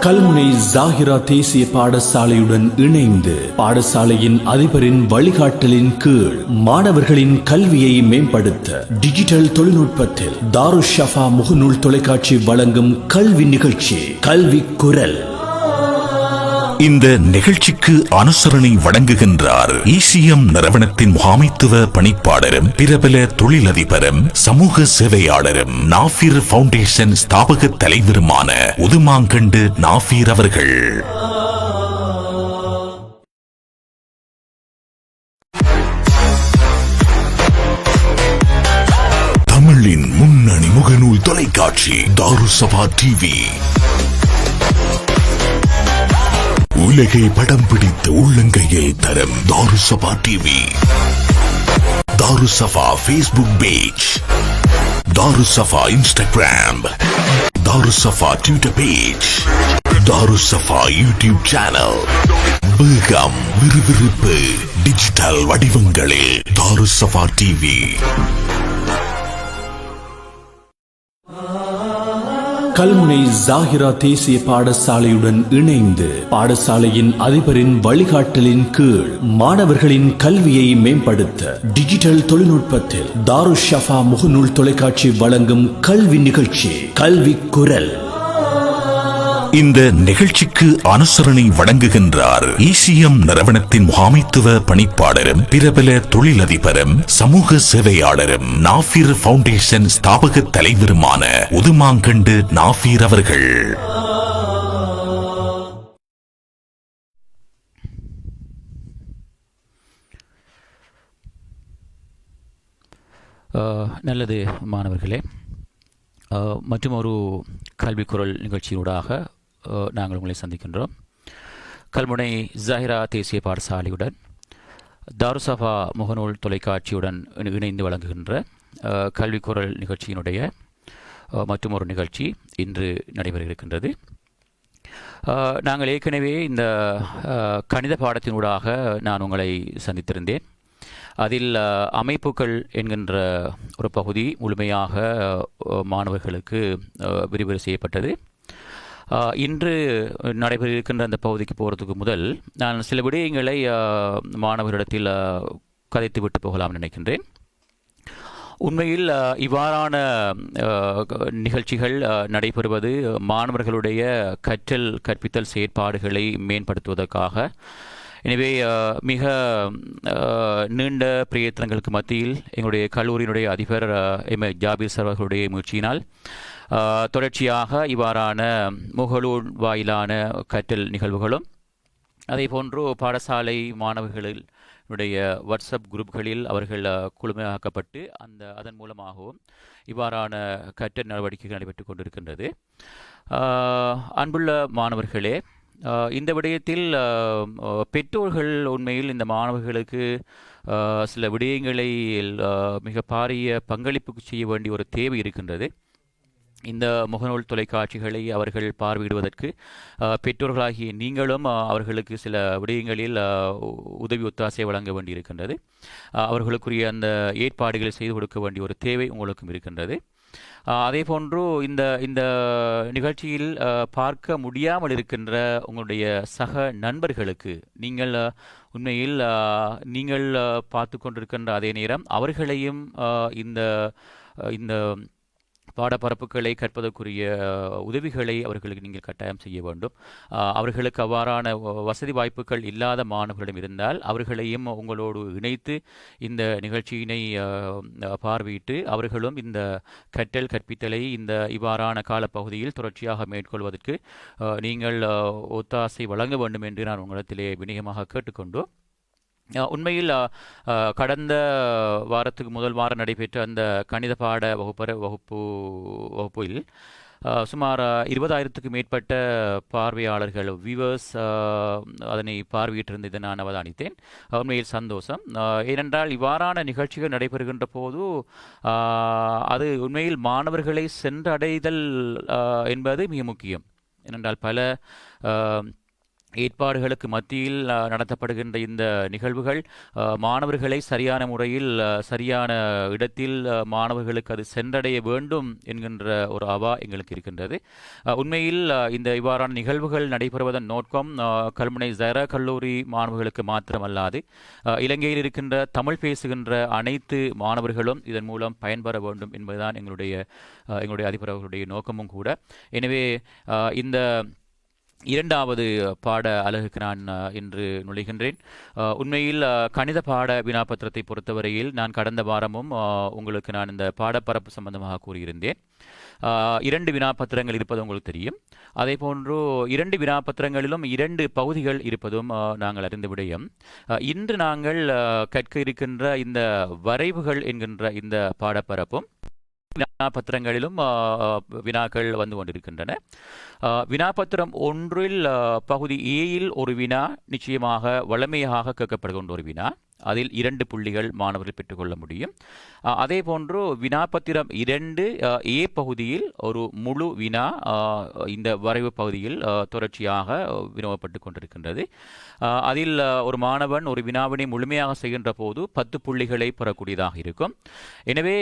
கல்முனை ஜாகிரா தேசிய பாடசாலையுடன் இணைந்து பாடசாலையின் அதிபரின் வழிகாட்டலின் கீழ் மாணவர்களின் கல்வியை மேம்படுத்த டிஜிட்டல் தொழில்நுட்பத்தில் தாருஷ் ஷஃபா முகநூல் தொலைக்காட்சி வழங்கும் கல்வி நிகழ்ச்சி கல்வி குரல். இந்த நிகழ்ச்சிக்கு அனுசரணை வழங்குகின்றார் ECM நிறுவனத்தின் முகாமைத்துவ பணிப்பாளரும் பிரபல தொழிலதிபரும் சமூக சேவையாளரும் நாஃபீர் ஃபவுண்டேஷன் ஸ்தாபக தலைவருமான உதுமாங்கண்டு நாஃபீர் அவர்கள். தமிழின் முன்னணி முகநூல் தொலைக்காட்சி தாருஸ் ஸஃபா டிவி. உலகை படம் பிடித்த உள்ளங்கையில் தரும் Darus Safa TV. Darus Safa Facebook page, Darus Safa Instagram, Darus Safa Twitter page, Darus Safa YouTube channel. வேகம், விறுவிறுப்பு, டிஜிட்டல் வடிவங்களில் தாருஸ் ஸஃபா டிவி. கல்முனை ஜாகிரா தேசிய பாடசாலையுடன் இணைந்து பாடசாலையின் அதிபரின் வழிகாட்டலின் கீழ் மாணவர்களின் கல்வியை மேம்படுத்த டிஜிட்டல் தொழில்நுட்பத்தில் தாருஷ் ஷஃபா முகநூல் தொலைக்காட்சி வழங்கும் கல்வி நிகழ்ச்சி கல்வி குரல். இந்த நிகழ்ச்சிக்கு அனுசரணை வழங்குகின்றார் ECM நிறுவனத்தின் முகாமைத்துவ பணிப்பாளரும் பிரபல தொழிலதிபரும் சமூக சேவையாளரும் நாஃபீர் ஃபவுண்டேஷன் ஸ்தாபக தலைவருமான உதுமாங்கண்டு நாஃபீர் அவர்கள். நல்லது மாணவர்களே, மற்றும் ஒரு கல்வி குரல் நிகழ்ச்சியூடாக நாங்கள் உங்களை சந்திக்கின்றோம். கல்முனை ஜாகிரா தேசிய பாடசாலையுடன் தாருஸ் ஸஃபா முகநூல் தொலைக்காட்சியுடன் இணைந்து வழங்குகின்ற கல்வி குரல் நிகழ்ச்சியினுடைய மற்றும் ஒரு நிகழ்ச்சி இன்று நடைபெற இருக்கின்றது. நாங்கள் ஏற்கனவே இந்த கணித பாடத்தினூடாக நான் உங்களை சந்தித்திருந்தேன். அதில் அமைப்புகள் என்கின்ற ஒரு பகுதி முழுமையாக மாணவர்களுக்கு விரிவுரை செய்யப்பட்டது. இன்று நடைபெற இருக்கின்ற அந்த பகுதிக்கு போகிறதுக்கு முதல் நான் சில விடயங்களை மாணவர்களிடத்தில் கதைத்து விட்டு போகலாம் நினைக்கின்றேன். உண்மையில் இவ்வாறான நிகழ்ச்சிகள் நடைபெறுவது மாணவர்களுடைய கற்றல் கற்பித்தல் செயற்பாடுகளை மேம்படுத்துவதற்காக. எனவே மிக நீண்ட பிரயத்தனங்களுக்கு மத்தியில் எங்களுடைய கல்லூரியினுடைய அதிபர் ஜாபீர் சார் அவர்களுடைய முயற்சியினால் தொடர்ச்சியாக இவ்வாறான முகநூல் வாயிலான கற்றல் நிகழ்வுகளும் அதேபோன்று பாடசாலை மாணவர்களுடைய வாட்ஸ்அப் குரூப்களில் அவர்கள் குழுமையாக்கப்பட்டு அதன் மூலமாகவும் இவ்வாறான கற்றல் நடவடிக்கைகள் நடைபெற்றுக் கொண்டிருக்கின்றது. அன்புள்ள மாணவர்களே, இந்த விடயத்தில் பெற்றோர்கள் உண்மையில் இந்த மாணவர்களுக்கு சில விடயங்களை மிக பாரிய பங்களிப்பு செய்ய வேண்டிய ஒரு தேவை இருக்கின்றது. இந்த முகநூல் தொலைக்காட்சிகளை அவர்கள் பார்வையிடுவதற்கு பெற்றோர்களாகிய நீங்களும் அவர்களுக்கு சில விடயங்களில் உதவி ஒத்தாசை வழங்க வேண்டியிருக்கின்றது. அவர்களுக்குரிய அந்த ஏற்பாடுகளை செய்து கொடுக்க வேண்டிய ஒரு தேவை உங்களுக்கும் இருக்கின்றது. அதே போன்று இந்த நிகழ்ச்சியில் பார்க்க முடியாமல் இருக்கின்ற உங்களுடைய சக நண்பர்களுக்கு நீங்கள் உண்மையில் நீங்கள் பார்த்து கொண்டிருக்கின்ற அதே நேரம் அவர்களையும் இந்த பாடப்பரப்புகளை கற்பதற்குரிய உதவிகளை அவர்களுக்கு நீங்கள் கட்டாயம் செய்ய வேண்டும். அவர்களுக்கு அவ்வாறான வசதி வாய்ப்புகள் இல்லாத மாணவர்களிடம் இருந்தால் அவர்களையும் உங்களோடு இணைத்து இந்த நிகழ்ச்சியினை பார்வையிட்டு அவர்களும் இந்த கற்றல் கற்பித்தலை இவ்வாறான காலப்பகுதியில் தொடர்ச்சியாக மேற்கொள்வதற்கு நீங்கள் ஒத்தாசை வழங்க வேண்டும் என்று நான் உங்களிடத்திலே வினயமாக கேட்டுக்கொண்டோம். உண்மையில் கடந்த வாரத்துக்கு முதல் வாரம் நடைபெற்ற அந்த கணித பாட வகுப்பில் சுமார் 20,000க்கும் மேற்பட்ட பார்வையாளர்கள் வியூவர்ஸ் அதனை பார்வையிட்டிருந்ததை நான் அவதானித்தேன். உண்மையில் சந்தோஷம். ஏனென்றால் இவ்வாறான நிகழ்ச்சிகள் நடைபெறுகின்ற போது அது உண்மையில் மாணவர்களை சென்றடைதல் என்பது மிக முக்கியம். ஏனென்றால் பல ஏற்பாடுகளுக்கு மத்தியில் நடத்தப்படுகின்ற இந்த நிகழ்வுகள் மாணவர்களை சரியான முறையில் சரியான இடத்தில் மாணவர்களுக்கு அது சென்றடைய வேண்டும் என்கின்ற ஒரு அவா எங்களுக்கு இருக்கின்றது. உண்மையில் இந்த இவ்வாறான நிகழ்வுகள் நடைபெறுவதன் நோக்கம் கல்முனை ஜஹரா கல்லூரி மாணவர்களுக்கு மாத்திரமல்லாது இலங்கையில் இருக்கின்ற தமிழ் பேசுகின்ற அனைத்து மாணவர்களும் இதன் மூலம் பயன்பெற வேண்டும் என்பதுதான் எங்களுடைய அதிபர் அவர்களுடைய நோக்கமும் கூட. எனவே இந்த இரண்டாவது பாட அலகுக்கு நான் இன்று நுழைகின்றேன். உண்மையில் கணித பாட வினாபத்திரத்தை பொறுத்தவரையில் நான் கடந்த வாரமும் உங்களுக்கு நான் இந்த பாடப்பரப்பு சம்பந்தமாக கூறியிருந்தேன். 2 வினாபத்திரங்கள் இருப்பது உங்களுக்கு தெரியும். அதே போன்று 2 வினாபத்திரங்களிலும் 2 பகுதிகள் இருப்பதும் நாங்கள் அறிந்த விடயம். இன்று நாங்கள் கற்க இருக்கின்ற இந்த வரைவுகள் என்கின்ற இந்த பாடப்பரப்பும் வினாபத்திரங்களிலும் வினாக்கள் வந்து கொண்டிருக்கின்றன. வினாபத்திரம் 1 பகுதி ஏயில் ஒரு வினா நிச்சயமாக வளமையாக கேட்கப்படுகின்ற ஒரு வினா. அதில் 2 புள்ளிகள் மாணவர்கள் பெற்றுக்கொள்ள முடியும். அதே போன்று வினாபத்திரம் 2 ஏ பகுதியில் ஒரு முழு வினா இந்த வரைவு பகுதியில் தொடர்ச்சியாக வினவப்பட்டு கொண்டிருக்கின்றது. அதில் ஒரு மாணவன் ஒரு வினாவினை முழுமையாக செய்கின்ற போது 10 புள்ளிகளை பெறக்கூடியதாக இருக்கும். எனவே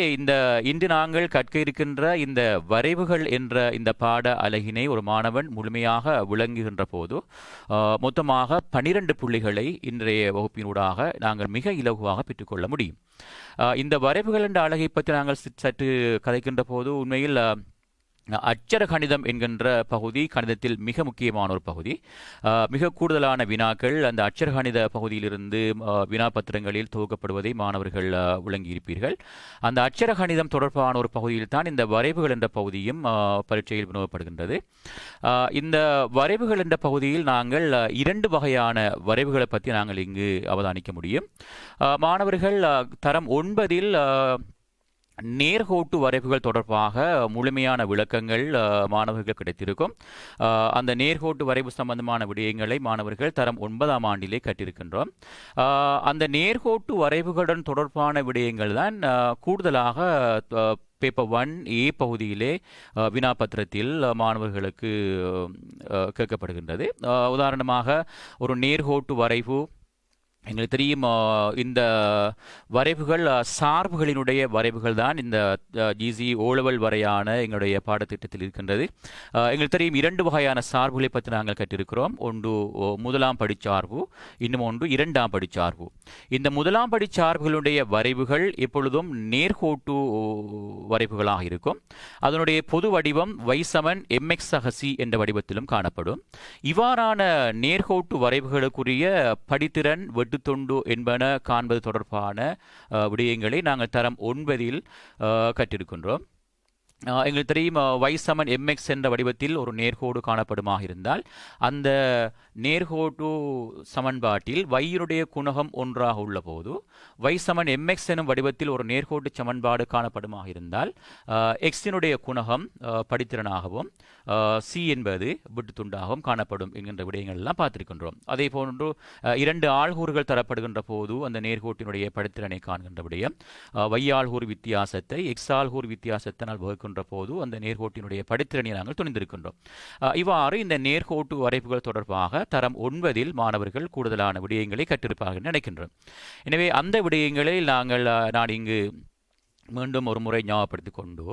இன்று நாங்கள் கற்க இருக்கின்ற இந்த வரைவுகள் என்ற இந்த பாட அலகினை ஒரு மாணவன் முழுமையாக விளங்குகின்ற போது மொத்தமாக 12 புள்ளிகளை இன்றைய வகுப்பினூடாக நாங்கள் மிக இலகுவாக பெற்றுக்கொள்ள முடியும். இந்த வரைவுகள் என்ற அலகை பற்றி நாங்கள் சற்று கதைக்கின்ற போது உண்மையில் அட்சர கணிதம் என்கின்ற பகுதி கணிதத்தில் மிக முக்கியமான ஒரு பகுதி. மிக கூடுதலான வினாக்கள் அந்த அட்சர கணித பகுதியிலிருந்து வினாபத்திரங்களில் துவக்கப்படுவதை மாணவர்கள் விளங்கியிருப்பீர்கள். அந்த அட்சர கணிதம் தொடர்பான ஒரு பகுதியில் தான் இந்த வரைவுகள் என்ற பகுதியும் பரீட்சையில் வினவப்படுகின்றது. இந்த வரைவுகள் என்ற பகுதியில் நாங்கள் 2 வகையான வரைவுகளை பற்றி நாங்கள் இங்கு அவதானிக்க முடியும். மாணவர்கள் தரம் 9இல் நேர்கோட்டு வரைவுகள் தொடர்பாக முழுமையான விளக்கங்கள் மாணவர்கள் கிடைத்திருக்கும். அந்த நேர்கோட்டு வரைவு சம்பந்தமான விடயங்களை மாணவர்கள் தரம் 9ஆம் ஆண்டிலே கற்றிருக்கின்றோம். அந்த நேர்கோட்டு வரைவுகளுடன் தொடர்பான விடயங்கள் தான் கூடுதலாக பேப்பர் 1 ஏ பகுதியிலே வினாபத்திரத்தில் மாணவர்களுக்கு கேட்கப்படுகின்றது. உதாரணமாக ஒரு நேர்கோட்டு வரைவு எங்களுக்கு தெரியும். இந்த வரைவுகள் சார்புகளினுடைய வரைவுகள் தான் இந்த ஜிசி ஓலவல் வரையான எங்களுடைய பாடத்திட்டத்தில் இருக்கின்றது. எங்களுக்கு தெரியும் 2 வகையான சார்புகளை பற்றி நாங்கள் கற்றிருக்கிறோம். ஒன்று முதலாம் படிச்சார்பு, இன்னும் ஒன்று 2ஆம் படிச்சார்பு. இந்த முதலாம் படிச்சார்புகளுடைய வரைவுகள் எப்பொழுதும் நேர்கோட்டு வரைவுகளாக இருக்கும். அதனுடைய பொது வடிவம் y=mx/c என்ற வடிவத்திலும் காணப்படும். இவ்வாறான நேர்கோட்டு வரைவுகளுக்குரிய படித்திறன் தொண்டு என்பன காண்பது தொடர்பான விடயங்களை நாங்கள் தரம் 9இல் கற்றிருக்கின்றோம். எங்களுக்கு தெரியும் y=mx என்ற வடிவத்தில் ஒரு நேர்கோடு காணப்படுமாக இருந்தால் அந்த நேர்கோட்டு சமன்பாட்டில் y-னுடைய குணகம் 1ஆக உள்ள போது y=mx எனும் வடிவத்தில் ஒரு நேர்கோட்டு சமன்பாடு காணப்படுமாக இருந்தால் x-னுடைய குணகம் படித்திறனாகவும் c என்பது விட்டுத்துண்டாகவும் காணப்படும் என்கின்ற விடயங்கள் எல்லாம் பார்த்திருக்கின்றோம். அதே போன்று 2 ஆள்கூறுகள் தரப்படுகின்ற போது அந்த நேர்கோட்டினுடைய படித்திறனை காண்கின்ற விடயம் y ஆள்கூறு வித்தியாசத்தை x ஆள்கூறு வித்தியாசத்தினால் வகுக்கின்ற போது அந்த நேர்கோட்டினுடைய படித்திறனை நாங்கள் துணிந்திருக்கின்றோம். இவ்வாறு இந்த நேர்கோட்டு வரைவுகள் தொடர்பாக தரம் 9இல் மாணவர்கள் கூடுதலான விடயங்களை கற்றிருப்பார்கள் நினைக்கின்றோம். எனவே அந்த விடயங்களை நான் இங்கு மீண்டும் ஒரு முறை ஞாபகப்படுத்திக் கொண்டு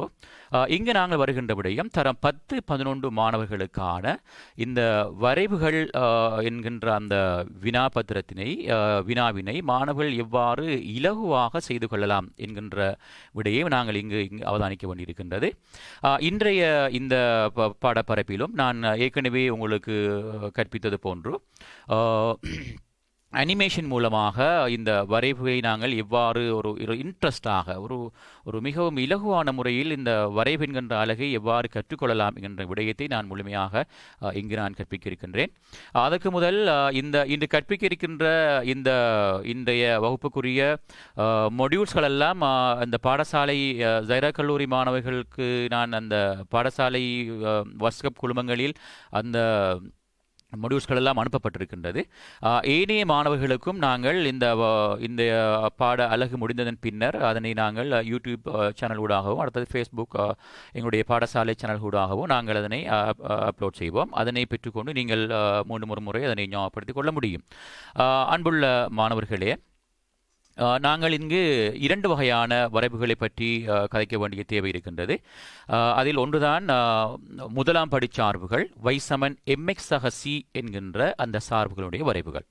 இங்கு நாங்கள் வருகின்ற விடயம் தரம் 10, 11 மாணவர்களுக்கான இந்த வரைவுகள் என்கின்ற அந்த வினாவினை மாணவர்கள் எவ்வாறு இலகுவாக செய்து கொள்ளலாம் என்கின்ற விடயம் நாங்கள் இங்கு அவதானிக்க வேண்டியிருக்கின்றது. இன்றைய இந்த பாடப்பரப்பிலும் நான் ஏற்கனவே உங்களுக்கு கற்பித்தது போன்று அனிமேஷன் மூலமாக இந்த வரைவை நாங்கள் எவ்வாறு ஒரு இன்ட்ரெஸ்டாக ஒரு மிகவும் இலகுவான முறையில் இந்த வரைவு என்கின்ற அழகை எவ்வாறு கற்றுக்கொள்ளலாம் என்கின்ற விடயத்தை நான் முழுமையாக இங்கு நான் கற்பிக்க இருக்கின்றேன். அதற்கு முதல் இன்று கற்பிக்க இருக்கின்ற இன்றைய வகுப்புக்குரிய மொடியூல்ஸ்கள் எல்லாம் அந்த பாடசாலை ஜஹரா கல்லூரி மாணவர்களுக்கு நான் அந்த பாடசாலை வாட்ஸ்அப் குழுமங்களில் அந்த மொடியூல்ஸ்கள் எல்லாம் அனுப்பப்பட்டிருக்கின்றது. ஏனைய மாணவர்களுக்கும் நாங்கள் இந்த பாட அலகு முடிந்ததன் பின்னர் அதனை நாங்கள் யூடியூப் சேனல் ஊடாகவும் அடுத்தது ஃபேஸ்புக் எங்களுடைய பாடசாலை சேனல் ஊடாகவும் நாங்கள் அதனை அப்லோட் செய்வோம். அதனை பெற்றுக்கொண்டு நீங்கள் மூன்று முறை அதனை ஞாபகப்படுத்திக் கொள்ள முடியும். அன்புள்ள மாணவர்களே, நாங்கள் இங்கு 2 வகையான வரைவுகளை பற்றி கதைக்க வேண்டிய தேவை இருக்கின்றது. அதில் ஒன்றுதான் முதலாம் படிச்சார்புகள் y= mx/c என்கின்ற அந்த சார்புகளுடைய வரைவுகள்.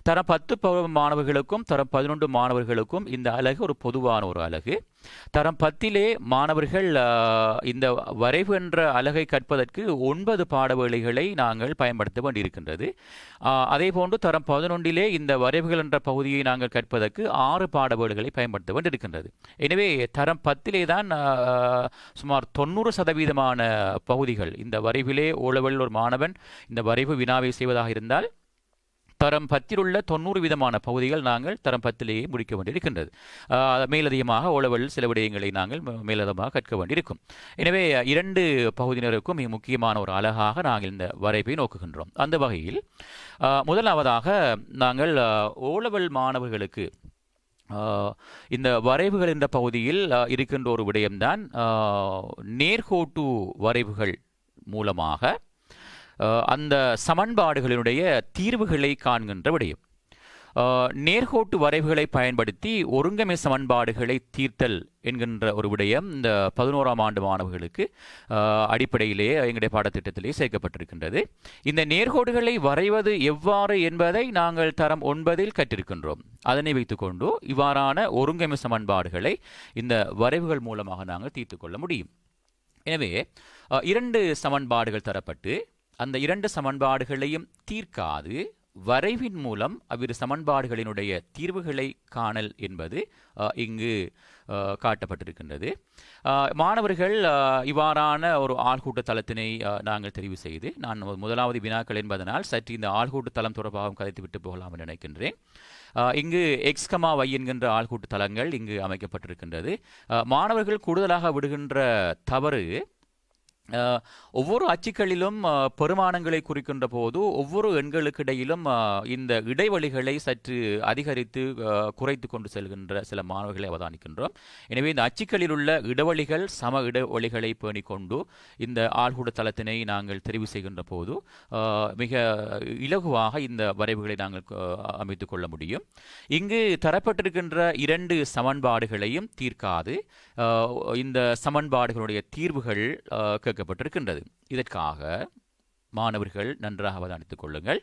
தரம் 10 மாணவர்களுக்கும் தரம் 11 மாணவர்களுக்கும் இந்த அலகு ஒரு பொதுவான ஒரு அலகு. தரம் 10 மாணவர்கள் இந்த வரைவு என்ற அலகை கற்பதற்கு 9 பாடவேளைகளை நாங்கள் பயன்படுத்த வேண்டியிருக்கின்றது. அதே போன்று தரம் 11 இந்த வரைவுகள் என்ற பகுதியை நாங்கள் கற்பதற்கு 6 பாடவேளைகளை பயன்படுத்த வேண்டியிருக்கின்றது. எனவே தரம் 10 தான் சுமார் 90% பகுதிகள் இந்த வரைவிலே ஓலவெல் ஒரு மாணவன் இந்த வரைவு வினாவை செய்வதாக இருந்தால் தரம் 10 90% பகுதிகள் நாங்கள் தரம் 10 முடிக்க வேண்டியிருக்கின்றது. மேலதிகமாக ஓலவெல் சில விடயங்களை நாங்கள் மேலதிகமாக கற்க வேண்டியிருக்கும். எனவே 2 பகுதியினருக்கும் மிக முக்கியமான ஒரு அழகாக நாங்கள் இந்த வரைவை நோக்குகின்றோம். அந்த வகையில் முதலாவதாக நாங்கள் ஓலவெல் மாணவர்களுக்கு இந்த வரைவுகள் என்ற பகுதியில் இருக்கின்ற ஒரு விடயம்தான் நேர்கோட்டு வரைவுகள் மூலமாக அந்த சமன்பாடுகளினுடைய தீர்வுகளை காண்கின்ற விடயம். நேர்கோட்டு வரைவுகளை பயன்படுத்தி ஒருங்கமை சமன்பாடுகளை தீர்த்தல் என்கின்ற ஒரு விடயம் இந்த 11ஆம் ஆண்டு மாணவர்களுக்கு அடிப்படையிலேயே எங்களுடைய பாடத்திட்டத்திலேயே சேர்க்கப்பட்டிருக்கின்றது. இந்த நேர்கோடுகளை வரைவது எவ்வாறு என்பதை நாங்கள் தரம் 9 கற்றிருக்கின்றோம். அதனை வைத்துக்கொண்டு இவ்வாறான ஒருங்கமை சமன்பாடுகளை இந்த வரைவுகள் மூலமாக நாங்கள் தீர்த்து கொள்ள முடியும். எனவே 2 சமன்பாடுகள் தரப்பட்டு அந்த 2 சமன்பாடுகளையும் தீர்க்காது வரைவின் மூலம் அவ்விரு சமன்பாடுகளினுடைய தீர்வுகளை காணல் என்பது இங்கு காட்டப்பட்டிருக்கின்றது. மாணவர்கள் இவ்வாறான ஒரு ஆள்கூட்டு தளத்தினை நாங்கள் தெரிவு செய்து, நான் முதலாவது வினாக்கள் என்பதனால் சற்று இந்த ஆள்கூட்டு தளம் தொடர்பாக கதைத்து விட்டு போகலாம் என்று நினைக்கின்றேன். இங்கு x, y என்கின்ற ஆள்கூட்டு தளங்கள் இங்கு அமைக்கப்பட்டிருக்கின்றது. மாணவர்கள் கூடுதலாக விடுகின்ற தவறு, ஒவ்வொரு அச்சுக்களிலும் பெருமானங்களை குறிக்கின்ற போது ஒவ்வொரு எண்களுக்கு இடையிலும் இந்த இடைவெளிகளை சற்று அதிகரித்து குறைத்து கொண்டு செல்கின்ற சில மாணவர்களை அவதானிக்கின்றோம். எனவே இந்த அச்சுக்களில் உள்ள இடைவெளிகள் சம இடைவெளிகளை பேணிக்கொண்டு இந்த ஆள்கூட தளத்தினை நாங்கள் தெரிவு செய்கின்ற போது மிக இலகுவாக இந்த வரைவுகளை நாங்கள் அமைத்துக் கொள்ள முடியும். இங்கு தரப்பட்டிருக்கின்ற 2 சமன்பாடுகளையும் தீர்க்காது இந்த சமன்பாடுகளுடைய தீர்வுகள் கேட்கப்பட்டிருக்கின்றது. இதற்காக மாணவர்கள் நன்றாக அவதானித்துக் கொள்ளுங்கள்.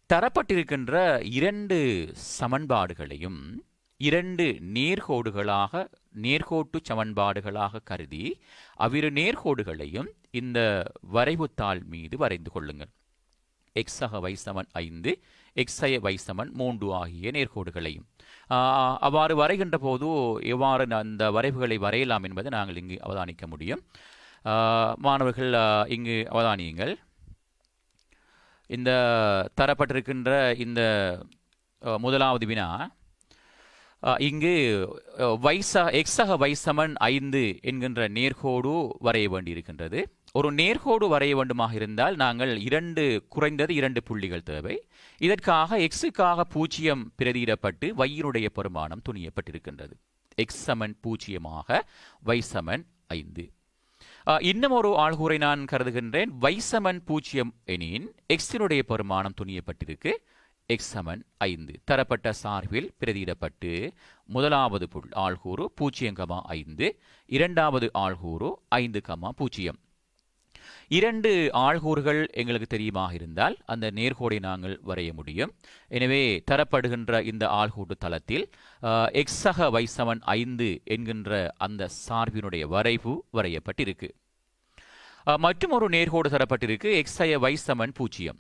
தரப்பட்டிருக்கின்ற 2 சமன்பாடுகளையும் 2 நேர்கோட்டு சமன்பாடுகளாக கருதி அவ்விரு நேர்கோடுகளையும் இந்த வரைவுத்தாள் மீது வரைந்து கொள்ளுங்கள். x=y=5, x=y=3 ஆகிய நேர்கோடுகளையும் அவ்வாறு வரைகின்ற போது எவ்வாறு அந்த வரைவுகளை வரையலாம் என்பதை நாங்கள் இங்கு அவதானிக்க முடியும். மாணவர்கள் இங்கு அவதானியுங்கள். இந்த தரப்பட்டிருக்கின்ற இந்த முதலாவது வினா, இங்கு x=y=5 என்கின்ற நேர்கோடு வரைய வேண்டியிருக்கின்றது. ஒரு நேர்கோடு வரைய வேண்டுமாக இருந்தால் நாங்கள் குறைந்தது 2 புள்ளிகள் தேவை. இதற்காக x-க்காக 0 பிரதியிடப்பட்டு y-னுடைய பெருமானம் துணியப்பட்டிருக்கின்றது. x=0 y=5. இன்னும் ஒரு ஆள்கூரை நான் கருதுகின்றேன். y=0 எனின் x-னுடைய பெருமானம் துணியப்பட்டிருக்கு. x=5 தரப்பட்ட சார்பில் பிரதியிடப்பட்டு முதலாவது ஆள்கூறு 0,5, இரண்டாவது ஆள்கூறு 5,0. 2 ஆள்கூறுகள் எங்களுக்கு தெரியுமாக இருந்தால் அந்த நேர்கோடை நாங்கள் வரைய முடியும். எனவே தரப்படுகின்ற இந்த ஆள்கூட்டு தளத்தில் x=y=5 என்கின்ற அந்த சார்பினுடைய வரைவு வரையப்பட்டிருக்கு. மற்றும் ஒரு நேர்கோடு தரப்பட்டிருக்கு x=y=0.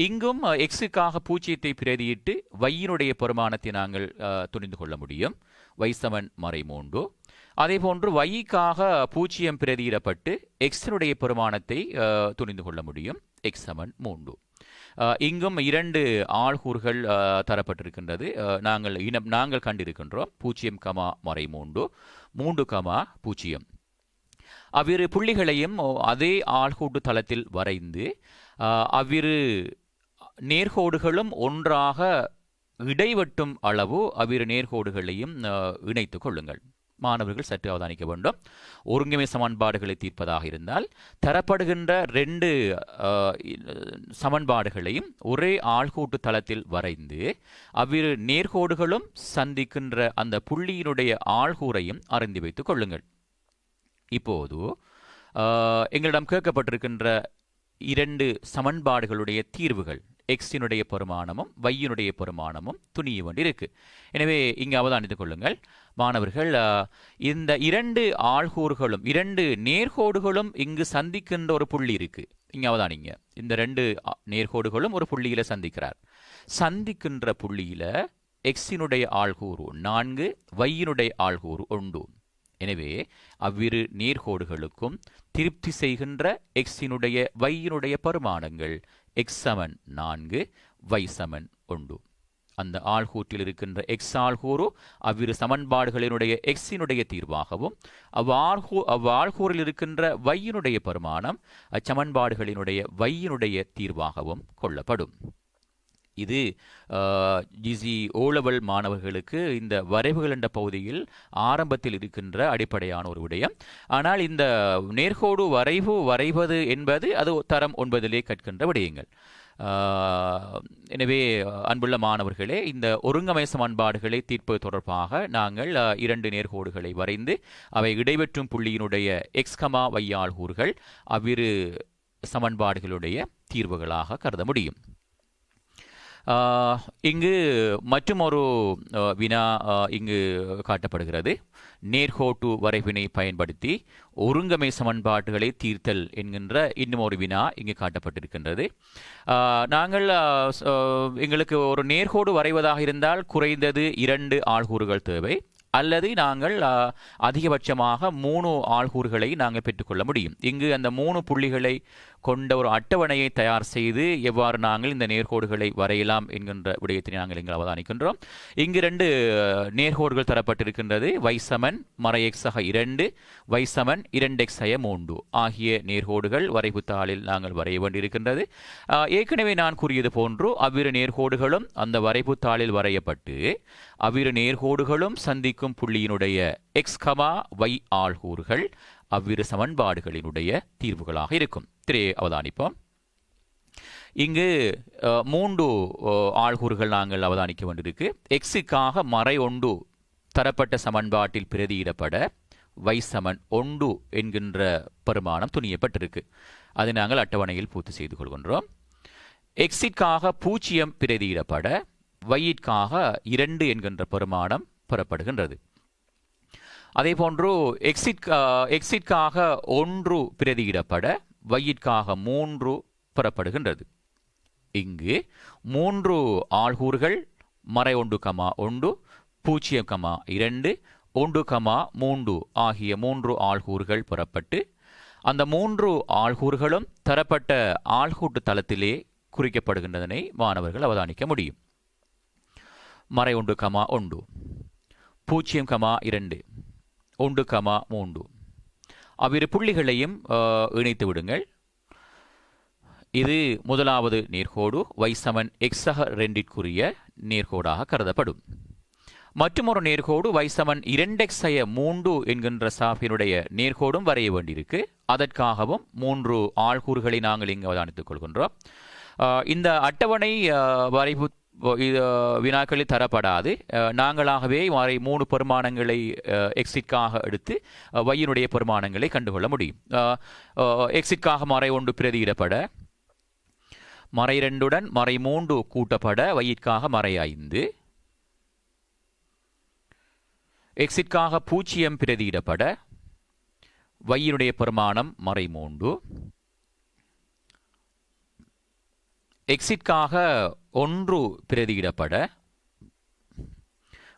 இங்கும் x-க்காக 0 பிரதியிட்டு y-னுடைய பெருமானத்தை நாங்கள் துணிந்து கொள்ள முடியும். y=3. அதேபோன்று y-க்காக 0 பிரதியிடப்பட்டு x-னுடைய பெருமானத்தை துணிந்து கொள்ள முடியும். x=3. இங்கும் 2 ஆள்கூறுகள் தரப்பட்டிருக்கின்றது. நாங்கள் கண்டிருக்கின்றோம் 0,3, 3,0. அவ்விரு புள்ளிகளையும் அதே ஆள்கூட்டு தளத்தில் வரைந்து அவ்விரு நேர்கோடுகளும் ஒன்றாக இடைவெட்டும் அளவு அவ்விரு நேர்கோடுகளையும் இணைத்துக் கொள்ளுங்கள். மாணவர்கள் சற்று அவதானிக்க வேண்டும். ஒருங்கமை சமன்பாடுகளை தீர்ப்பதாக இருந்தால் தரப்படுகின்ற 2 சமன்பாடுகளையும் ஒரே ஆள்கூட்டு தளத்தில் வரைந்து அவ்விரு நேர்கோடுகளும் சந்திக்கின்ற அந்த புள்ளியினுடைய ஆள்கூறையும் அறிந்து வைத்துக் கொள்ளுங்கள். இப்போது எங்களிடம் கேட்கப்பட்டிருக்கின்ற 2 சமன்பாடுகளுடைய தீர்வுகள் எக்ஸினுடைய பெருமானமும் வையினுடைய பெருமானமும் துணிய வேண்டி இருக்கு. எனவே இங்கு அவதானித்துக் கொள்ளுங்கள் மாணவர்கள், இந்த 2 ஆள்கூறுகளும் 2 நேர்கோடுகளும் இங்கு சந்திக்கின்ற ஒரு புள்ளி இருக்கு. இங்க அவதானிங்க, இந்த 2 நேர்கோடுகளும் ஒரு புள்ளியில சந்திக்கிறார். சந்திக்கின்ற புள்ளியில எக்ஸினுடைய ஆள்கூறு 4, வையினுடைய ஆள்கூறு 1. எனவே அவ்விரு நேர்கோடுகளுக்கும் திருப்தி செய்கின்ற எக்ஸினுடைய வையினுடைய பரிமாணங்கள் எக்ஸ் சமன் 4, வை சமன் 1. அந்த ஆள்கூற்றில் இருக்கின்ற எக்ஸ் ஆள்கூறு அவ்விரு சமன்பாடுகளினுடைய எக்ஸினுடைய தீர்வாகவும் அவ்வாள்கூறில் இருக்கின்ற வையினுடைய பரிமாணம் அச்சமன்பாடுகளினுடைய வையினுடைய தீர்வாகவும் கொள்ளப்படும். இது ஜிசி ஓலவல் மாணவர்களுக்கு இந்த வரைவுகள் என்ற பகுதியில் ஆரம்பத்தில் இருக்கின்ற அடிப்படையான ஒரு விடயம். ஆனால் இந்த நேர்கோடு வரைவது என்பது அது தரம் 9 கற்கின்ற விடயங்கள். எனவே அன்புள்ள மாணவர்களே, இந்த ஒருங்கமை சமன்பாடுகளை தீர்ப்பது தொடர்பாக நாங்கள் 2 நேர்கோடுகளை வரைந்து அவை இடைவெற்றும் புள்ளியினுடைய எக்ஸ் கமா வை ஆள்கூறுகள் அவ்விரு சமன்பாடுகளுடைய தீர்வுகளாக கருத முடியும். இங்கு மற்றுமொரு வினா இங்கு காட்டப்படுகிறது. நேர்கோட்டு வரைவினை பயன்படுத்தி ஒருங்கமை சமன்பாடுகளை தீர்த்தல் என்கின்ற இன்னும் ஒரு வினா இங்கு காட்டப்பட்டிருக்கின்றது. நாங்கள் எங்களுக்கு ஒரு நேர்கோடு வரைவதாக இருந்தால் குறைந்தது 2 ஆள்கூறுகள் தேவை, அல்லது நாங்கள் அதிகபட்சமாக 3 ஆள்கூறுகளை நாங்கள் பெற்றுக்கொள்ள முடியும். இங்கு அந்த 3 புள்ளிகளை கொண்ட ஒரு அட்டவணையை தயார் செய்து எவ்வாறு நாங்கள் இந்த நேர்கோடுகளை வரையலாம் என்கின்ற விடயத்தை நாங்கள் இங்கு அவதானிக்கின்றோம். இங்கு 2 நேர்கோடுகள் தரப்பட்டிருக்கின்றது. y சமன் மறை x ஆக 2, y சமன் 2x 3 ஆகிய நேர்கோடுகள் வரைவு தாளில் நாங்கள் வரைய வேண்டியிருக்கின்றது. ஏற்கனவே நான் கூறியது போன்று அவ்விரு நேர்கோடுகளும் அந்த வரைவு தாளில் வரையப்பட்டு அவ்விரு நேர்கோடுகளும் சந்திக்கும் புள்ளியினுடைய எக்ஸ் கமா வை ஆள்கூறுகள் அவ்விரு சமன்பாடுகளினுடைய தீர்வுகளாக இருக்கும். அவதானிப்போம். இங்கு 3 ஆள்கூறுகள் நாங்கள் அவதானிக்க வேண்டியிருக்கு. எக்ஸுக்காக மறை 1 தரப்பட்ட சமன்பாட்டில் பிரதியிடப்பட வை சமன் 1 என்கின்ற பெருமானம் துணியப்பட்டிருக்கு. அதை நாங்கள் அட்டவணையில் பூர்த்தி செய்து கொள்கின்றோம். எக்ஸிற்காக 0 பிரதியிடப்பட வையிற்காக 2 என்கின்ற பெருமானம் பெறப்படுகின்றது. அதே போன்று எக்ஸிற்காக 1 பிரதியிடப்பட வையிற்காக 3 பெறப்படுகின்றது. இங்கு 3 ஆள்கூறுகள் மறை 1, 1, 0, 2, 1, 3 ஆகிய 3 ஆள்கூறுகள் பெறப்பட்டு அந்த 3 ஆள்கூறுகளும் தரப்பட்ட ஆள்கூட்டு தளத்திலே குறிக்கப்படுகின்றதனை மாணவர்கள் அவதானிக்க முடியும். மறை 1, 1, 0, 2, 1, 3 அவ்விரு புள்ளிகளையும் இணைத்து விடுங்கள். இது முதலாவது நேர்கோடு y சமன் x 2ற்குரிய நேர்கோடாக கருதப்படும். மற்றொரு நேர்கோடு y சமன் 2x 3 என்கின்ற சார்பினுடைய நேர்கோடும் வரைய வேண்டியிருக்கு. அதற்காகவும் 3 ஆள்கூறுகளை நாங்கள் இங்கு அவதானித்துக் கொள்கின்றோம். இந்த அட்டவணை வரைவு வினாக்களில் தரப்படாது. நாங்களாகவே 3 பெருமானங்களை எக்ஸிற்காக எடுத்து வையினுடைய பெருமானங்களை கண்டுகொள்ள முடியும். எக்ஸிற்காக மறை 1 பிரதியிடப்பட மறை 2 மறை 3 கூட்டப்பட வையிற்காக மறை 5, எக்ஸிற்காக 0 பிரதியிடப்பட வையினுடைய பெருமானம் மறை 3, எக்ஸிற்காக 1 பிரதியிடப்பட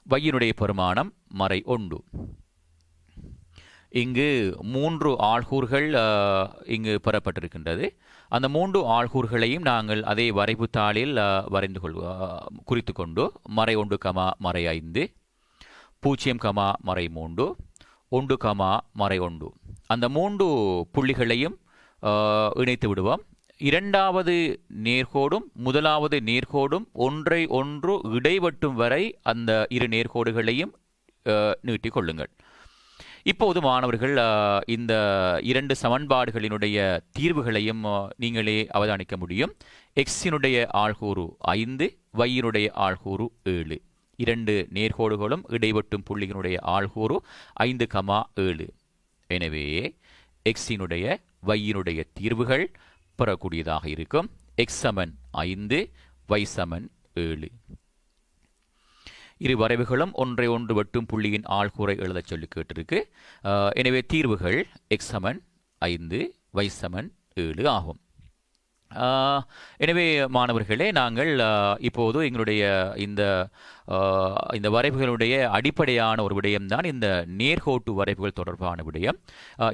வையினுடைய பெருமானம் மறை 1. இங்கு 3 ஆள்கூறுகள் இங்கு பெறப்பட்டிருக்கின்றது. அந்த 3 ஆள்கூறுகளையும் நாங்கள் அதே வரைவு தாளில் குறித்து கொண்டு மறை 1, மறை 5, 0, மறை 3, 1, மறை 1 அந்த 3 புள்ளிகளையும் இணைத்து விடுவோம். இரண்டாவது நேர்கோடும் முதலாவது நேர்கோடும் ஒன்றை ஒன்று இடைவெட்டும் வரை அந்த இரு நேர்கோடுகளையும் நீட்டிக் கொள்ளுங்கள். இப்போது மாணவர்கள் இந்த இரண்டு சமன்பாடுகளினுடைய தீர்வுகளையும் நீங்களே அவதானிக்க முடியும். எக்ஸினுடைய ஆள்கூறு 5, வையினுடைய ஆள்கூறு 7. இரண்டு நேர்கோடுகளும் இடைவெட்டும் புள்ளியினுடைய ஆள்கூறு 5,7. எனவே எக்ஸினுடைய வையினுடைய தீர்வுகள் பெறக்கூடியதாக இருக்கும். எக்ஸ் சமன் 5, வை சமன் 7. இரு வரைவுகளும் ஒன்றை ஒன்று வெட்டும் புள்ளியின் ஆள்கூறை எழுதச் சொல்லி கேட்டிருக்கு. எனவே தீர்வுகள் எக்ஸ் சமன் 5, வை சமன் 7 ஆகும். எனவே மாணவர்களே, நாங்கள் இப்போது எங்களுடைய இந்த வரைவுகளுடைய அடிப்படையான ஒரு விடயம்தான் இந்த நேர்கோட்டு வரைவுகள் தொடர்பான விடயம்.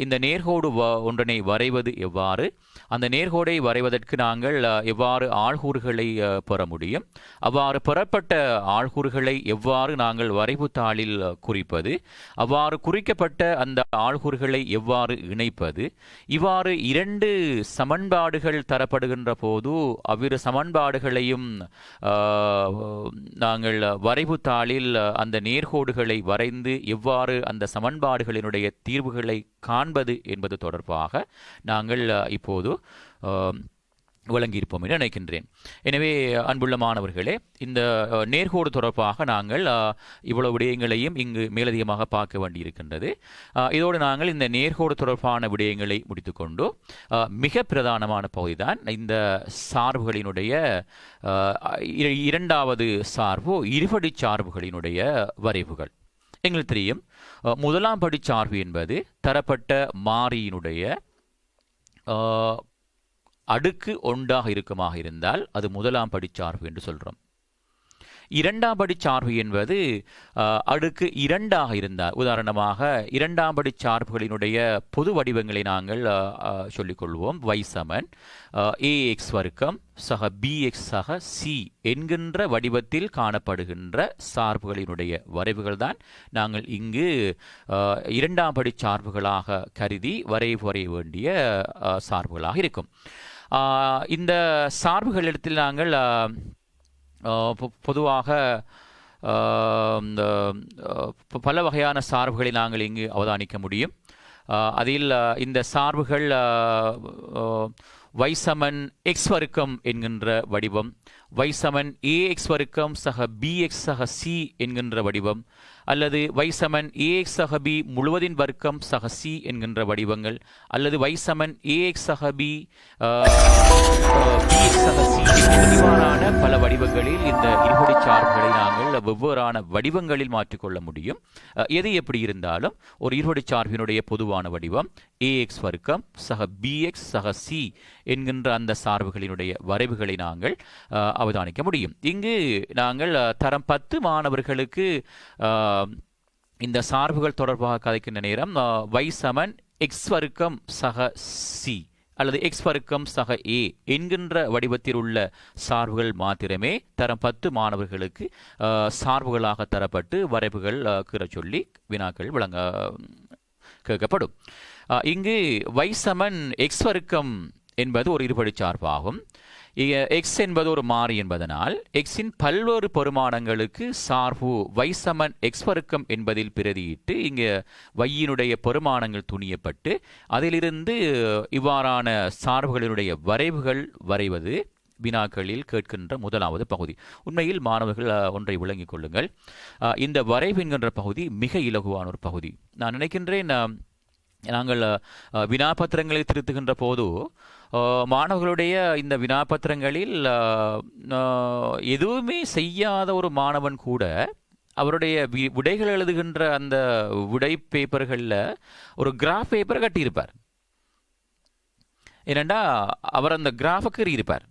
இந்த நேர்கோடு ஒன்றினை வரைவது எவ்வாறு, அந்த நேர்கோடை வரைவதற்கு நாங்கள் எவ்வாறு ஆள்கூறுகளை பெற முடியும், அவ்வாறு பெறப்பட்ட ஆள்கூறுகளை எவ்வாறு நாங்கள் வரைவு தாளில் குறிப்பது, அவ்வாறு குறிக்கப்பட்ட அந்த ஆள்கூறுகளை எவ்வாறு இணைப்பது, இவ்வாறு இரண்டு சமன்பாடுகள் தரப்படுகின்ற போது அவ்விரு சமன்பாடுகளையும் நாங்கள் வரைவு தாளில் அந்த நேர்கோடுகளை வரைந்து எவ்வாறு அந்த சமன்பாடுகளினுடைய தீர்வுகளை காண்பது என்பது தொடர்பாக நாங்கள் இப்போது விளங்கியிருப்போம் என்று நினைக்கின்றேன். எனவே அன்புள்ள மாணவர்களே, இந்த நேர்கோடு தொடர்பாக நாங்கள் இவ்வளவு விடயங்களையும் இங்கு மேலதிகமாக பார்க்க வேண்டியிருக்கின்றது. இதோடு நாங்கள் இந்த நேர்கோடு தொடர்பான விடயங்களை முடித்துக்கொண்டு மிக பிரதானமான பகுதிதான் இந்த சார்புகளினுடைய இரண்டாவது சார்பு இருபடி சார்புகளினுடைய வரைவுகள். எங்களுக்கு தெரியும், முதலாம் படி சார்பு என்பது தரப்பட்ட மாறியினுடைய அடுக்கு ஒன்றாக இருக்குமாக இருந்தால் அது முதலாம் படி சார்பு என்று சொல்கிறோம். இரண்டாம் படி சார்பு என்பது அடுக்கு 2ஆக இருந்தால், உதாரணமாக இரண்டாம் படி சார்புகளினுடைய பொது வடிவங்களை நாங்கள் சொல்லிக்கொள்வோம். y சமன் ax வர்க்கம் சக bx சக c என்கின்ற வடிவத்தில் காணப்படுகின்ற சார்புகளினுடைய வரைவுகள் தான் நாங்கள் இங்கு இரண்டாம் படி சார்புகளாக கருதி வரைய வேண்டிய சார்புகளாக இருக்கும். இந்த சார்புகளிடத்தில் நாங்கள் பொதுவாக பல வகையான சார்புகளை நாங்கள் இங்கு அவதானிக்க முடியும். அதில் இந்த சார்புகள் y சமன் x வர்க்கம் என்கின்ற வடிவம், y சமன் ax வர்க்கம் சக bx சக c என்கின்ற வடிவம், அல்லது y சமன் ax சக b முழுவதின் வர்க்கம் சக c என்கின்ற வடிவங்கள், அல்லது y சமன் ax சக b bx சக c இவ்வாறான பல வடிவங்களில் இந்த இருபடி சார்புகளை நாங்கள் வெவ்வேறான வடிவங்களில் மாற்றிக்கொள்ள முடியும். எது எப்படி இருந்தாலும் ஒரு இருபடி சார்பினுடைய பொதுவான வடிவம் ax வர்க்கம் சக bx சக c என்கின்ற அந்த சார்புகளினுடைய வரைவுகளை நாங்கள் அவதானிக்க முடியும். இங்கு நாங்கள் தரம் 10 மாணவர்களுக்கு இந்த சார்புகள் தொடர்பாக கதைக்கின்ற நேரம் y சமன் x வர்க்கம் சக c அல்லது x வர்க்கம் சக a என்கின்ற வடிவத்தில் உள்ள சார்புகள் மாத்திரமே தரம் 10 மாணவர்களுக்கு சார்புகளாக தரப்பட்டு வரைவுகள் கீற சொல்லி வினாக்கள் கேட்கப்படும். இங்கு y சமன் x வர்க்கம் என்பது ஒரு இருபடி சார்பாகும். x என்பது ஒரு மாறி என்பதனால் xின் பல்வேறு பெருமானங்களுக்கு சார்பு y சமன் x வர்க்கம் என்பதில் பிரதியிட்டு இங்கே yயினுடைய பெருமானங்கள் துணியப்பட்டு அதிலிருந்து இவ்வாறான சார்புகளினுடைய வரைவுகள் வரைவது வினாக்களில் கேட்கின்ற முதலாவது பகுதி. உண்மையில் மாணவர்கள் ஒன்றை விளங்கிக் கொள்ளுங்கள், இந்த வரைவு என்கின்ற பகுதி மிக இலகுவான ஒரு பகுதி. நான் நினைக்கின்றேன், நாங்கள் வினாபத்திரங்களை திருத்துகின்ற போது மாணவர்களுடைய இந்த வினாபத்திரங்களில் எதுவுமே செய்யாத ஒரு மாணவன் கூட அவருடைய விடைகள் எழுதுகின்ற அந்த விடை பேப்பர்களில் ஒரு கிராஃப் பேப்பரை கட்டியிருப்பார். ஏனெண்டா அவர் அந்த கிராஃபை கீறியிருப்பார்.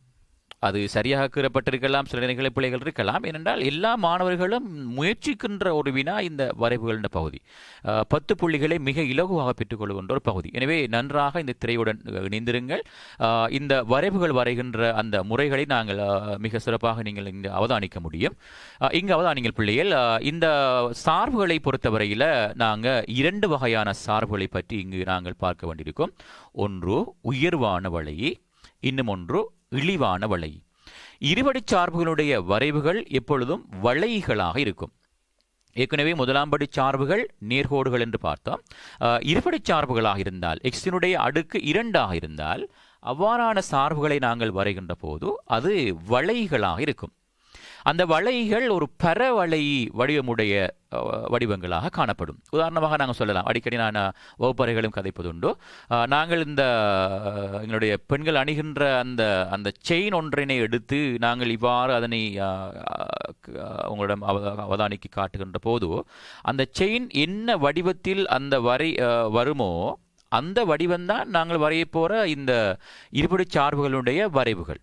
அது சரியாக கீறப்பட்டிருக்கலாம், சில நிலைகளை பிள்ளைகள் இருக்கலாம். ஏனென்றால் எல்லா மாணவர்களும் முயற்சிக்கின்ற ஒரு வினா இந்த வரைவுகள் பகுதி 10 புள்ளிகளை மிக இலகுவாக பெற்றுக்கொள்கின்ற ஒரு பகுதி. எனவே நன்றாக இந்த திரையுடன் இணைந்திருங்கள். இந்த வரைவுகள் வரைகின்ற அந்த முறைகளை நாங்கள் மிக சிறப்பாக நீங்கள் இங்கு அவதானிக்க முடியும். இங்கு அவதானிங்கள் பிள்ளைகள், இந்த சார்புகளை பொறுத்தவரையில் நாங்கள் 2 வகையான சார்புகளை பற்றி இங்கு நாங்கள் பார்க்க வேண்டியிருக்கும். ஒன்று உயர்வான வளையி, இன்னும் ஒன்று இழிவான வளை. இருபடிச் சார்புகளுடைய வரைவுகள் எப்பொழுதும் வளைகளாக இருக்கும். ஏற்கனவே முதலாம் படி சார்புகள் நேர்கோடுகள் என்று பார்த்தோம். இருபடிச் சார்புகளாக இருந்தால் எக்ஸினுடைய அடுக்கு 2ஆக இருந்தால் அவ்வாறான சார்புகளை நாங்கள் வரைகின்ற போது அது வளைகளாக இருக்கும். அந்த வளைகள் ஒரு பரவளை வடிவமுடைய வடிவங்களாக காணப்படும். உதாரணமாக நாங்கள் சொல்லலாம், அடிக்கடி நான் வகுப்பறைகளும் கதைப்பதுண்டு. நாங்கள் இந்த எங்களுடைய பெண்கள் அணிகின்ற அந்த அந்த செயின் ஒன்றினை எடுத்து நாங்கள் இவ்வாறு அதனை உங்களிடம் அவதானிக்கு காட்டுகின்ற போது அந்த செயின் என்ன வடிவத்தில் அந்த வருமோ அந்த வடிவம்தான் நாங்கள் வரைய போகிற இந்த இருபடி சார்புகளுடைய வரைவுகள்.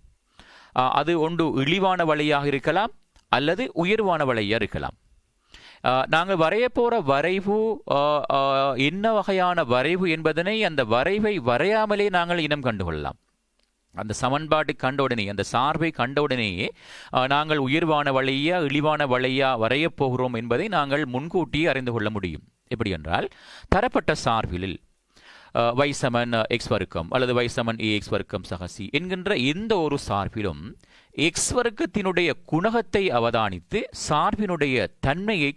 அது ஒன்று இழிவான வளையாக இருக்கலாம் அல்லது உயர்வான வளையாக இருக்கலாம். நாங்கள் வரைய போகிற வரைவு என்ன வகையான வரைவு என்பதனை அந்த வரைவை வரையாமலே நாங்கள் இனம் கண்டுகொள்ளலாம். அந்த சமன்பாட்டை கண்டவுடனே, அந்த சார்பை கண்டவுடனேயே நாங்கள் உயர்வான வளையா இழிவான வளையா வரையப் போகிறோம் என்பதை நாங்கள் முன்கூட்டியே அறிந்து கொள்ள முடியும். எப்படி என்றால், தரப்பட்ட சார்பில் y சமன் x வர்க்கம் அல்லது y சமன் ax வர்க்கம் சக c என்கின்ற எந்த ஒரு சார்பிலும் x வர்க்கத்தினுடைய குணகத்தை அவதானித்து சார்பினுடைய தன்மையை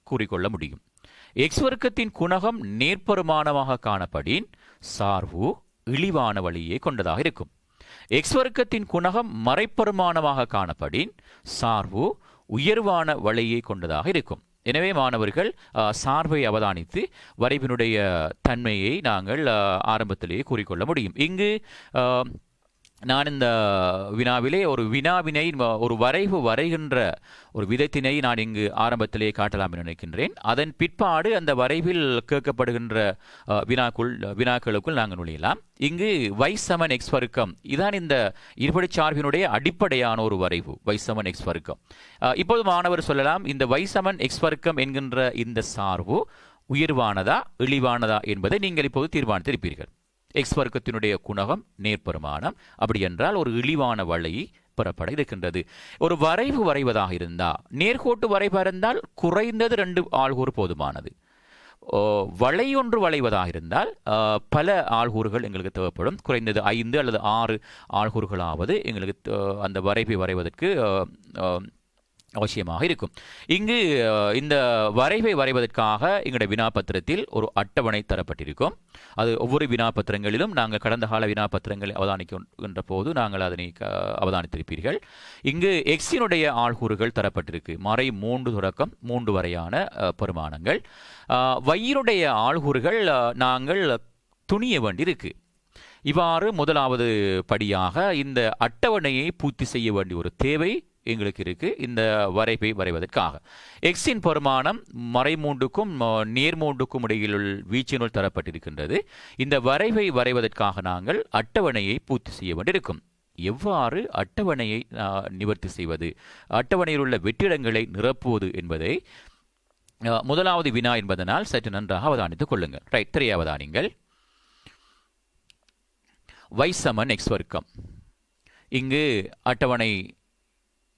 கூறிக்கொள்ள முடியும். x வர்க்கத்தின் குணகம் நேர்பெருமானமாக காணப்படின் சார்பு இழிவான வழியை கொண்டதாக இருக்கும். x வர்க்கத்தின் குணகம் மறைப்பெருமானமாக காணப்படின் சார்பு உயர்வான வழியை கொண்டதாக இருக்கும். எனவே மாணவர்கள் சார்பை அவதானித்து வரைவினுடைய தன்மையை நாங்கள் ஆரம்பத்திலேயே கூறிக்கொள்ள முடியும். இங்கு நான் இந்த வினாவிலே ஒரு வினாவினை ஒரு வரைவு வரைகின்ற ஒரு விதத்தினை நான் இங்கு ஆரம்பத்திலேயே காட்டலாம் என்று நினைக்கின்றேன். அதன் பிற்பாடு அந்த வரைவில் கேட்கப்படுகின்ற வினாக்களுக்குள் நாங்கள் நுழையலாம். இங்கு y சமன் x வர்க்கம் இதான் இந்த இருபடி சார்பினுடைய அடிப்படையான ஒரு வரைவு, y சமன் x வர்க்கம். இப்போது மாணவர் சொல்லலாம், இந்த y சமன் x வர்க்கம் என்கின்ற இந்த சார்பு உயர்வானதா இழிவானதா என்பதை நீங்கள் இப்போது தீர்மானித்திருப்பீர்கள். x வர்க்கத்தினுடைய குணகம் நேர்பெருமானம், அப்படி என்றால் ஒரு இழிவான வளை பெறப்பட இருக்கின்றது. ஒரு வரைவு வரைவதாக இருந்தால், நேர்கோட்டு வரைவாக இருந்தால் குறைந்தது 2 ஆள்கூறு போதுமானது. வளை ஒன்று வளைவதாக இருந்தால் பல ஆள்கூறுகள் எங்களுக்கு தேவைப்படும். குறைந்தது 5 அல்லது 6 ஆள்கூறுகளாவது எங்களுக்கு அந்த வரைவை வரைவதற்கு அவசியமாக இருக்கும். இங்கு இந்த வரைவை வரைவதற்காக எங்களுடைய வினாபத்திரத்தில் ஒரு அட்டவணை தரப்பட்டிருக்கும். அது ஒவ்வொரு வினாபத்திரங்களிலும் நாங்கள் கடந்த கால வினாபத்திரங்களை அவதானிக்கின்ற போது நாங்கள் அதனை அவதானித்திருப்பீர்கள். இங்கு எக்ஸினுடைய ஆள்கூறுகள் தரப்பட்டிருக்கு. மறை 3 தொடக்கம் 3 வரையான பெருமானங்கள். வையினுடைய ஆள்கூறுகள் நாங்கள் துணிய வேண்டியிருக்கு. இவ்வாறு முதலாவது படியாக இந்த அட்டவணையை பூர்த்தி செய்ய வேண்டிய ஒரு தேவை எங்களுக்கு இருக்கு. இந்த வரைவை வரைவதற்காக எக்ஸின் பெருமானம் மறை 3க்கும் நேர் 3க்கும் இடையில் வீச்சினுள் தரப்பட்டிருக்கின்றது. இந்த வரைவை வரைவதற்காக நாங்கள் அட்டவணையை பூர்த்தி செய்ய வேண்டியிருக்கும். எவ்வாறு அட்டவணையை நிவர்த்தி செய்வது, அட்டவணையில் உள்ள வெற்றிடங்களை நிரப்புவது என்பதை முதலாவது வினா என்பதனால் சற்று நன்றாக அவதானித்துக் கொள்ளுங்கள். ரைட், திரையாவதானிங்கள். y சமன் x வர்க்கம். இங்கு அட்டவணை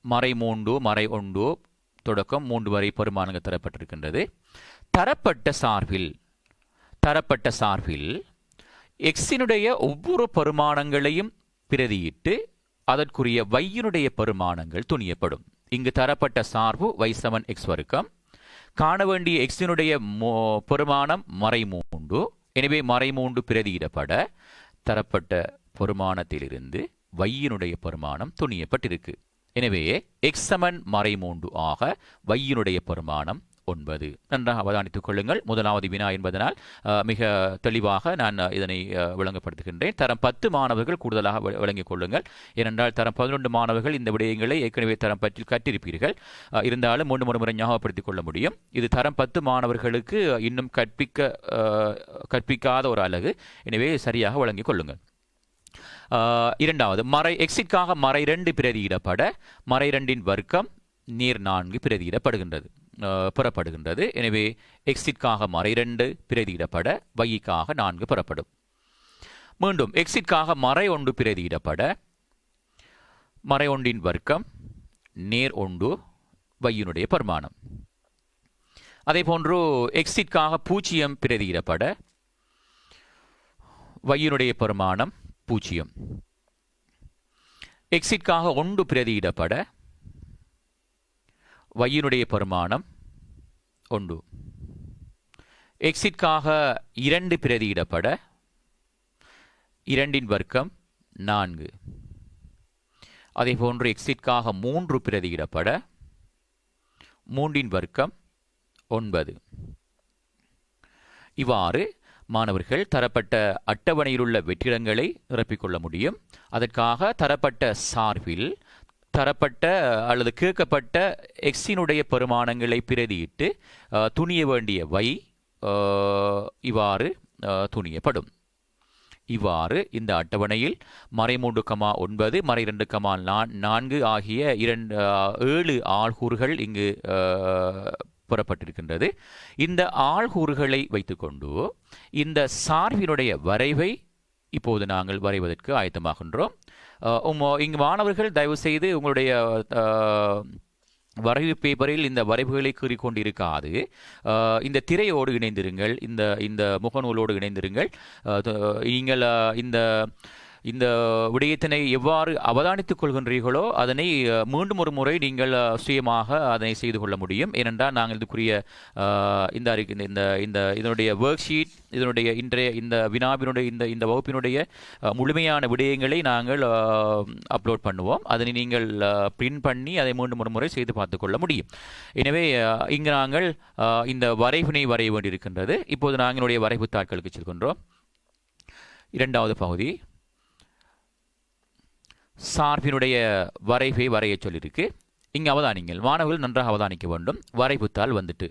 மறை 3 மறை 1 தொடக்கம் 3 வரை பெருமானங்கள் தரப்பட்டிருக்கின்றது. தரப்பட்ட சார்பில் எக்ஸினுடைய ஒவ்வொரு பெருமானங்களையும் பிரதியிட்டு அதற்குரிய வையினுடைய பெருமானங்கள் துணியப்படும். இங்கு தரப்பட்ட சார்பு y சமன் x வர்க்கம். காண வேண்டிய எக்ஸினுடைய பெருமானம் மறை 3. எனவே மறை 3 பிரதியிடப்பட தரப்பட்ட பெருமானத்திலிருந்து வையினுடைய பெருமானம் துணியப்பட்டிருக்கு. எனவே x சமன் மறை 3 ஆக வையினுடைய பெருமானம் 9. நன்றாக அவதானித்துக் கொள்ளுங்கள். முதலாவது வினா என்பதனால் மிக தெளிவாக நான் இதனை விளங்கப்படுத்துகின்றேன். தரம் 10 மாணவர்கள் கூடுதலாக விளங்கிக் கொள்ளுங்கள். ஏனென்றால் தரம் 11 மாணவர்கள் இந்த விடயங்களை ஏற்கனவே தரம் பற்றி கற்றிருப்பீர்கள். இருந்தாலும் ஒரு முறை ஞாபகப்படுத்திக் கொள்ள முடியும். இது தரம் 10 மாணவர்களுக்கு இன்னும் கற்பிக்காத ஒரு அலகு. எனவே சரியாக விளங்கிக் கொள்ளுங்கள். இரண்டாவது, மறை எக்ஸிற்காக மறை 2 பிரதியிடப்பட மறை 2இன் வர்க்கம் நேர் 4 பிரதியிடப்படுகின்றது பெறப்படுகின்றது. எனவே எக்ஸிற்காக மறை 2 பிரதியிடப்பட வைக்காக 4 பெறப்படும். மீண்டும் எக்ஸிற்காக மறை 1 பிரதியிடப்பட மறை 1இன் வர்க்கம் நேர் 1 வையினுடைய பெருமானம். அதே போன்று எக்ஸிற்காக 0 பிரதியிடப்பட வையினுடைய பெருமானம் 0. எக்ஸிற்காக 1 பிரதியிடப்பட வையினுடைய பெருமானம் 1. எக்ஸிற்காக 2 பிரதியிடப்பட 2 வர்க்கம் 4. அதேபோன்று எக்ஸிற்காக 3 பிரதியிடப்பட 3 வர்க்கம் 9. இவ்வாறு மாணவர்கள் தரப்பட்ட அட்டவணையில் உள்ள வெற்றிடங்களை நிரப்பிக்கொள்ள முடியும். அதற்காக தரப்பட்ட சார்பில் தரப்பட்ட அல்லது கேட்கப்பட்ட எக்ஸினுடைய பெருமானங்களை பிரதியிட்டு துணிய வேண்டிய வை இவ்வாறு துணியப்படும். இவ்வாறு இந்த அட்டவணையில் மறை 3,9 மறை 2,4 ஆகிய 7 ஆள்கூறுகள் இங்கு பெறப்பட்டிருக்கின்றது. இந்த ஆள்கூறுகளை வைத்துக்கொண்டு இந்த சார்பினுடைய வரைவை இப்போது நாங்கள் வரைவதற்கு ஆயத்தமாகின்றோம். இங்கு மாணவர்கள் தயவு செய்து உங்களுடைய வரைவு பேப்பரில் இந்த வரைவுகளை கூறிக்கொண்டிருக்காது. இந்த திரையோடு இணைந்திருங்கள், இந்த முகநூலோடு இணைந்திருங்கள். நீங்கள் இந்த விடயத்தினை எவ்வாறு அவதானித்துக் கொள்கின்றீர்களோ அதனை மீண்டும் ஒரு முறை நீங்கள் சுயமாக அதனை செய்து கொள்ள முடியும். ஏனென்றால் நாங்கள் இதுக்குரிய இதனுடைய ஒர்க் ஷீட், இதனுடைய இன்றைய இந்த வினாவினுடைய இந்த வகுப்பினுடைய முழுமையான விடயங்களை நாங்கள் அப்லோட் பண்ணுவோம். அதனை நீங்கள் பிரிண்ட் பண்ணி அதை மீண்டும் ஒரு முறை செய்து பார்த்து கொள்ள முடியும். எனவே இங்கு நாங்கள் இந்த வரைவினை வரைய வேண்டியிருக்கின்றது. இப்போது நாங்களுடைய வரைவு தாட்களுக்கு செல்கின்றோம். 2வது பகுதி சார்பினுடைய வரைவை வரைய சொல்லியிருக்கு. இங்கே அவதானிங்கள், மாணவர்கள் நன்றாக அவதானிக்க வேண்டும். வரைவுத்தாள் வந்துட்டு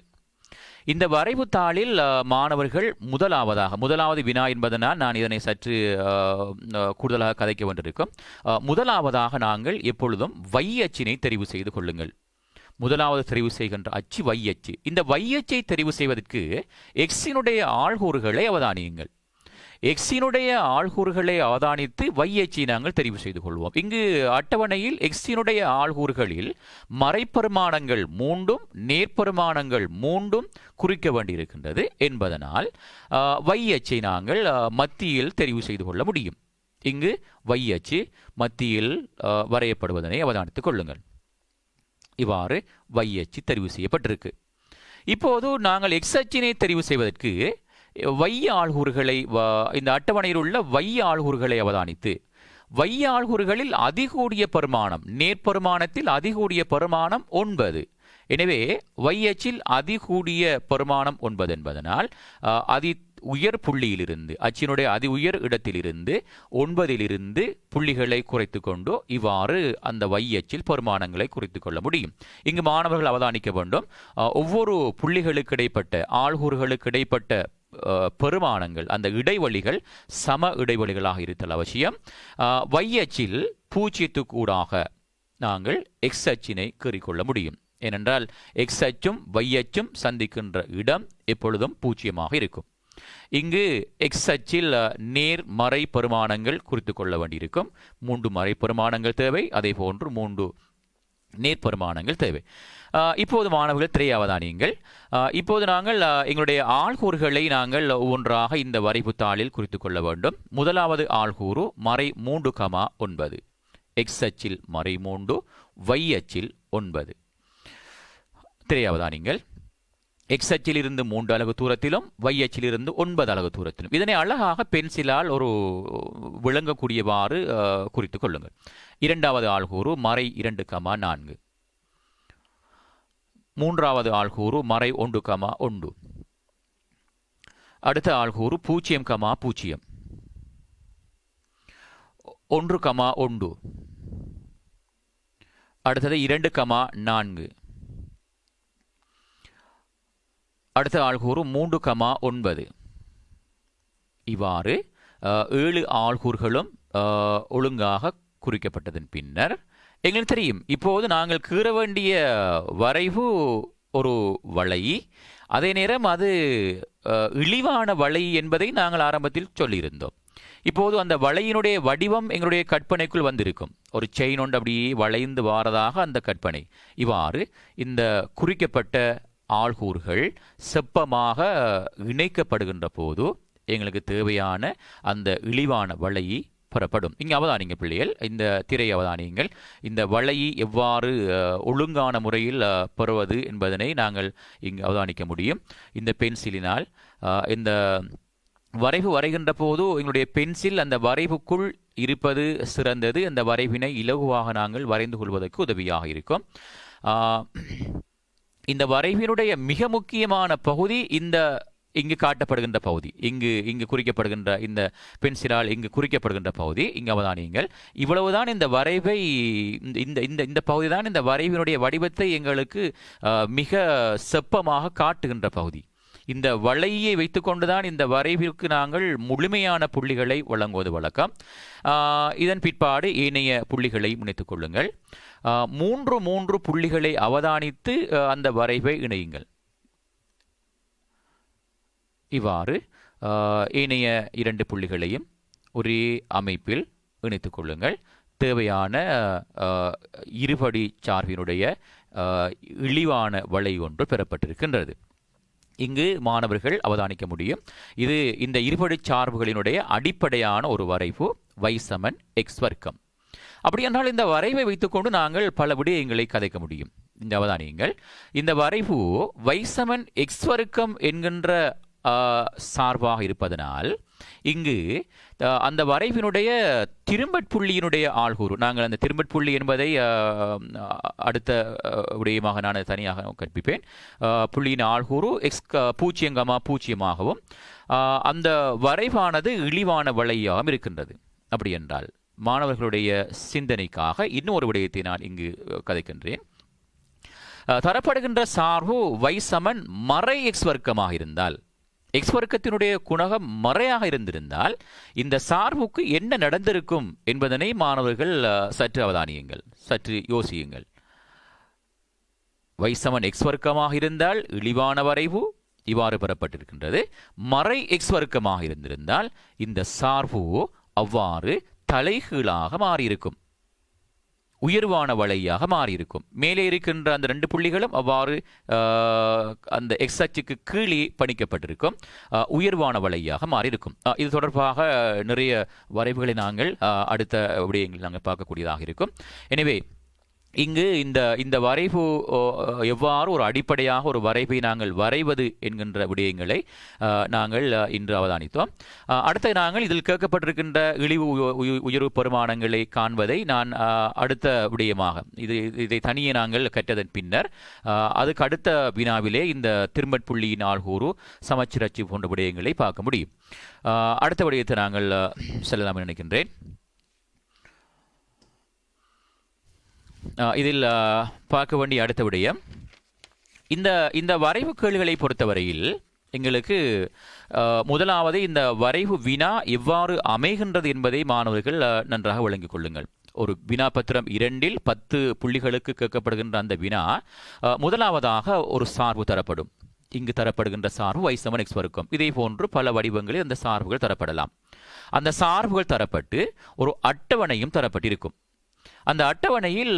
இந்த வரைவுத்தாளில் மாணவர்கள் முதலாவது வினா என்பதனால் நான் இதனை சற்று கூடுதலாக கதைக்க வேண்டியிருக்கும். முதலாவதாக நாங்கள் எப்பொழுதும் வை அச்சினை தெரிவு செய்து கொள்ளுங்கள். முதலாவது தெரிவு செய்கின்ற அச்சு வை அச்சு. இந்த வை அச்சை தெரிவு செய்வதற்கு எக்ஸினுடைய ஆள்கூறுகளை அவதானியுங்கள். எக்ஸினுடைய ஆள்கூறுகளை அவதானித்து வை அச்சை நாங்கள் தெரிவு செய்து கொள்வோம். இங்கு அட்டவணையில் எக்ஸினுடைய ஆள்கூறுகளில் மறைப்பெருமானங்கள் 3 நேர்பெருமானங்கள் 3 குறிக்க வேண்டியிருக்கின்றது என்பதனால் வை அச்சை நாங்கள் மத்தியில் தெரிவு செய்து கொள்ள முடியும். இங்கு வை அச்சு மத்தியில் வரையப்படுவதனை அவதானித்துக் கொள்ளுங்கள். இவ்வாறு வை அச்சு தெரிவு செய்யப்பட்டிருக்கு. இப்போது நாங்கள் எக்ஸ் அச்சினை தெரிவு செய்வதற்கு வை ஆள்கூறுகளை இந்த அட்டவணையில் உள்ள வை ஆள்கூறுகளை அவதானித்து வை ஆள்கூறுகளில் அதிகூடிய பெருமானம் நேர்பெருமானத்தில் அதிகூடிய பெருமானம் 9. எனவே வை அச்சில் அதிகூடிய பெருமானம் 9 என்பதனால் அதி உயர் புள்ளியிலிருந்து அச்சினுடைய அதி உயர் இடத்திலிருந்து 9 புள்ளிகளை குறைத்து கொண்டு இவ்வாறு அந்த வை அச்சில் பெருமானங்களை குறித்து கொள்ள முடியும். இங்கு மாணவர்கள் அவதானிக்க வேண்டும், ஒவ்வொரு புள்ளிகளுக்கு இடைப்பட்ட ஆள்கூறுகளுக்கு இடைப்பட்ட பெருமானங்கள் அந்த இடைவெளிகள் சம இடைவெளிகளாக இருத்தல் அவசியம். வை அச்சில் 0க்கு நாங்கள் எக்ஸ் அச்சினை கீறிக்கொள்ள முடியும். ஏனென்றால் எக்ஸ் அச்சும் வை அச்சும் சந்திக்கின்ற இடம் எப்பொழுதும் 0 இருக்கும். இங்கு எக்ஸ் அச்சில் நேர்மறை பெருமானங்கள் குறித்து கொள்ள வேண்டியிருக்கும். 3 மறை பெருமானங்கள் தேவை, அதே போன்று 3 நேர்பெருமானங்கள் தேவை. இப்போது மாணவர்கள் திரை அவதானியுங்கள். இப்போது நாங்கள் எங்களுடைய ஆள்கூறுகளை நாங்கள் ஒவ்வொன்றாக இந்த வரைவு தாளில் குறித்து கொள்ள வேண்டும். முதலாவது ஆள்கூறு மறை 3,9. எக்ஸ் அச்சில் மறை 3, வை அச்சில் 9. திரை அவதானியுங்கள். எக்ஸ் அச்சில் இருந்து 3 அலகு தூரத்திலும் வை அச்சில் இருந்து 9 அலகு தூரத்திலும். இதனை அழகாக பென்சிலால் ஒரு விளங்கக்கூடியவாறு குறித்துக் கொள்ளுங்கள். 2வது ஆள்கூறு மறை 2,4. 3வது ஆள்கூறு மறை 1,1. அடுத்த ஆள்கூறு 0,0. 1,1. அடுத்தது 2,4. அடுத்த ஆள்கூறு 3,9. இவ்வாறு 7 ஆள்கூறுகளும் ஒழுங்காக குறிக்கப்பட்டதன் பின்னர் எங்களுக்கு தெரியும் இப்போது நாங்கள் கீற வேண்டிய வரைவு ஒரு வளை, அதே நேரம் அது இழிவான வளை என்பதை நாங்கள் ஆரம்பத்தில் சொல்லியிருந்தோம். இப்போது அந்த வளையினுடைய வடிவம் எங்களுடைய கற்பனைக்குள் வந்திருக்கும். ஒரு செயின் ஒன்று அப்படியே வளைந்து வாரதாக அந்த கற்பனை. இவ்வாறு இந்த குறிக்கப்பட்ட ஆள்கூறுகள் செப்பமாக இணைக்கப்படுகின்ற போது எங்களுக்கு தேவையான அந்த இழிவான வளையை பெறப்படும். இங்கே அவதானிங்க பிள்ளைகள், இந்த திரை அவதானியங்கள். இந்த வளையை எவ்வாறு ஒழுங்கான முறையில் பெறுவது என்பதனை நாங்கள் இங்கு அவதானிக்க முடியும். இந்த பென்சிலினால் இந்த வரைவு வரைகின்ற போது எங்களுடைய பென்சில் அந்த வரைவுக்குள் இருப்பது சிறந்தது. அந்த வரைவினை இலகுவாக நாங்கள் வரைந்து கொள்வதற்கு உதவியாக இருக்கும். இந்த வரைவினுடைய மிக முக்கியமான பகுதி இங்கு காட்டப்படுகின்ற பகுதி, இங்கு குறிக்கப்படுகின்ற இந்த பென்சிலால் இங்கு குறிக்கப்படுகின்ற பகுதி. இங்கு அவதானியுங்கள். இவ்வளவுதான் இந்த வரைவை, இந்த பகுதி தான் இந்த வரைவினுடைய வடிவத்தை எங்களுக்கு மிக செப்பமாக காட்டுகின்ற பகுதி. இந்த வளையை வைத்துக்கொண்டுதான் இந்த வரைவிற்கு நாங்கள் முழுமையான புள்ளிகளை வழங்குவது வழக்கம். இதன் பிற்பாடு ஏனைய புள்ளிகளை முனைத்துக் கொள்ளுங்கள். 3 புள்ளிகளை அவதானித்து அந்த வரைவை இணையுங்கள். இவ்வாறு ஏனைய 2 புள்ளிகளையும் ஒரே அமைப்பில் இணைத்துக் கொள்ளுங்கள். தேவையான இருபடி சார்பினுடைய இழிவான வளை ஒன்று பெறப்பட்டிருக்கின்றது. இங்கு மாணவர்கள் அவதானிக்க முடியும். இது இந்த இருபடி சார்புகளினுடைய அடிப்படையான ஒரு வரைவு y = x வர்க்கம். அப்படியென்றால் இந்த வரைவை வைத்துக்கொண்டு நாங்கள் பல விடயங்களை கதைக்க முடியும். இந்த அவதானியங்கள், இந்த வரைவு y = x வர்க்கம் என்கின்ற சார்பாக இருப்பதனால் இங்கு அந்த வரைவினுடைய திரும்பட்புள்ளியினுடைய ஆள்கூறு, நாங்கள் அந்த திரும்பட்புள்ளி என்பதை அடுத்த விடயமாக நான் தனியாக கற்பிப்பேன். புள்ளியின் ஆள்கூறு x 0,0ஆகவும் அந்த வரைவானது இழிவான வளையாகவும் இருக்கின்றது. அப்படி என்றால் மாணவர்களுடைய சிந்தனைக்காக இன்னும் ஒரு விடயத்தை நான் இங்கு கதைக்கின்றேன். தரப்படுகின்ற சார்பு y = மறை x வர்க்கமாக இருந்தால், x வர்க்கத்தினுடைய குணகம் மறையாக இருந்திருந்தால் இந்த சார்புக்கு என்ன நடந்திருக்கும் என்பதனை மாணவர்கள் சற்று அவதானியுங்கள், சற்று யோசியுங்கள். y = x வர்க்கமாக இருந்தால் இழிவான வரைவு இவ்வாறு பெறப்பட்டிருக்கின்றது. மறை x வர்க்கமாக இருந்திருந்தால் இந்த சார்பு அவ்வாறு தலைகீழாக மாறியிருக்கும், உயர்வான வளையாக மாறியிருக்கும். மேலே இருக்கின்ற அந்த 2 புள்ளிகளும் அவ்வாறு அந்த எக்ஸ் அச்சுக்கு கீழே பணிக்கப்பட்டிருக்கும், உயர்வான வளையாக மாறியிருக்கும். இது தொடர்பாக நிறைய வரைவுகளை நாங்கள் அடுத்த விடயங்களில் நாங்கள் பார்க்கக்கூடியதாக இருக்கும். எனவே இங்கு இந்த வரைவு எவ்வாறு ஒரு அடிப்படையாக ஒரு வரைவை நாங்கள் வரைவது என்கின்ற விடயங்களை நாங்கள் இன்று அவதானித்தோம். அடுத்து நாங்கள் இதில் கேட்கப்பட்டிருக்கின்ற இழிவு உயர்வு பெருமானங்களை காண்பதை நான் அடுத்த விடயமாக இதை தனியே நாங்கள் கற்றதன் பின்னர் அதுக்கு அடுத்த வினாவிலே இந்த திரும்பட்புள்ளியின் ஆள்கூறு சமச்சீரச்சு போன்ற விடயங்களை பார்க்க முடியும். அடுத்த விடயத்தை நாங்கள் செல்லலாம் நினைக்கின்றேன். இதில் பார்க்க வேண்டிய அடுத்த விடயம், இந்த வரைவு கேள்விகளை பொறுத்தவரையில் எங்களுக்கு முதலாவது இந்த வரைவு வினா எவ்வாறு அமைகின்றது என்பதை மாணவர்கள் நன்றாக விளங்கிக் கொள்ளுங்கள். ஒரு வினா பத்திரம் 2இல் 10 புள்ளிகளுக்கு கேட்கப்படுகின்ற அந்த வினா முதலாவதாக ஒரு சார்பு தரப்படும். இங்கு தரப்படுகின்ற சார்பு y = x வர்க்கம். இதே போன்று பல வடிவங்களில் அந்த சார்புகள் தரப்படலாம். அந்த சார்புகள் தரப்பட்டு ஒரு அட்டவணையும் தரப்பட்டிருக்கும். அந்த அட்டவணையில்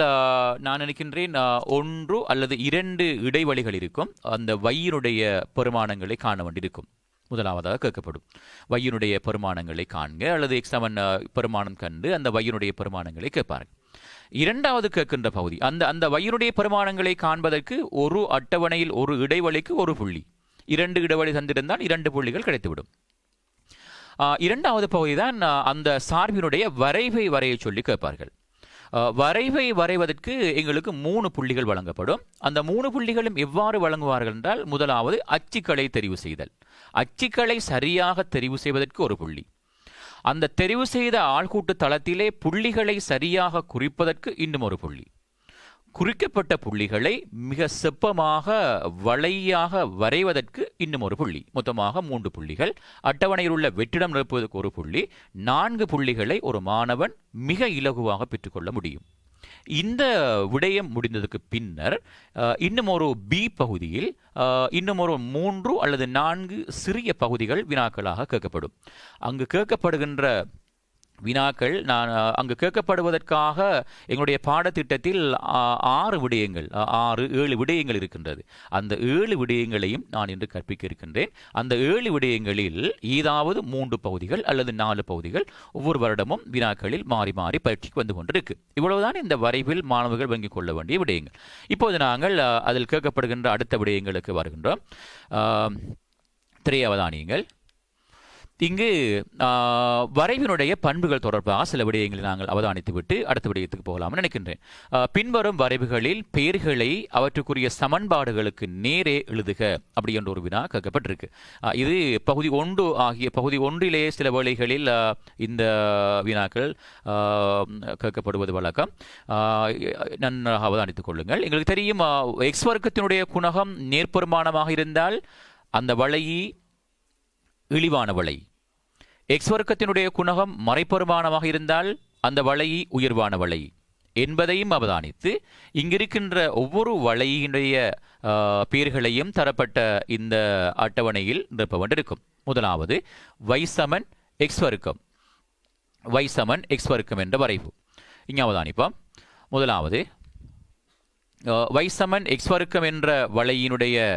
நான் நினைக்கின்றேன் 1 அல்லது 2 இடைவெளிகள் இருக்கும். அந்த வையினுடைய பெருமானங்களை காண வேண்டியிருக்கும். முதலாவதாக கேட்கப்படும் வையினுடைய பெருமானங்களை காண்க அல்லது x பெருமானம் கண்டு அந்த வையினுடைய பெருமானங்களை கேட்பார்கள். இரண்டாவது கேட்கின்ற பகுதி அந்த வையினுடைய பெருமானங்களை காண்பதற்கு ஒரு அட்டவணையில் ஒரு இடைவெளிக்கு ஒரு புள்ளி, 2 இடைவெளி தந்திருந்தால் 2 புள்ளிகள் கிடைத்துவிடும். இரண்டாவது பகுதி தான் அந்த சார்பினுடைய வரைவை வரைய சொல்லி கேட்பார்கள். வரைவை வரைவதற்கு எங்களுக்கு 3 புள்ளிகள் வழங்கப்படும். அந்த 3 புள்ளிகளும் எவ்வாறு வழங்குவார்கள் என்றால், முதலாவது அச்சுக்களை தெரிவு செய்தல். அச்சுக்களை சரியாக தெரிவு செய்வதற்கு ஒரு புள்ளி. அந்த தெரிவு செய்த ஆள்கூட்டு தளத்திலே புள்ளிகளை சரியாக குறிப்பதற்கு இன்னும் ஒரு புள்ளி. குறிக்கப்பட்ட புள்ளிகளை மிக செப்பமாக வளையாக வரைவதற்கு இன்னும் ஒரு புள்ளி. மொத்தமாக 3 புள்ளிகள். அட்டவணையில் உள்ள வெற்றிடம் நிரப்புவதற்கு ஒரு புள்ளி. 4 புள்ளிகளை ஒரு மாணவன் மிக இலகுவாக பெற்றுக்கொள்ள முடியும். இந்த விடயம் முடிந்ததுக்கு பின்னர் இன்னும் ஒரு பி பகுதியில் இன்னும் ஒரு 3 அல்லது 4 சிறிய பகுதிகள் வினாக்களாக கேட்கப்படும். அங்கு கேட்கப்படுகின்ற வினாக்கள் நான் அங்கு கேட்கப்படுவதற்காக எங்களுடைய பாடத்திட்டத்தில் 6 விடயங்கள் 7 விடயங்கள் இருக்கின்றது. அந்த 7 விடயங்களையும் நான் இன்று கற்பிக்க இருக்கின்றேன். அந்த 7 விடயங்களில் ஏதாவது 3 பகுதிகள் அல்லது 4 பகுதிகள் ஒவ்வொரு வருடமும் வினாக்களில் மாறி மாறி பயிற்சிக்கு வந்து கொண்டிருக்கு. இவ்வளவுதான் இந்த வரைவில் மாணவர்கள் வங்கிக் கொள்ள வேண்டிய விடயங்கள். இப்போது நாங்கள் அதில் கேட்கப்படுகின்ற அடுத்த விடயங்களுக்கு வருகின்றோம். திரையவதானியங்கள். இங்கு வரைவினுடைய பண்புகள் தொடர்பாக சில விடயங்களை நாங்கள் அவதானித்து விட்டு அடுத்த விடயத்துக்கு போகலாம்னு நினைக்கின்றேன். பின்வரும் வரைவுகளில் பெயர்களை அவற்றுக்குரிய சமன்பாடுகளுக்கு நேரே எழுதுக அப்படி என்ற ஒரு வினா கேட்கப்பட்டிருக்கு. இது பகுதி 1 ஆகிய பகுதி 1 சில வேளைகளில் இந்த வினாக்கள் கேட்கப்படுவது வழக்கம். நன்றாக அவதானித்துக் கொள்ளுங்கள். எங்களுக்கு தெரியும் எக்ஸ் வர்க்கத்தினுடைய குணகம் நேர்பெருமானமாக இருந்தால் அந்த வளையி இழிவான வளை. எக்ஸ் வர்க்கத்தினுடைய குணகம் மறைப்பெருமானமாக இருந்தால் அந்த வளையி உயர்வான வளை என்பதையும் அவதானித்து இங்கிருக்கின்ற ஒவ்வொரு வளையினுடைய பெயர்களையும் தரப்பட்ட இந்த அட்டவணையில் நிரப்ப வேண்டியிருக்கும். முதலாவது y சமன் எக்ஸ் வர்க்கம், y சமன் எக்ஸ் வர்க்கம் என்ற வரைவு. இங்கே அவதானிப்போம். முதலாவது y சமன் எக்ஸ் வர்க்கம் என்ற வளையினுடைய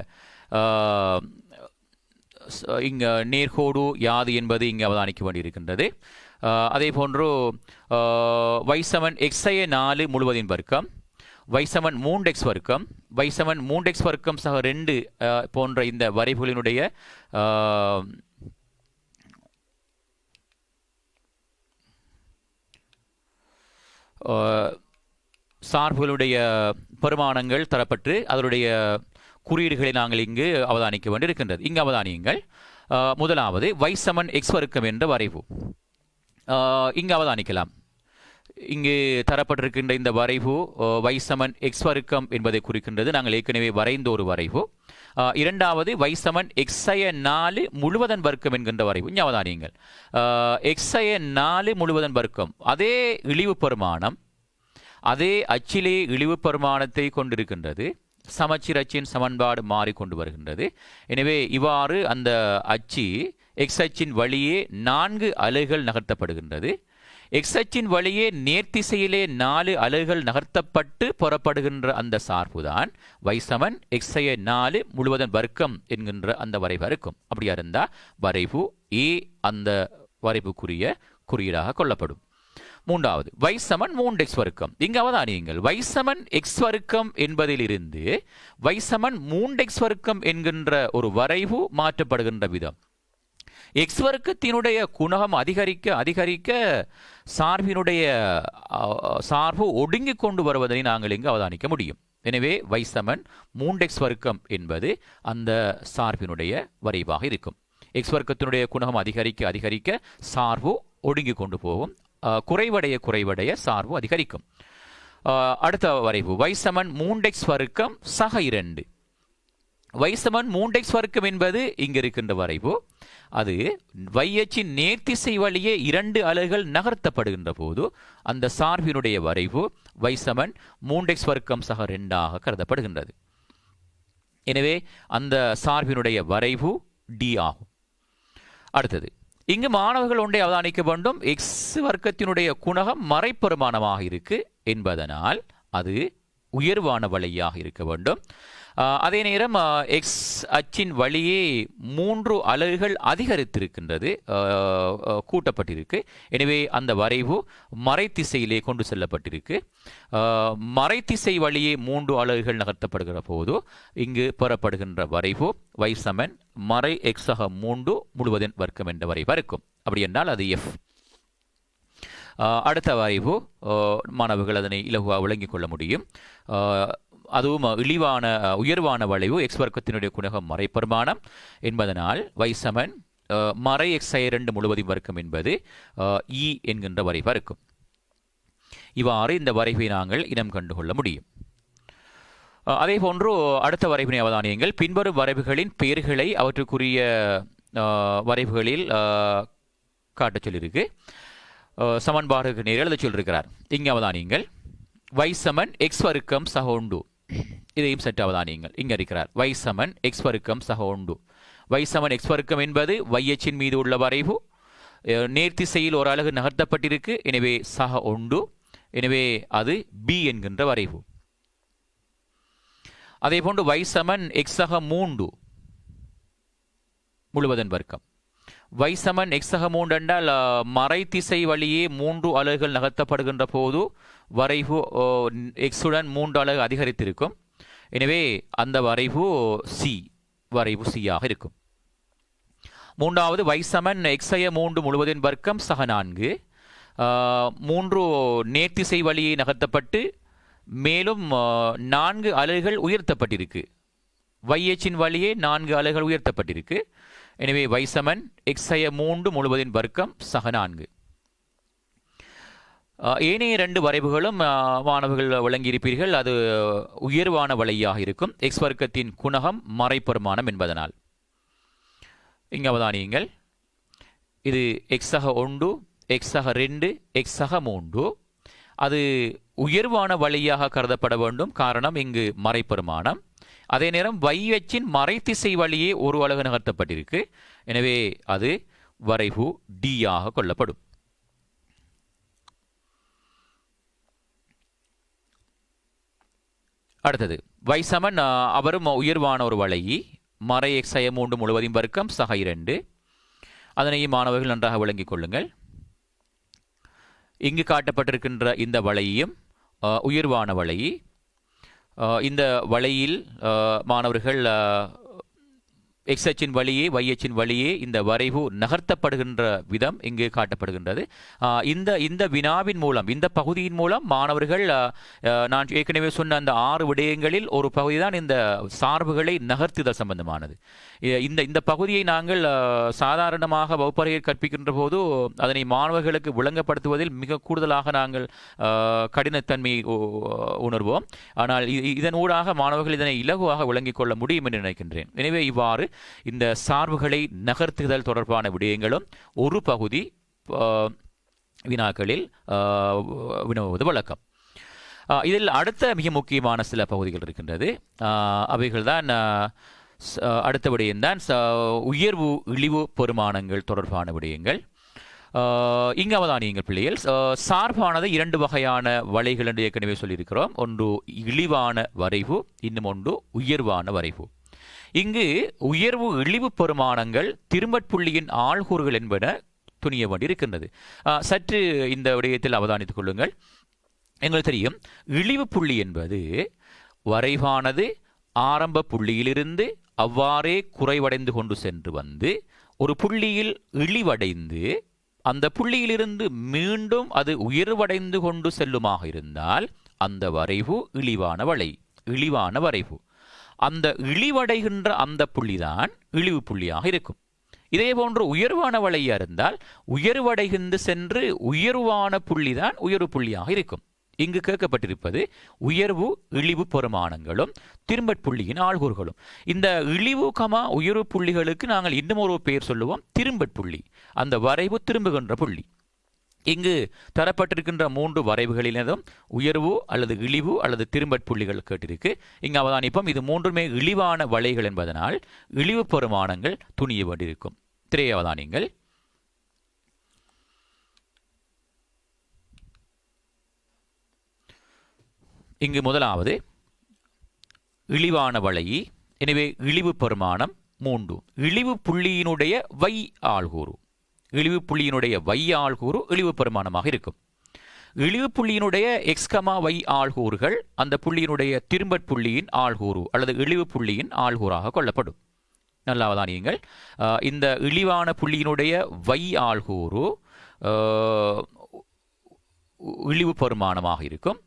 இங்கே நேர்கோடு யாது என்பது இங்கே அவதானிக்க வேண்டியிருக்கின்றது. அதே போன்று y சமன் x/4 முழுவதின் வர்க்கம், y சமன் 3x வர்க்கம், y சமன் 3x வர்க்கம் சக 2 போன்ற இந்த வரைவுகளினுடைய சார்புகளுடைய பெருமானங்கள் தரப்பட்டு அதனுடைய குறியீடுகளை நாங்கள் இங்கு அவதானிக்க வேண்டியிருக்கின்றது. இங்கு அவதானியுங்கள். முதலாவது y சமன் எக்ஸ் வர்க்கம் என்ற வரைவு இங்கு அவதானிக்கலாம். இங்கு தரப்பட்டிருக்கின்ற இந்த வரைவு y சமன் எக்ஸ் வர்க்கம் என்பதை குறிக்கின்றது. நாங்கள் ஏற்கனவே வரைந்த ஒரு வரைவு. இரண்டாவது y சமன் x/4 முழுவதன் வர்க்கம் என்கின்ற வரைவு. இங்கே அவதானியுங்கள். x/4 முழுவதன் வர்க்கம் அதே இழிவு பெருமானம், அதே அச்சிலே இழிவு பெருமானத்தை கொண்டிருக்கின்றது. சமச்சீர் அச்சின் சமன்பாடு மாறிக்கொண்டு வருகின்றது. எனவே இவ்வாறு அந்த அச்சு எக்ஸ் அச்சின் வழியே 4 அலகுகள் நகர்த்தப்படுகின்றது. எக்ஸ் அச்சின் வழியே நேர்த்திசையிலே 4 அலகுகள் நகர்த்தப்பட்டு புறப்படுகின்ற அந்த சார்புதான் y சமன் x/4 முழுவதன் வர்க்கம் என்கின்ற அந்த வரைவு இருக்கும். அப்படியா இருந்தால் வரைவு ஏ அந்த வரைவுக்குரிய குறியீடாக கொள்ளப்படும். மூன்றாவது y சமன் 3x வர்க்கம். இங்கு அவதானியுங்கள். y சமன் x வர்க்கம் என்பதிலிருந்து y சமன் 3x வர்க்கம் என்கின்ற ஒரு வரைவு மாற்றப்படுகின்ற விதம். x வர்க்கத்தினுடைய குணகம் அதிகரிக்க அதிகரிக்க சார்பினுடைய சார்பு ஒடுங்கிக் கொண்டு வருவதை நாங்கள் இங்கு அவதானிக்க முடியும். எனவே y சமன் 3x வர்க்கம் என்பது அந்த சார்பினுடைய வரைவாக இருக்கும். x வர்க்கத்தினுடைய குணகம் அதிகரிக்க அதிகரிக்க சார்பு ஒடுங்கிக் கொண்டு போகும். குறைவடைய குறைவடைய சார்பு அதிகரிக்கும். அடுத்த வரைவு y சமன் 3x வர்க்கம் சக 2. y சமன் 3x வர்க்கம் என்பது இங்கு இருக்கின்ற வரைவு. அது y அச்சின் நேர்த்திசை வழியே 2 அலகுகள் நகர்த்தப்படுகின்ற போது அந்த சார்பினுடைய வரைவு y சமன் 3x வர்க்கம் சக 2 கருதப்படுகின்றது. எனவே அந்த சார்பினுடைய வரைவு d ஆகும். அடுத்தது இங்கு மாணவர்கள் ஒன்றை அவதானிக்க வேண்டும். எக்ஸ் வர்க்கத்தினுடைய குணகம் மறைப்பெருமானமாக இருக்கு என்பதனால் அது உயர்வான வழியாக இருக்க வேண்டும். அதே நேரம் எக்ஸ் அச்சின் வழியே 3 அலகுகள் அதிகரித்திருக்கின்றது, கூட்டப்பட்டிருக்கு. எனவே அந்த வரைவு மறைத்திசையிலே கொண்டு செல்லப்பட்டிருக்கு. மறைத்திசை வழியே 3 அலகுகள் நகர்த்தப்படுகிற போது இங்கு பெறப்படுகின்ற வரைவு y சமன் மறை எக்ஸக 3 முழுவதின் வர்க்கம் என்ற வரைவு இருக்கும். அப்படி என்றால் அது f. அடுத்த வரைவு மாணவர்கள் அதனை இலகுவாக விளங்கிக் கொள்ள முடியும். அதுவும் இழிவான உயர்வான வளைவு எக்ஸ் வர்க்கத்தினுடைய குணகம் மறைப்பெருமானம் என்பதனால் y சமன் மறை x/2 முழுவதின் வர்க்கம் என்பது e என்கின்ற வரைவாக இருக்கும். இவ்வாறு இந்த வரைவை நாங்கள் இனம் கண்டுகொள்ள முடியும். அதே போன்று அடுத்த வரைவினை அவதானியங்கள். பின்வரும் வரைவுகளின் பெயர்களை அவற்றுக்குரிய வரைவுகளில் காட்டச் சொல்லியிருக்கு. சமன்பாடுக்கு நேரில் எழுத சொல்லியிருக்கிறார். இங்கே அவதானியங்கள். y சமன் எக்ஸ் வர்க்கம் சக 1. இதையும் சற்று அவதானியங்கள். இங்கே இருக்கிறார் y சமன் எக்ஸ் வர்க்கம் சக 1. y சமன் எக்ஸ் வர்க்கம் என்பது y அச்சின் மீது உள்ள வரைவு. நேர்த்திசையில் ஒரு அலகு நகர்த்தப்பட்டிருக்கு. எனவே சக ஒன்று. எனவே அது பி என்கின்ற வரைவு. அதே போன்று y சமன் x சக 3 முழுவதன் வர்க்கம். y சமன் x சக 3 என்றால் மறைத்திசை வழியே 3 அலகுகள் நகர்த்தப்படுகின்ற போது வரைவு x உடன் 3 அலகு அதிகரித்திருக்கும். எனவே அந்த வரைவு சி, வரைவு சி ஆக இருக்கும். மூன்றாவது y சமன் x சய 3 முழுவதின் வர்க்கம் சக 4. 3 நேர்த்திசை வழியே நகர்த்தப்பட்டு மேலும் 4 அலகுகள் உயர்த்தப்பட்டிருக்கு. YHின் வழியே 4 அலகுகள் உயர்த்தப்பட்டிருக்கு. எனவே y சமன் x சய 3 முழுவதின் வர்க்கம் சக 4. ஏனைய 2 வரைவுகளும் மாணவர்கள் வழங்கியிருப்பீர்கள். அது உயர்வான வளையாக இருக்கும். x வர்க்கத்தின் குணகம் மறைப்பெருமானம் என்பதனால். இங்கு அவதானியுங்கள். இது x சக 1, x சக 2, x சக 3. அது உயர்வான வழியாக கருதப்பட வேண்டும். காரணம் இங்கு மறைப்பெருமானம். அதே நேரம் YHின் மறைத்திசை வழியே ஒரு அலகு நகர்த்தப்பட்டிருக்கு. எனவே அது வரைவு டி ஆக கொள்ளப்படும். அடுத்தது y சமன் அவரும் உயர்வான ஒரு வளையி, மறை x சய 3 முழுவதின் வர்க்கம் சக 2. அதனையும் மாணவர்கள் நன்றாக விளங்கிக் கொள்ளுங்கள். இங்கு காட்டப்பட்டிருக்கின்ற இந்த வளையும் உயர்வான வளை. இந்த வளையில் மாணவர்கள் x அச்சின் வழியே y அச்சின் வழியே இந்த வரைவு நகர்த்தப்படுகின்ற விதம் இங்கு காட்டப்படுகின்றது. இந்த வினாவின் மூலம், இந்த பகுதியின் மூலம் மாணவர்கள் நான் ஏற்கனவே சொன்ன அந்த 6 விடயங்களில் ஒரு பகுதி தான் இந்த சார்புகளை நகர்த்துதல் சம்பந்தமானது. இந்த பகுதியை நாங்கள் சாதாரணமாக வகுப்பறையில் கற்பிக்கின்ற போது அதனை மாணவர்களுக்கு விளங்கப்படுத்துவதில் மிக கூடுதலாக நாங்கள் கடினத்தன்மையை உணர்வோம். ஆனால் இதன் ஊடாக மாணவர்கள் இதனை இலகுவாக விளங்கிக் கொள்ள முடியும் என்று நினைக்கின்றேன். எனவே இவ்வாறு இந்த சார்புகளை நகர்த்துதல் தொடர்பான விடயங்களும் ஒரு பகுதி வினாக்களில் வினவுவது வழக்கம். இதில் அடுத்த மிக முக்கியமான சில பகுதிகள் இருக்கின்றது. அவைகள்தான் அடுத்த விடயம்தான் உயர்வு இழிவு பெருமானங்கள் தொடர்பான விடயங்கள். இங்கு அவதானியுங்கள் பிள்ளைகள். சார்பானது 2 வகையான வளைகள் என்று ஏற்கனவே சொல்லியிருக்கிறோம். ஒன்று இழிவான வரைவு, இன்னும் ஒன்று உயர்வான வரைவு. இங்கு உயர்வு இழிவு பெருமானங்கள் திருமட்புள்ளியின் ஆள்கூறுகள் என்பன துணிய வேண்டியிருக்கின்றது. சற்று இந்த விடயத்தில் அவதானித்துக் கொள்ளுங்கள். எங்களுக்கு தெரியும், இழிவு புள்ளி என்பது வரைவானது ஆரம்ப புள்ளியிலிருந்து அவ்வாறே குறைவடைந்து கொண்டு சென்று வந்து ஒரு புள்ளியில் இழிவடைந்து அந்த புள்ளியிலிருந்து மீண்டும் அது உயர்வடைந்து கொண்டு செல்லுமாக இருந்தால் அந்த வரைவு இழிவான வரைவு. அந்த இழிவடைகின்ற அந்த புள்ளிதான் இழிவு புள்ளியாக இருக்கும். இதே போன்று உயர்வான வளையா இருந்தால் உயர்வடைகின்று சென்று உயர்வான புள்ளிதான் உயர்வு புள்ளியாக இருக்கும். இங்கு கேட்கப்பட்டிருப்பது உயர்வு இழிவு பெருமானங்களும் திரும்பட்புள்ளியின் ஆள்கூறுகளும். இந்த இழிவு உயர்வு புள்ளிகளுக்கு நாங்கள் இன்னும் ஒரு பெயர் சொல்லுவோம், திரும்பட்புள்ளி. அந்த வரைவு திரும்புகின்ற புள்ளி. இங்கு தரப்பட்டிருக்கின்ற 3 வரைவுகளிலும் உயர்வு அல்லது இழிவு அல்லது திரும்பட்புள்ளிகள் கேட்டிருக்கு. இங்கு அவதானிப்போம், இது 3மே இழிவான வளைகள் என்பதனால் இழிவு பெருமானங்கள் துணிய வேண்டியிருக்கும். திரையை அவதானியங்கள். இங்கு முதலாவது இழிவான வளை. எனவே இழிவு பெருமானம் 3. இழிவு புள்ளியினுடைய வை ஆள்கூறு. இழிவு புள்ளியினுடைய வை ஆள்கூறு இழிவு பெருமானமாக இருக்கும். இழிவு புள்ளியினுடைய x, y ஆள்கூறுகள் அந்த புள்ளியினுடைய திரும்பட்புள்ளியின் ஆள்கூறு அல்லது இழிவு புள்ளியின் ஆள்கூறாக கொள்ளப்படும். நல்லா அவதானியுங்கள். இந்த இழிவான புள்ளியினுடைய வை ஆள்கூறு இழிவு பெருமானமாக இருக்கும்.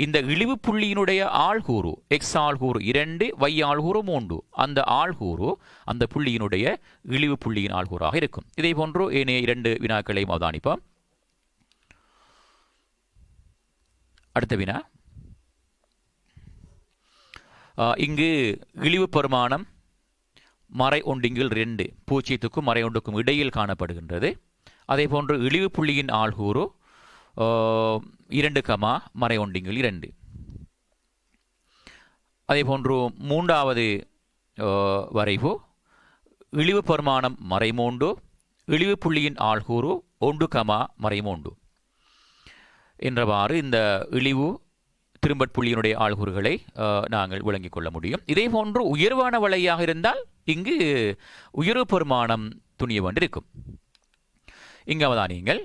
இந்த இழிவு புள்ளியினுடைய ஆள்கூறு x ஆள்கூறு 2, y ஆள்கூறு 3, அந்த ஆள்கூறு அந்த புள்ளியினுடைய இழிவு புள்ளியின் ஆள்கூறாக இருக்கும். இதே போன்று ஏனைய 2 வினாக்களையும் அவதானிப்போம். அடுத்த வினா. இங்கு இழிவு பெருமானம் மறை ஒண்டிங்கில் 2, பூச்சியத்துக்கும் மறை ஒன்றுக்கும் இடையில் காணப்படுகின்றது. அதே போன்று இழிவு புள்ளியின் ஆள்கூறு 2, மறை ஒண்டிங்கில் 2. அதே போன்று 3வது வரைவு இழிவு பெருமானம் மறை 3, இழிவு புள்ளியின் ஆள்கூறு 1, -3 என்றவாறு இந்த இழிவு திரும்பட்புள்ளியினுடைய ஆள்கூறுகளை நாங்கள் விளங்கிக் கொள்ள முடியும். இதே போன்று உயர்வான வளையாக இருந்தால் இங்கு உயர்வு பெருமானம் துணிய வேண்டியிருக்கும். இங்கு அவதானியுங்கள்,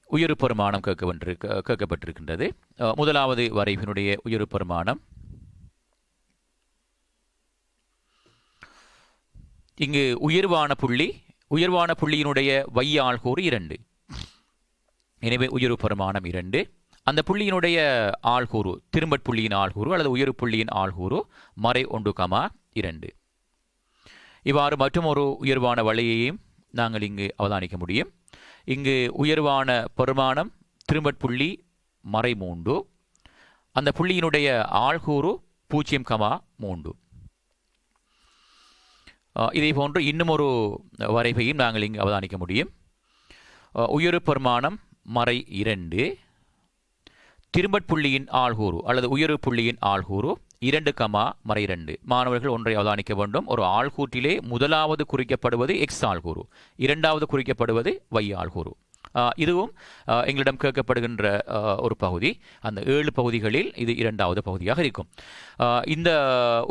உயர்வு பெருமானம் கேட்கப்பட்டிருக்கின்றது. முதலாவது வரைவினுடைய உயர்வு பெருமானம் இங்கு உயர்வான புள்ளியினுடைய வை ஆள்கூறு 2. எனவே உயர்வு பெருமானம் 2. அந்த புள்ளியினுடைய ஆள்கூறு திரும்பட்புள்ளியின் ஆள்கூறு அல்லது உயர்வு புள்ளியின் ஆள்கூறு -1, 2. இவ்வாறு மற்றும் ஒரு உயர்வான வளையையும் நாங்கள் இங்கு அவதானிக்க முடியும். இங்கு உயர்வான பெருமானம் திரும்பட்புள்ளி -3. அந்த புள்ளியினுடைய ஆள்கூறு 0, 3. இதே போன்று இன்னும் ஒரு வரைவையும் நாங்கள் இங்கு அவதானிக்க முடியும். உயர்வு பெருமானம் -2, திரும்பட்புள்ளியின் ஆள்கூறு அல்லது உயர்வு புள்ளியின் ஆள்கூறு 2, -2. மாணவர்கள் ஒன்றை அவதானிக்க வேண்டும். ஒரு ஆள்கூற்றிலே முதலாவது குறிக்கப்படுவது எக்ஸ் ஆள்கூறு, இரண்டாவது குறிக்கப்படுவது y ஆள்கூறு. இதுவும் எங்களிடம் கேட்கப்படுகின்ற ஒரு பகுதி. அந்த 7 பகுதிகளில் இது 2வது பகுதியாக இருக்கும். இந்த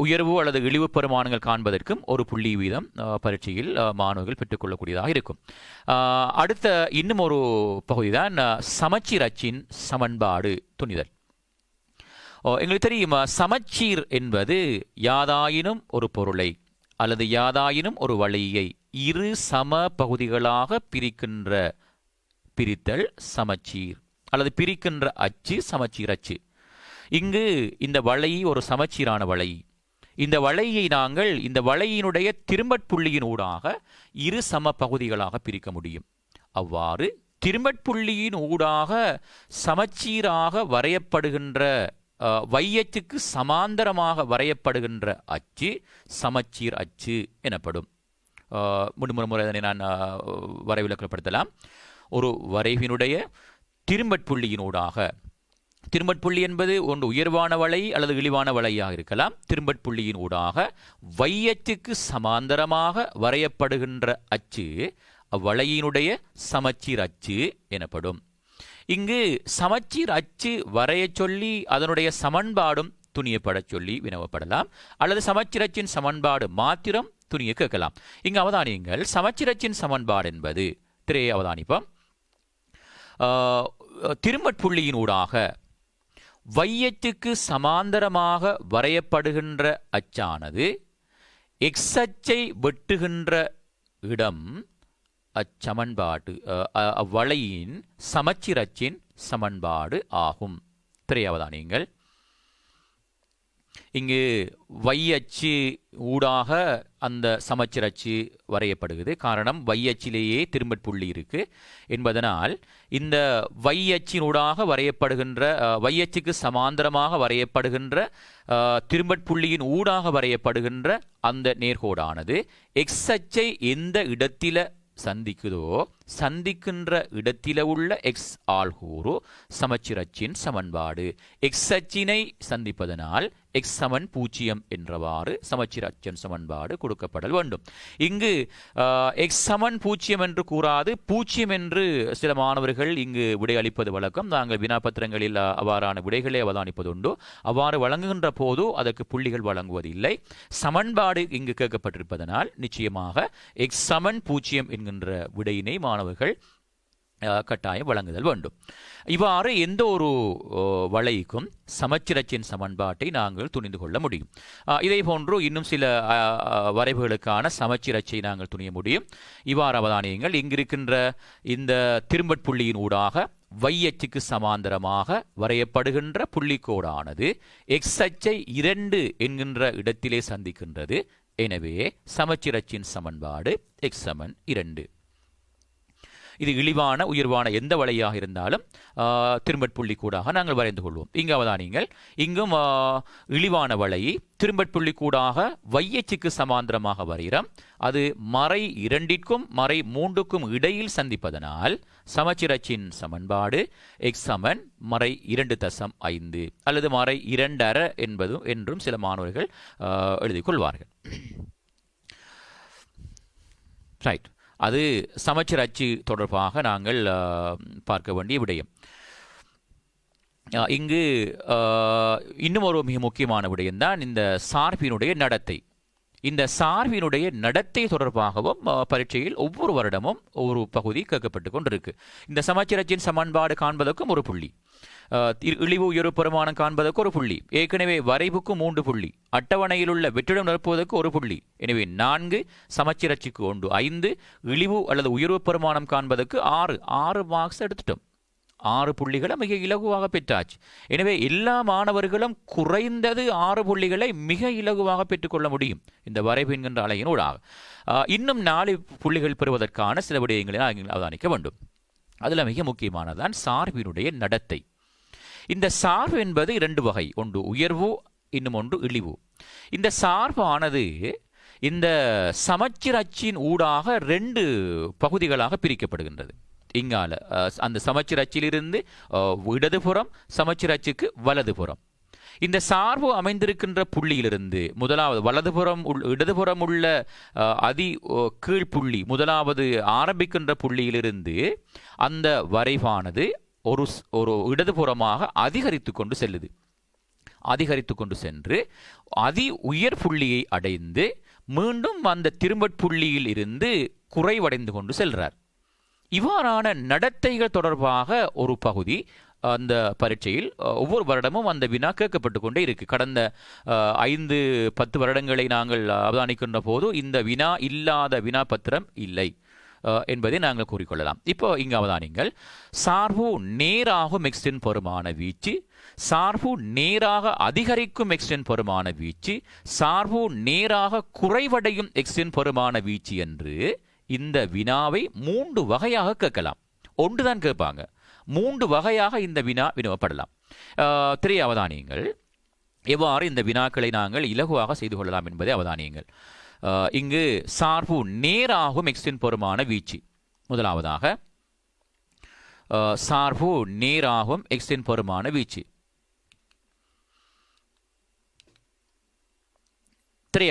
உயர்வு அல்லது இழிவு பெருமானங்கள் காண்பதற்கும் ஒரு புள்ளி வீதம் பரீட்சையில் மாணவர்கள் பெற்றுக்கொள்ளக்கூடியதாக இருக்கும். அடுத்த இன்னும் ஒரு பகுதி தான் சமச்சீர் அச்சின் சமன்பாடு துணிதல். எங்களுக்கு தெரியும், சமச்சீர் என்பது யாதாயினும் ஒரு பொருளை அல்லது யாதாயினும் ஒரு வளையை இரு சம பகுதிகளாக பிரித்தல் சமச்சீர் அல்லது பிரிக்கின்ற அச்சு சமச்சீர் அச்சு. இங்கு இந்த வளை ஒரு சமச்சீரான வளை. இந்த வளையை நாங்கள் இந்த வளையினுடைய திரும்பட்புள்ளியின் ஊடாக இரு சம பகுதிகளாக பிரிக்க முடியும். அவ்வாறு திரும்பட்புள்ளியின் ஊடாக சமச்சீராக வரையப்படுகின்ற வையச்சுக்கு சமாந்தரமாக வரையப்படுகின்ற அச்சு சமச்சீர் அச்சு எனப்படும். முறை அதனை நான் வரைவிலக்கப்படுத்தலாம். ஒரு வரைவினுடைய திரும்பட்புள்ளியினூடாக, திரும்பட்புள்ளி என்பது ஒன்று உயர்வான வளை அல்லது இழிவான வளையாக இருக்கலாம். திரும்பட்புள்ளியின் ஊடாக வையச்சுக்கு சமாந்தரமாக வரையப்படுகின்ற அச்சு அவ்வளையினுடைய சமச்சீர் அச்சு எனப்படும். இங்கு சமச்சீர் அச்சு வரைய சொல்லி அதனுடைய சமன்பாடும் துணியப்பட சொல்லி வினவப்படலாம், அல்லது சமச்சீர் அச்சின் சமன்பாடு மாத்திரம் துணிய கேட்கலாம். இங்கு அவதானியுங்கள், சமச்சீர் அச்சின் சமன்பாடு என்பது திரையை அவதானிப்போம். திரும்பட்புள்ளியின் ஊடாக வையச்சுக்கு சமாந்தரமாக வரையப்படுகின்ற அச்சானது எக்ஸ் அச்சை வெட்டுகின்ற இடம் அச்சமன்பாடு அவ்வளையின் சமச்சீர் அச்சின் சமன்பாடு ஆகும். திரையவதானியங்கள், இங்கு வையச்சு ஊடாக அந்த சமச்சீர் அச்சு வரையப்படுகிறது. காரணம், வையச்சிலேயே திரும்பட்புள்ளி இருக்கு என்பதனால் இந்த வையச்சினூடாக வரையப்படுகின்ற வையச்சுக்கு சமாந்தரமாக வரையப்படுகின்ற திரும்பட்புள்ளியின் ஊடாக வரையப்படுகின்ற அந்த நேர்கோடானது எக்ஸ் அச்சை எந்த இடத்தில சந்திக்குதோ சந்திக்கின்ற இடத்தில உள்ள எக்ஸ் ஆள்கூறு சமச்சீர் அச்சின் சமன்பாடு. எக்ஸ் அச்சினை சந்திப்பதனால் எக்ஸ் சமன் 0 என்றவாறு சமச்சீர் அச்சின் சமன்பாடு கொடுக்கப்படல் வேண்டும். இங்கு எக்ஸ் சமன் 0 என்று கூறாது 0 என்று சில மாணவர்கள் இங்கு விடை அளிப்பது வழக்கம். நாங்கள் வினாபத்திரங்களில் அவ்வாறான விடைகளை அவதானிப்பதுண்டு. அவ்வாறு வழங்குகின்ற போது அதற்கு புள்ளிகள் வழங்குவதில்லை. சமன்பாடு இங்கு கேட்கப்பட்டிருப்பதனால் நிச்சயமாக எக்ஸ் சமன் 0 என்கின்ற விடையினை மாணவர்கள் கட்டாயம் வழங்குதல் வேண்டும். இவ்வாறு எந்த ஒரு வளைக்கும் சமச்சீர் அச்சின் சமன்பாட்டை நாங்கள் துணிந்து கொள்ள முடியும். இதே போன்று இன்னும் சில வரைவுகளுக்கான சமச்சீர் அச்சை நாங்கள் துணிய முடியும். இவ்வாறு அவதானியங்கள், இங்கிருக்கின்ற இந்த திரும்பட்புள்ளியின் ஊடாக வையச்சுக்கு சமாந்தரமாக வரையப்படுகின்ற புள்ளிக்கோடானது எக்ஸ் அச்சை 2 என்கின்ற இடத்திலே சந்திக்கின்றது. எனவே சமச்சீர் அச்சின் சமன்பாடு எக்ஸ் சமன் 2. இது இழிவான உயர்வான எந்த வளையாக இருந்தாலும் திரும்பட்புள்ளி கூடாக நாங்கள் வரைந்து கொள்வோம். இங்கு அவதானியங்கள், இங்கும் இழிவான வளை திரும்பட்புள்ளி கூடாக வையச்சுக்கு சமாந்தரமாக வரைகிறோம். அது மறை 2க்கும் மறை 3க்கும் இடையில் சந்திப்பதனால் சமச்சீர் அச்சின் சமன்பாடு எக்ஸ் சமன் மறை 2.5 அல்லது மறை 2.5 என்பதும் என்றும் சில மாணவர்கள் எழுதிக் கொள்வார்கள். ரைட். அது சமச்சீர் அச்சு தொடர்பாக நாங்கள் பார்க்க வேண்டிய விடயம். இங்கு இன்னும் ஒரு மிக முக்கியமான விடயம்தான் இந்த சார்பினுடைய நடத்தை. இந்த சார்பினுடைய நடத்தை தொடர்பாகவும் பரீட்சையில் ஒவ்வொரு வருடமும் ஒரு பகுதி கேட்கப்பட்டு கொண்டிருக்கு. இந்த சமச்சீர் அச்சின் சமன்பாடு காண்பதற்கும் ஒரு புள்ளி, இழிவு உயர்வு பெருமானம் காண்பதற்கு ஒரு புள்ளி, ஏற்கனவே வரைவுக்கு 3 புள்ளி, அட்டவணையில் உள்ள வெற்றிடம் நிரப்புவதற்கு ஒரு புள்ளி. எனவே 4, சமச்சீர் அச்சுக்கு 1, 5, இழிவு அல்லது உயர்வு பெருமானம் காண்பதற்கு 6 மார்க்ஸ் எடுத்துட்டோம். 6 புள்ளிகளை மிக இலகுவாக பெற்றாச்சு. எனவே எல்லா மாணவர்களும் குறைந்தது 6 புள்ளிகளை மிக இலகுவாக பெற்றுக்கொள்ள முடியும் இந்த வரைவு என்கின்ற அலையினூடாக. இன்னும் 4 புள்ளிகள் பெறுவதற்கான சில விடயங்களை நாங்கள் அவதானிக்க வேண்டும். அதில் மிக முக்கியமானதான் சார்பினுடைய நடத்தை. இந்த சார்பு என்பது 2 வகை, ஒன்று உயர்வு, இன்னும் ஒன்று இழிவு. இந்த சார்பானது இந்த சமச்சீர் அச்சின் ஊடாக 2 பகுதிகளாக பிரிக்கப்படுகின்றது. இங்கால அந்த சமச்சீர் அச்சிலிருந்து இடதுபுறம், சமச்சீர் அச்சுக்கு வலதுபுறம். இந்த சார்பு அமைந்திருக்கின்ற புள்ளியிலிருந்து முதலாவது இடதுபுறம் உள்ள கீழ் புள்ளி, முதலாவது ஆரம்பிக்கின்ற புள்ளியிலிருந்து அந்த வரைவானது ஒரு இடதுபுறமாக அதிகரித்து கொண்டு செல்லுது. அதிகரித்து கொண்டு சென்று உயர் புள்ளியை அடைந்து மீண்டும் அந்த திரும்பட்புள்ளியில் இருந்து குறைவடைந்து கொண்டு செல்றார். இவ்வாறான நடத்தைகள் தொடர்பாக ஒரு பகுதி அந்த பரீட்சையில் ஒவ்வொரு வருடமும் அந்த வினா கேட்கப்பட்டு கொண்டே இருக்கு. கடந்த 5-10 வருடங்களை நாங்கள் அவதானிக்கின்ற போது இந்த வினா இல்லாத வினா பத்திரம் இல்லை என்பதை நாங்கள் கூறிக்கொள்ளலாம். இப்போ இங்கு அவதானிங்கள். சார்பு நேராகும் எக்ஸ்டென் பெருமான வீச்சு, சார்பு நேராக அதிகரிக்கும் எக்ஸ்டென் பெருமான வீச்சு, சார்பு நேராக குறைவடையும் எக்ஸ்டென் பெருமான வீச்சு என்று இந்த வினாவை 3 வகையாக கேட்கலாம். ஒன்றுதான் கேட்பாங்க, 3 வகையாக இந்த வினா வினவப்படலாம். அவதானியங்கள். எவ்வாறு இந்த வினாக்களை நாங்கள் இலகுவாக செய்து கொள்ளலாம் என்பதை அவதானியங்கள். இங்கு சார்பு நேராகும் எக்ஸ்டென் பெருமான வீச்சு. முதலாவதாக சார்பு நேராகும் எக்ஸ்டென் பெருமான வீச்சு.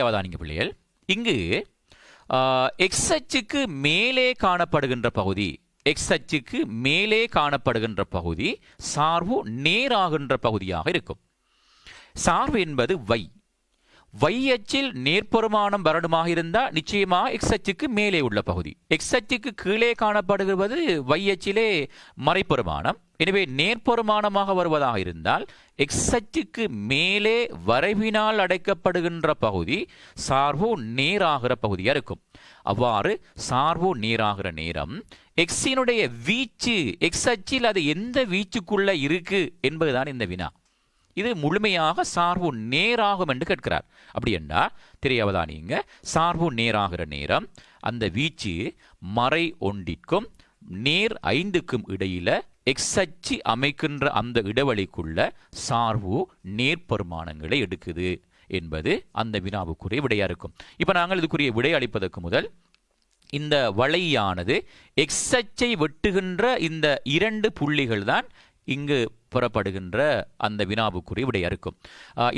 அவதானிங்க பிள்ளைகள். இங்கு எக்ஸ் அச்சுக்கு மேலே காணப்படுகின்ற பகுதி, எக்ஸ் அச்சுக்கு மேலே காணப்படுகின்ற பகுதி சார்பு நேராகின்ற பகுதியாக இருக்கும். சார்பு என்பது y அச்சில் நேர்பெருமானம் வரணுமாக இருந்தால் நிச்சயமாக எக்ஸ் அச்சுக்கு மேலே உள்ள பகுதி. எக்ஸ் அச்சுக்கு கீழே காணப்படுகிறது y அச்சிலே மறைப்பெருமானம். எனவே நேர்பெருமானமாக வருவதாக இருந்தால் எக்ஸ் அச்சுக்கு மேலே வரைவினால் அடைக்கப்படுகின்ற பகுதி சார்பு நேராகிற பகுதியாக இருக்கும். அவ்வாறு சார்பு நேராகிற நேரம் எக்ஸினுடைய வீச்சு, எக்ஸ் அச்சில் அது எந்த வீச்சுக்குள்ள இருக்கு என்பதுதான் இந்த வினா. இது முழுமையாக சார்பு நேராகும் என்று கேட்கிறார். அப்படி என்றா அவதானிங்க. சார்பு நேராகிற நேரம் அந்த வீச்சு மறை 1க்கும் நேர் 5க்கும் இடையில எக்ஸ் அச்சு அமைக்கின்ற அந்த இடைவெளிக்குள்ள சார்பு நேர்பெருமானங்களை எடுக்குது என்பது அந்த வினாவுக்குரிய விடையா இருக்கும். இப்ப நாங்கள் இதுக்குரிய விடை அளிப்பதற்கு முதல் இந்த வளையானது எக்ஸ் அச்சை வெட்டுகின்ற இந்த 2 புள்ளிகள் தான் இங்கு புறப்படுகின்ற அந்த வினாவுக்குரிய விடையா இருக்கும்.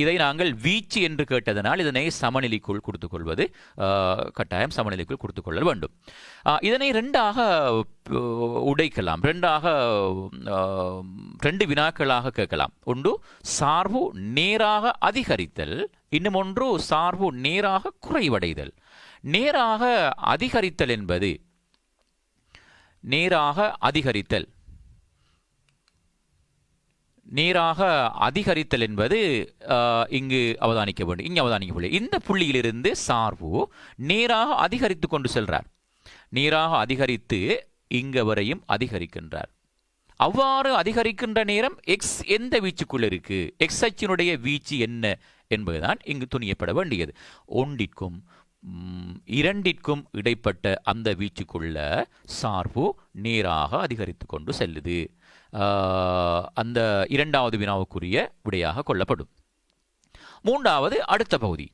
இதை நாங்கள் வீச்சு என்று கேட்டதனால் இதனை சமநிலைக்குள் கொடுத்துக் கொள்வது கட்டாயம், சமநிலைக்குள் கொடுத்துக் கொள்ள வேண்டும். இதனை 2ஆக உடைக்கலாம், 2 வினாக்களாக கேட்கலாம். ஒன்று சார்பு நேராக அதிகரித்தல், இன்னும் ஒன்று சார்பு நேராக குறைவடைதல். நேராக அதிகரித்தல் என்பது இங்கு அவதானிக்க வேண்டும். இங்கு அவதானிக்க வேண்டும். இந்த புள்ளியிலிருந்து சார்பு நேராக அதிகரித்து கொண்டு செல்றார். நேராக அதிகரித்து இங்க வரையும் அதிகரிக்கின்றார். அவ்வாறு அதிகரிக்கின்ற நேரம் எக்ஸ் எந்த வீச்சுக்குள்ள இருக்கு, எக்ஸ் அச்சினுடைய வீச்சு என்ன என்பதுதான் இங்கு துணியப்பட வேண்டியது. 1க்கும் 2க்கும் இடைப்பட்ட அந்த வீச்சுக்குள்ள சார்பு நேராக அதிகரித்து கொண்டு செல்லுது. அந்த 2வது வினாவுக்குரிய விடையாக கொள்ளப்படும். 3வது அடுத்த பகுதி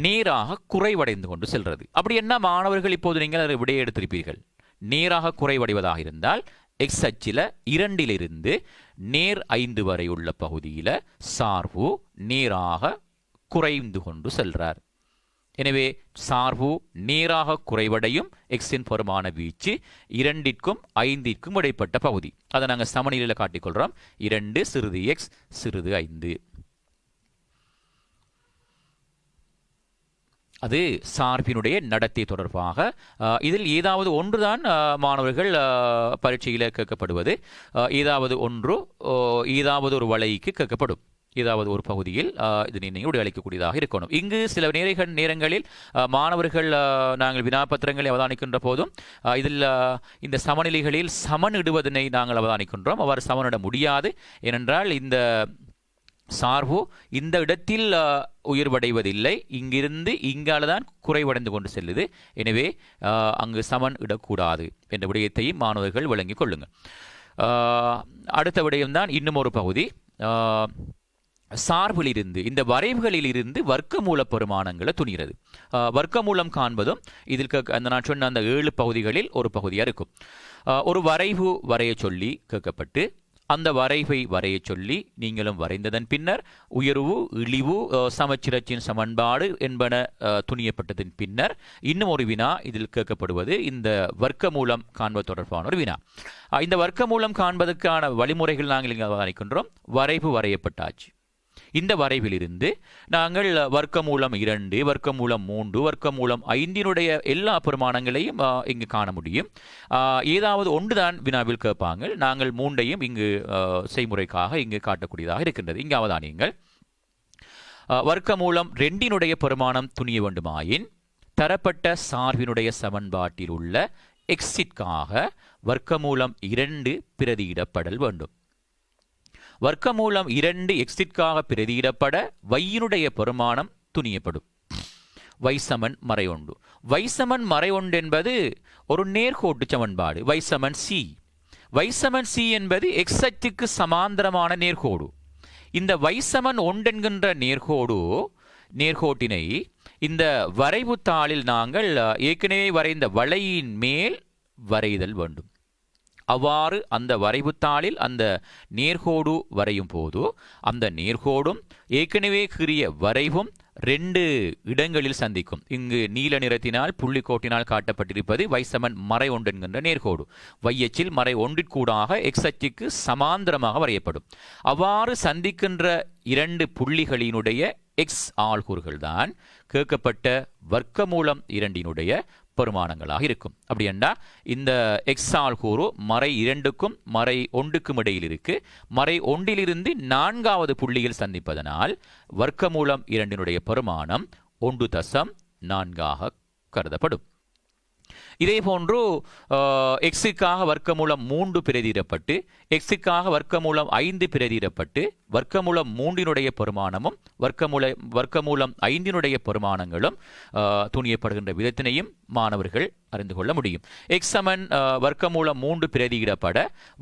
நேராக குறைவடைந்து கொண்டு செல்றது. அப்படி என்ன மாணவர்கள் இப்போது நீங்கள் விடையை எடுத்திருப்பீர்கள். நேராக குறைவடைவதாக இருந்தால் எக்ஸ் அச்சில 2லிருந்து நேர் 5 வரை உள்ள பகுதியில சார்பு நேராக குறைந்து கொண்டு செல்றார். எனவே சார்பு நேராக குறைவடையும் எக்ஸின் பெருமான வீச்சு 2க்கும் 5க்கும் இடைப்பட்ட பகுதி. அதை நாங்கள் சமநிலையில் காட்டிக்கொள்கிறோம். 2 சிறிது எக்ஸ் சிறிது 5. அது சார்பினுடைய நடத்தை தொடர்பாக. இதில் ஏதாவது ஒன்றுதான் மாணவர்கள் பரீட்சையில் கேட்கப்படுவது. ஏதாவது ஒன்று ஏதாவது ஒரு வளைக்கு கேட்கப்படும். ஏதாவது ஒரு பகுதியில் இது நீங்கள் உடையளிக்கக்கூடியதாக இருக்கணும். இங்கு சில நேரங்களில் மாணவர்கள் நாங்கள் வினாபத்திரங்களை அவதானிக்கின்ற போதும் இதில் இந்த சமநிலைகளில் சமனிடுவதனை நாங்கள் அவதானிக்கின்றோம். அவ்வாறு சமனிட முடியாது. ஏனென்றால் இந்த சார்பு இந்த இடத்தில் உயர்வடைவதில்லை, இங்கிருந்து இங்காலதான் குறைவடைந்து கொண்டு செல்லுது. எனவே அங்கு சமன் இடக்கூடாது என்ற விடயத்தையும் மாணவர்கள் விளங்கிக் கொள்ளுங்கள். அடுத்த விடயம்தான் இன்னும் ஒரு பகுதி. சார்பிலிருந்து இந்த வரைவுகளிலிருந்து வர்க்கமூல பெருமானங்களை துணிகிறது. வர்க்கமூலம் காண்பதும் இதில் அந்த நான் சொன்ன அந்த 7 பகுதிகளில் ஒரு பகுதியாக இருக்கும். ஒரு வரைவு வரைய சொல்லி கேட்கப்பட்டு அந்த வரைவை வரைய சொல்லி நீங்களும் வரைந்ததன் பின்னர் உயர்வு இழிவு சமச்சிரச்சின் சமன்பாடு என்பன துணியப்பட்டதன் பின்னர் இன்னும் ஒரு வினா இதில் கேட்கப்படுவது இந்த வர்க்கமூலம் காண்பது தொடர்பான ஒரு வினா. இந்த வர்க்கமூலம் காண்பதற்கான வழிமுறைகள் நாங்கள் இங்கே அவதானிக்கின்றோம். வரைவு வரையப்பட்டாச்சு. இந்த வரைவிலிருந்து நாங்கள் வர்க்கமூலம் 2, வர்க்கமூலம் 3, வர்க்கமூலம் 5 எல்லா பெருமானங்களையும் இங்கு காண முடியும். ஏதாவது ஒன்றுதான் வினாவில் கேட்பாங்க. நாங்கள் 3ஐயும் இங்கு செய்முறைக்காக இங்கு காட்டக்கூடியதாக இருக்கின்றது. இங்கு அவதானியுங்கள். வர்க்கமூலம் 2 பெருமானம் துணிய வேண்டுமாயின் தரப்பட்ட சார்பினுடைய சமன்பாட்டில் உள்ள எக்ஸிற்காக வர்க்கமூலம் 2 பிரதியிடப்படல் வேண்டும். வர்க்கமூலம் 2 எக்ஸிற்காக பிரதியிடப்பட வையினுடைய பெருமானம் துணியப்படும். வைசமன் மறையொண்டு. வைசமன் மறையொண்டு என்பது ஒரு நேர்கோட்டு சமன்பாடு. வைசமன் சி. வைசமன் சி என்பது எக்ஸ் அச்சுக்கு சமாந்தரமான நேர்கோடு. இந்த வைசமன் ஒன்றென்கின்ற நேர்கோட்டினை இந்த வரைவு தாளில் நாங்கள் ஏற்கனவே வரைந்த வளையின் மேல் வரைதல் வேண்டும். அவ்வாறு அந்த வரைவுத்தாளில் அந்த நேர்கோடு வரையும் போது அந்த நேர்கோடும் ஏற்கனவே கீறிய வரைவும் 2 இடங்களில் சந்திக்கும். இங்கு நீல நிறத்தினால் புள்ளிக்கோட்டினால் காட்டப்பட்டிருப்பது வைசமன் மறை ஒன்று என்கின்ற நேர்கோடு. வையச்சில் மறை ஒன்றிற்கூடாக எக்ஸ் அச்சுக்கு சமாந்தரமாக வரையப்படும். அவ்வாறு சந்திக்கின்ற 2 புள்ளிகளினுடைய எக்ஸ் ஆள்கூறுகள் தான் கேட்கப்பட்ட வர்க்கமூலம் 2 பெருமானங்களாக இருக்கும். அப்படி என்றால் இந்த எக்ஸ் ஆள்கூறு மறை 2க்கும் மறை 1க்கும் இடையில் இருக்கு. மறை 1லிருந்து 4வது புள்ளியில் சந்திப்பதனால் வர்க்கமூலம் 2 பெருமானம் 1.4 கருதப்படும். இதே போன்று எக்ஸுக்காக வர்க்கமூலம் 3 பிரதியிடப்பட்டு எக்ஸுக்காக வர்க்கமூலம் 5 பிரதியிடப்பட்டு வர்க்கமூலம் 3 பெருமானமும் வர்க்கமூலம் 5 பெருமானங்களும் துணியப்படுகின்ற விதத்தினையும் மாணவர்கள் அறிந்து கொள்ள முடியும். எக்ஸ் சமன் வர்க்கமூலம் 3 பிரதியிடப்பட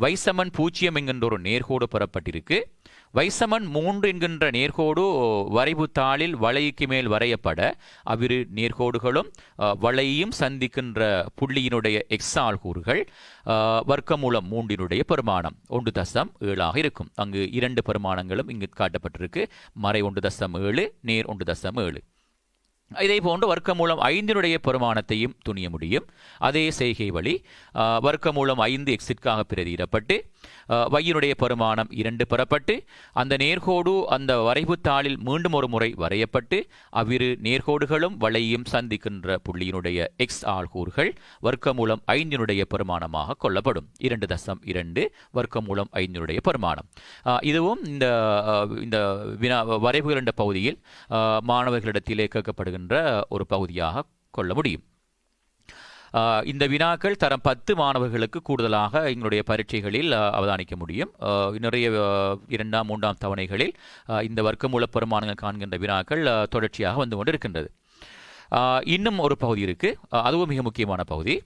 வைசமன் 0 என்கின்ற ஒரு நேர்கோடு பெறப்பட்டிருக்கு. வைசமன் 3 என்கின்ற நேர்கோடு வரைவு தாளில் வளைக்கு மேல் வரையப்பட அவ்விரு நேர்கோடுகளும் வளையையும் சந்திக்கின்ற புள்ளியினுடைய எக்ஸ் ஆள்கூறுகள் வர்க்கமூலம் 3 பெருமானம் 1.7 இருக்கும். அங்கு 2 பெருமானங்களும் இங்கு காட்டப்பட்டிருக்கு. மறை 1.7 நேர் 1.7. இதே போன்று வர்க்கமூலம் 5 பெருமானத்தையும் துணிய முடியும். அதே செய்கை வழி வர்க்கமூலம் 5 எக்ஸிற்காக பிரதியிடப்பட்டு வையினுடைய பெருமானம் 2 பெறப்பட்டு அந்த நேர்கோடு அந்த வரைவு தாளில் மீண்டும் ஒரு முறை வரையப்பட்டு அவ்விரு நேர்கோடுகளும் வளையும் சந்திக்கின்ற புள்ளியினுடைய எக்ஸ் ஆள்கூறுகள் வர்க்கமூலம் 5 பெருமானமாக கொள்ளப்படும். 2.2 வர்க்கமூலம் 5 பெருமானம். இதுவும் இந்த வரைவுகள் என்ற பகுதியில் மாணவர்களிடத்திலே கேட்கப்படுகின்ற ஒரு பகுதியாக கொள்ள முடியும். இந்த வினாக்கள் தரம் 10 மாணவர்களுக்கு கூடுதலாக எங்களுடைய பரீட்சைகளில் அவதானிக்க முடியும். நிறைய 2ஆம் 3ஆம் தவணைகளில் இந்த வர்க்கமூல பெருமானங்கள் காண்கின்ற வினாக்கள் தொடர்ச்சியாக வந்து கொண்டிருக்கின்றது. இன்னும் ஒரு பகுதி இருக்கு. அதுவும் மிக முக்கியமான பகுதி.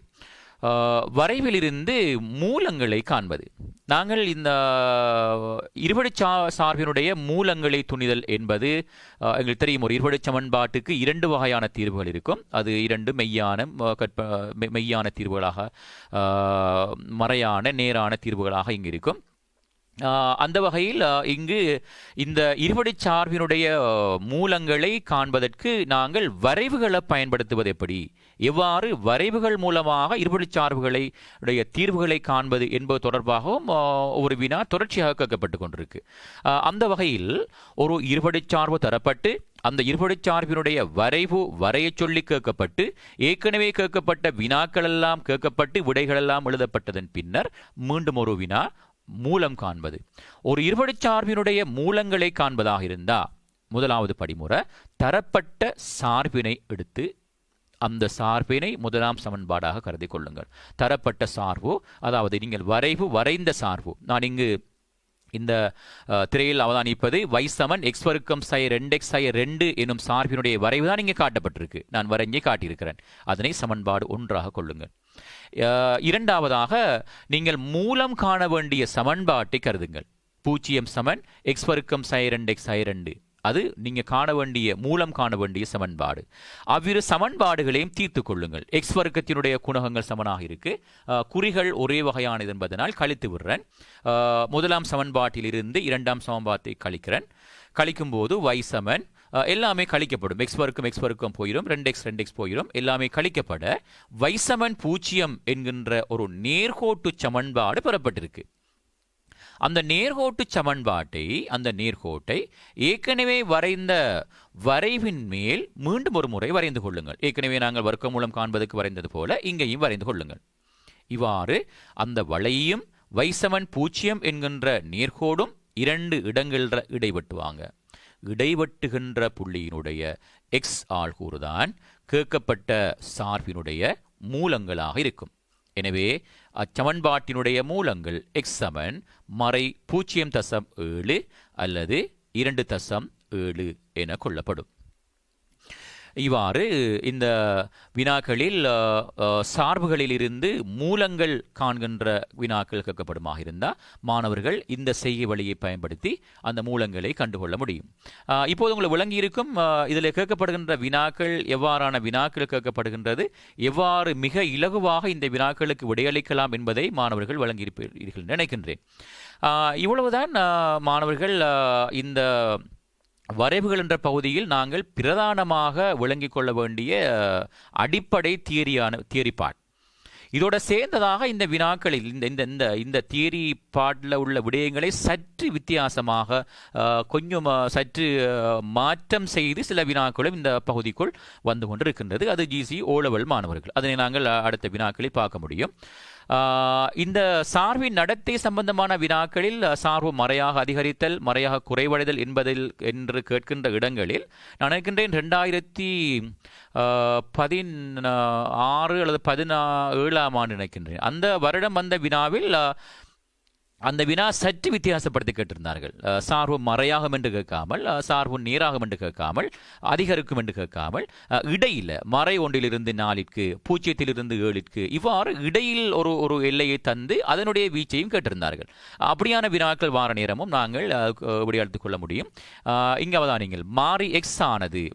வரைவிலிருந்து மூலங்களை காண்பது. நாங்கள் இந்த இருபடி சார்பினுடைய மூலங்களை துணிதல் என்பது எங்களுக்கு தெரியும். ஒரு இருபடி சமன்பாட்டுக்கு 2 வகையான தீர்வுகள் இருக்கும். அது 2 மெய்யான தீர்வுகளாக மறையான நேரான தீர்வுகளாக இங்கு இருக்கும். அந்த வகையில் இங்கு இந்த இருபடிச் சார்பினுடைய மூலங்களை காண்பதற்கு நாங்கள் வரைவுகளை பயன்படுத்துவது எப்படி, எவ்வாறு வரைவுகள் மூலமாக இருபடிச் சார்புகளை தீர்வுகளை காண்பது என்பது தொடர்பாகவும் ஒரு வினா தொடர்ச்சியாக கேட்கப்பட்டு கொண்டிருக்கு. அந்த வகையில் ஒரு இருபடிச் சார்பு தரப்பட்டு அந்த இருபடிச் சார்பினுடைய வரைவு வரைய சொல்லி கேட்கப்பட்டு ஏற்கனவே கேட்கப்பட்ட வினாக்கள் எல்லாம் கேட்கப்பட்டு விடைகளெல்லாம் எழுதப்பட்டதன் பின்னர் மீண்டும் ஒரு வினா மூலம் காண்பது. ஒரு இருபடிச் சார்பினுடைய மூலங்களை காண்பதாக இருந்தால் முதலாவது படிமுறை தரப்பட்ட சார்பினை எடுத்து அந்த சார்பினை முதலாம் சமன்பாடாக கருதி கொள்ளுங்கள். தரப்பட்ட சார்பு, அதாவது நீங்கள் வரைந்த சார்பு. நான் இங்கு இந்த திரையில் அவதானிப்பது y = x வர்க்கம் sin 2x sin 2 எனும் சார்பினுடைய வரைவு தான் இங்கே காட்டப்பட்டிருக்கு. நான் வரைஞ்சே காட்டியிருக்கிறேன். அதனை சமன்பாடு 1 கொள்ளுங்கள். இரண்டாவதாக நீங்கள் மூலம் காண வேண்டிய சமன்பாட்டை கருதுங்கள். 0 = x வர்க்கம் sin 2x sin 2. அது நீங்க காண வேண்டிய மூலம் காண வேண்டிய சமன்பாடு. அவ்விரு சமன்பாடுகளையும் தீர்த்து கொள்ளுங்கள். எக்ஸ் வர்க்கத்தினுடைய குணகங்கள் சமனாக இருக்கு, குறிகள் ஒரே வகையானது என்பதனால் கழித்து விடுறேன். முதலாம் சமன்பாட்டில் இருந்து இரண்டாம் சமன்பாட்டை கழிக்கிறேன். கழிக்கும் போது y சமன் எல்லாமே கழிக்கப்படும். எக்ஸ் வர்க்கம் போயிடும், 2x போயிடும், எல்லாமே கழிக்கப்பட y சமன் 0 என்கின்ற ஒரு நேர்கோட்டு சமன்பாடு பெறப்பட்டிருக்கு. அந்த நேர்கோட்டு சமன்பாட்டை அந்த நேர்கோட்டை ஏற்கனவே வரைந்த வரைவின் மேல் மீண்டும் ஒரு முறை வரைந்து கொள்ளுங்கள். ஏற்கனவே நாங்கள் வர்க்க மூலம் காண்பதற்கு வரைந்தது போல இங்கேயும் வரைந்து கொள்ளுங்கள். இவ்வாறு அந்த வளையும் y சமன் 0 என்கின்ற நேர்கோடும் இரண்டு இடங்களில் இடைவெட்டுவாங்க. இடைவெட்டுகின்ற புள்ளியினுடைய எக்ஸ் ஆள்கூறுதான் கேட்கப்பட்ட சார்பினுடைய மூலங்களாக இருக்கும். எனவே அச்சமன்பாட்டினுடைய மூலங்கள் x சமன் மறை 0.7 அல்லது 2.7 என கொள்ளப்படும். இவ்வாறு இந்த வினாக்களில் சார்புகளில் இருந்து மூலங்கள் காண்கின்ற வினாக்கள் கேட்கப்படுமாக இருந்தால் மாணவர்கள் இந்த செய்கை வழியை பயன்படுத்தி அந்த மூலங்களை கண்டுகொள்ள முடியும். இப்போது உங்களுக்கு விளங்கி இருக்கும் இதில் கேட்கப்படுகின்ற வினாக்கள் எவ்வாறான வினாக்கள் கேட்கப்படுகின்றது, எவ்வாறு மிக இலகுவாக இந்த வினாக்களுக்கு விடையளிக்கலாம் என்பதை மாணவர்கள் வழங்கியிருப்பீர்கள் நினைக்கின்றேன். இவ்வளவுதான் மாணவர்கள் இந்த வரைவுகள் என்ற பகுதியில் நாங்கள் பிரதானமாக விளங்கிக் கொள்ள வேண்டிய அடிப்படை தியரி பார்ட். இதோட சேர்ந்ததாக இந்த வினாக்களில் இந்த தியரி பார்ட்டில் உள்ள விடயங்களை சற்று வித்தியாசமாக கொஞ்சம் சற்று மாற்றம் செய்து சில வினாக்களும் இந்த பகுதிக்குள் வந்து கொண்டிருக்கின்றது. அது GC O-level மாணவர்கள், அதனை நாங்கள் அடுத்த வினாக்களில் பார்க்க முடியும். இந்த சார்பின் நடத்தை சம்பந்தமான வினாக்களில் சார்பு மறையாக அதிகரித்தல் மறையாக குறைவடைதல் என்று கேட்கின்ற இடங்களில் நான் நினைக்கின்றேன் 2016 அல்லது 17ஆம் ஆண்டு நினைக்கின்றேன் அந்த வருடம் வந்த வினாவில் அந்த வினா சற்று வித்தியாசப்படுத்தி கேட்டிருந்தார்கள். சார்பு மறையாகும் என்று கேட்காமல், சார்பு நேராகும் என்று கேட்காமல், அதிகரிக்கும் என்று கேட்காமல், இடையில் மறை 1லிருந்து 4ற்கு 0லிருந்து 7ற்கு இவ்வாறு இடையில் ஒரு எல்லையை தந்து அதனுடைய வீச்சையும் கேட்டிருந்தார்கள். அப்படியான வினாக்கள் வார நேரமும் நாங்கள் விடையளித்துக் கொள்ள முடியும். இங்காவதான் நீங்கள் மாறி எக்ஸ் ஆனது,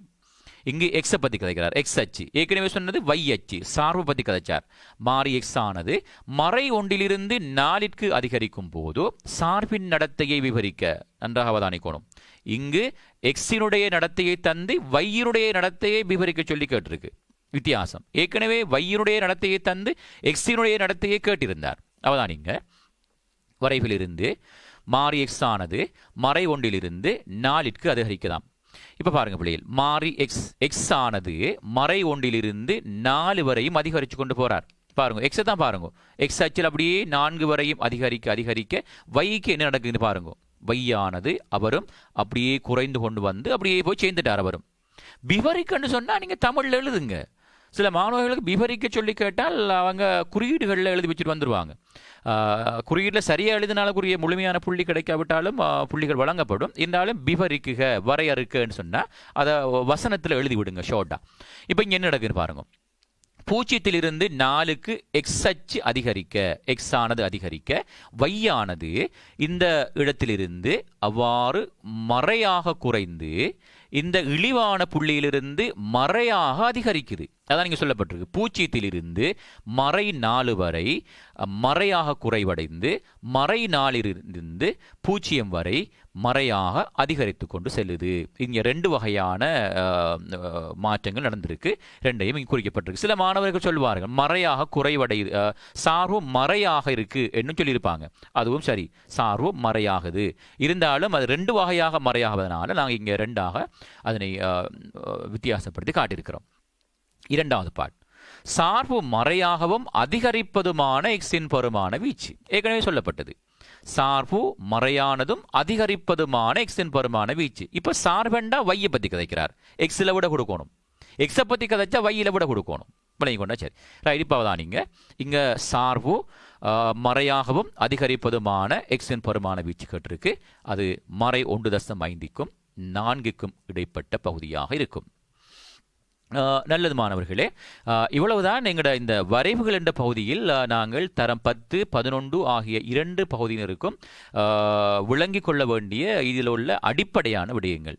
இங்கு எக்ஸை பற்றி கதைக்கிறார், எக்ஸ் அச்சு ஏற்கனவே சொன்னது y அச்சு சார்பு பற்றி கதைச்சார். மாறி எக்ஸ் ஆனது மறை 1லிருந்து 4ற்கு அதிகரிக்கும் போது சார்பின் நடத்தையை விவரிக்க நன்றாக அவதானிக்கணும். இங்கு எக்ஸினுடைய நடத்தையை தந்து வையினுடைய நடத்தையை விவரிக்க சொல்லி கேட்டிருக்கு. வித்தியாசம், ஏற்கனவே வையினுடைய நடத்தையை தந்து எக்ஸினுடைய நடத்தையை கேட்டிருந்தார். அவதானிங்க, வரைவிலிருந்து மாறி எக்ஸ் ஆனது மறை 1லிருந்து 4ற்கு அதிகரிக்கலாம். இப்ப பாருங்க பிள்ளைகள், மாறி எக்ஸ் ஆனது மறை 1லிருந்து 4 வரையும் அதிகரிச்சு கொண்டு போறார். பாருங்க எக்ஸை தான் பாருங்க, எக்ஸ் அச்சில் அப்படியே 4 வரையும் அதிகரிக்க வைக்கு என்ன நடக்குதுன்னு பாருங்க. வையானது அவரும் அப்படியே குறைந்து கொண்டு வந்து அப்படியே போய் சேர்ந்துட்டார். அவரும் விவரிக்கன்னு சொன்னா நீங்க தமிழ்ல எழுதுங்க. சில மாணவர்களுக்கு விவரிக்க சொல்லி கேட்டால் அவங்க குறியீடுகளில் எழுதி வச்சுட்டு வந்துடுவாங்க. குறியீட்டில் சரியாக எழுதினாலுக்குரிய முழுமையான புள்ளி கிடைக்காவிட்டாலும் புள்ளிகள் வழங்கப்படும். இருந்தாலும் விவரிக்குக வரையறுக்கன்னு சொன்னால் அதை வசனத்தில் எழுதி விடுங்க ஷார்ட்டாக. இப்போ இங்கே என்ன நடக்குதுன்னு பாருங்க. 0லிருந்து 4க்கு எக்ஸ் அச்சு அதிகரிக்க, எக்ஸ் ஆனது அதிகரிக்க, வையானது இந்த இடத்திலிருந்து அவ்வாறு மறையாக குறைந்து இந்த இழிவான புள்ளியிலிருந்து மறையாக அதிகரிக்குது. அதான் இங்கே சொல்லப்பட்டிருக்கு. பூச்சியத்திலிருந்து மறை 4 வரை மறையாக குறைவடைந்து மறை 4லிருந்து பூச்சியம் வரை மறையாக அதிகரித்து கொண்டு செல்லுது. இங்கே 2 வகையான மாற்றங்கள் நடந்திருக்கு. 2ஐயும் இங்கே குறிக்கப்பட்டிருக்கு. சில மாணவர்கள் சொல்வார்கள் மறையாக குறைவடையுது, சார்பு மறையாக இருக்கு என்னும் சொல்லியிருப்பாங்க. அதுவும் சரி, சார்பு மறையாகுது. இருந்தாலும் அது 2 வகையாக மறையாவதனால நாங்கள் இங்கே 2ஆக அதனை வித்தியாசப்படுத்தி காட்டியிருக்கிறோம். 2வது பாட், சார்பு மறையாகவும் அதிகரிப்பதுமான எக்ஸின் பெருமான வீச்சு. ஏற்கனவே சொல்லப்பட்டது, சார்பு மறையானதும் அதிகரிப்பதுமான எக்ஸின் பெருமான வீச்சு. இப்போ சார்பெண்டா வையை பற்றி கதைக்கிறார், எக்ஸில் விட கொடுக்கணும். எக்ஸை பற்றி கதைச்சா வையில் விட கொடுக்கணும். விளங்கி கொண்டா சரி. ரைட். இப்போ தான் இங்கே சார்பு மறையாகவும் அதிகரிப்பதுமான எக்ஸின் பெருமான வீச்சு கேட்டிருக்கு. அது மறை 1.5க்கும் 4க்கும் இடைப்பட்ட பகுதியாக இருக்கும். நல்லது மாணவர்களே, இவ்வளவுதான் எங்களோட இந்த வரைவுகள் என்ற பகுதியில் நாங்கள் தரம் 10, 11 ஆகிய 2 பகுதியினருக்கும் விளங்கிக் கொள்ள வேண்டிய இதில் உள்ள அடிப்படையான விடயங்கள்.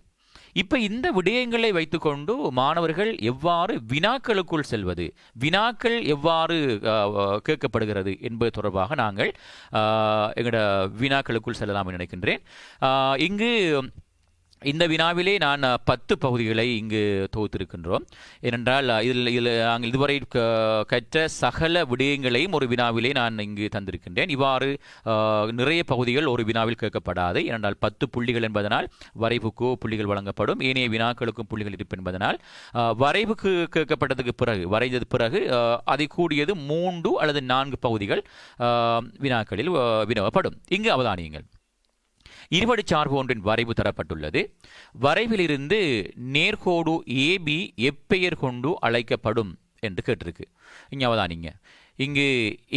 இப்போ இந்த விடயங்களை வைத்துக்கொண்டு மாணவர்கள் எவ்வாறு வினாக்களுக்குள் செல்வது, வினாக்கள் எவ்வாறு கேட்கப்படுகிறது என்பது தொடர்பாக நாங்கள் எங்களோட வினாக்களுக்குள் செல்லலாம் என்று நினைக்கின்றேன். இங்கு இந்த வினாவிலே நான் 10 பகுதிகளை இங்கு தொகுத்திருக்கின்றோம். ஏனென்றால் இதில் நாங்கள் இதுவரை கற்ற சகல விடயங்களையும் ஒரு வினாவிலே நான் இங்கு தந்திருக்கின்றேன். இவ்வாறு நிறைய பகுதிகள் ஒரு வினாவில் கேட்கப்படாது. ஏனென்றால் 10 புள்ளிகள் என்பதனால் வரைவுக்கு புள்ளிகள் வழங்கப்படும், ஏனைய வினாக்களுக்கும் புள்ளிகள் இருப்பு என்பதனால் வரைவுக்கு கேட்கப்பட்டதுக்கு பிறகு, வரைந்தது பிறகு அதை கூடியது 3 அல்லது 4 பகுதிகள் வினாக்களில் வினவப்படும். இங்கு அவதானியுங்கள். இருபடி சார்பு ஒன்றின் வரைவு தரப்பட்டுள்ளது. வரைவிலிருந்து நேர்கோடு ஏபி எப்பெயர் கொண்டு அழைக்கப்படும் என்று கேட்டிருக்கு. இங்கே அவதானிங்க, இங்கு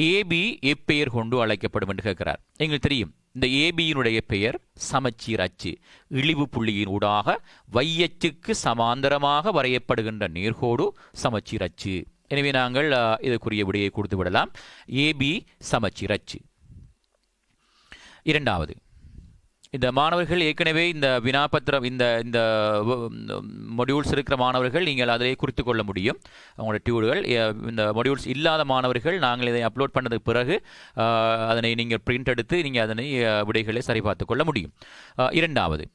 ஏபி எப்பெயர் கொண்டு அழைக்கப்படும் என்று கேட்கிறார். எங்களுக்கு தெரியும், இந்த ஏபியினுடைய பெயர் சமச்சீர் அச்சு. இழிவு புள்ளியின் ஊடாக வையச்சுக்கு சமாந்தரமாக வரையப்படுகின்ற நேர்கோடு சமச்சீர் அச்சு. எனவே நாங்கள் இதற்குரிய விடையை கொடுத்து விடலாம். ஏபி சமச்சீர் அச்சு. 2வது, இந்த மாணவர்கள் ஏற்கனவே இந்த வினாபத்திரம் இந்த மொடியூல்ஸ் இருக்கிற மாணவர்கள் நீங்கள் அதிலே குறித்து கொள்ள முடியும் அவங்களோட டியூடுகள். இந்த மொடியூல்ஸ் இல்லாத மாணவர்கள் நாங்கள் இதை அப்லோட் பண்ணதுக்கு பிறகு அதனை நீங்கள் பிரிண்ட் எடுத்து நீங்கள் அதனை விடைகளை சரிபார்த்து கொள்ள முடியும். 2வது,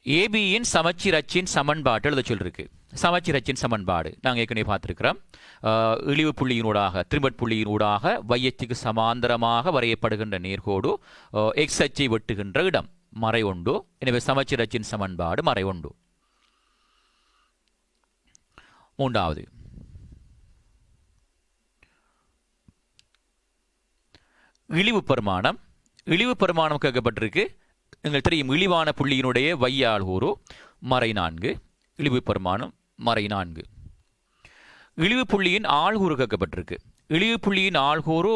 ஏபியின் சமச்சீர் அச்சின் சமன்பாட்டு எழுத சொல்லிருக்கு. சமச்சீர் அச்சின் சமன்பாடு நாங்கள் ஏற்கனவே பார்த்துருக்கிறோம். இழிவு புள்ளியினூடாக திரிபட் புள்ளியினூடாக வையச்சுக்கு சமாந்தரமாக வரையப்படுகின்ற நேர்கோடு எக்ஸ் அச்சை வெட்டுகின்ற இடம் மறை 1. எனவே சமச்சீர் அச்சின் சமன்பாடு மறை 1. 3வது, இழிவு பெருமானம். இழிவு பெருமானம் கேட்கப்பட்டிருக்கு. எங்களுக்கு தெரியும், இழிவான புள்ளியினுடைய வையாள் கூறு மறை 4. இழிவு பெருமானம் மறை 4. இழிவு புள்ளியின் ஆள்கூறு கேட்கப்பட்டிருக்கு. இழிவு புள்ளியின் ஆள்கூறு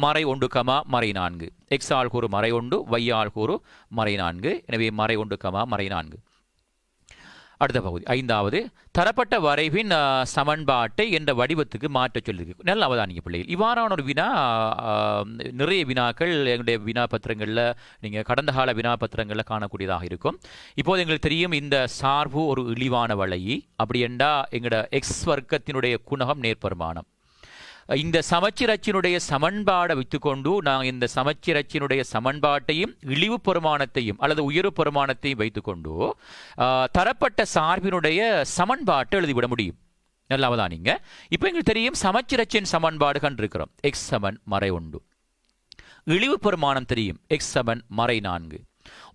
மறை 1, மறை 4. எக்ஸ் ஆள்கூறு மறை 1, y ஆள்கூறு மறை 4. எனவே மறை 1, மறை 4. அடுத்த பகுதி 5வது, தரப்பட்ட வரைவின் சமன்பாட்டை என்ற வடிவத்துக்கு மாற்ற சொல்லியிருக்கு. நல்ல அவதானிங்க பிள்ளைகள். இவ்வாறான ஒரு வினா நிறைய வினாக்கள் எங்களுடைய வினாபத்திரங்களில் நீங்கள் கடந்த கால வினாபத்திரங்களில் காணக்கூடியதாக இருக்கும். இப்போது எங்களுக்கு தெரியும், இந்த சார்பு ஒரு இழிவான வளையி. அப்படி என்றா எங்களோட எக்ஸ் வர்க்கத்தினுடைய குணகம் நேர்பெருமானம். இந்த சமச்சீர் அச்சினுடைய சமன்பாடை வைத்துக்கொண்டு நாங்கள் இந்த சமச்சீர் அச்சினுடைய சமன்பாட்டையும் இழிவு பெருமானத்தையும் அல்லது உயர்வு பெருமானத்தையும் வைத்துக்கொண்டு தரப்பட்ட சார்பினுடைய சமன்பாட்டை எழுதிவிட முடியும். நல்லாவதான் நீங்க. இப்போ எங்களுக்கு தெரியும், சமச்சீர் அச்சின் சமன்பாடு கண்டிருக்கிறோம். எக்ஸ் சமன் மறை 1. இழிவு பெருமானம் தெரியும், எக்ஸ் சமன் மறை 4.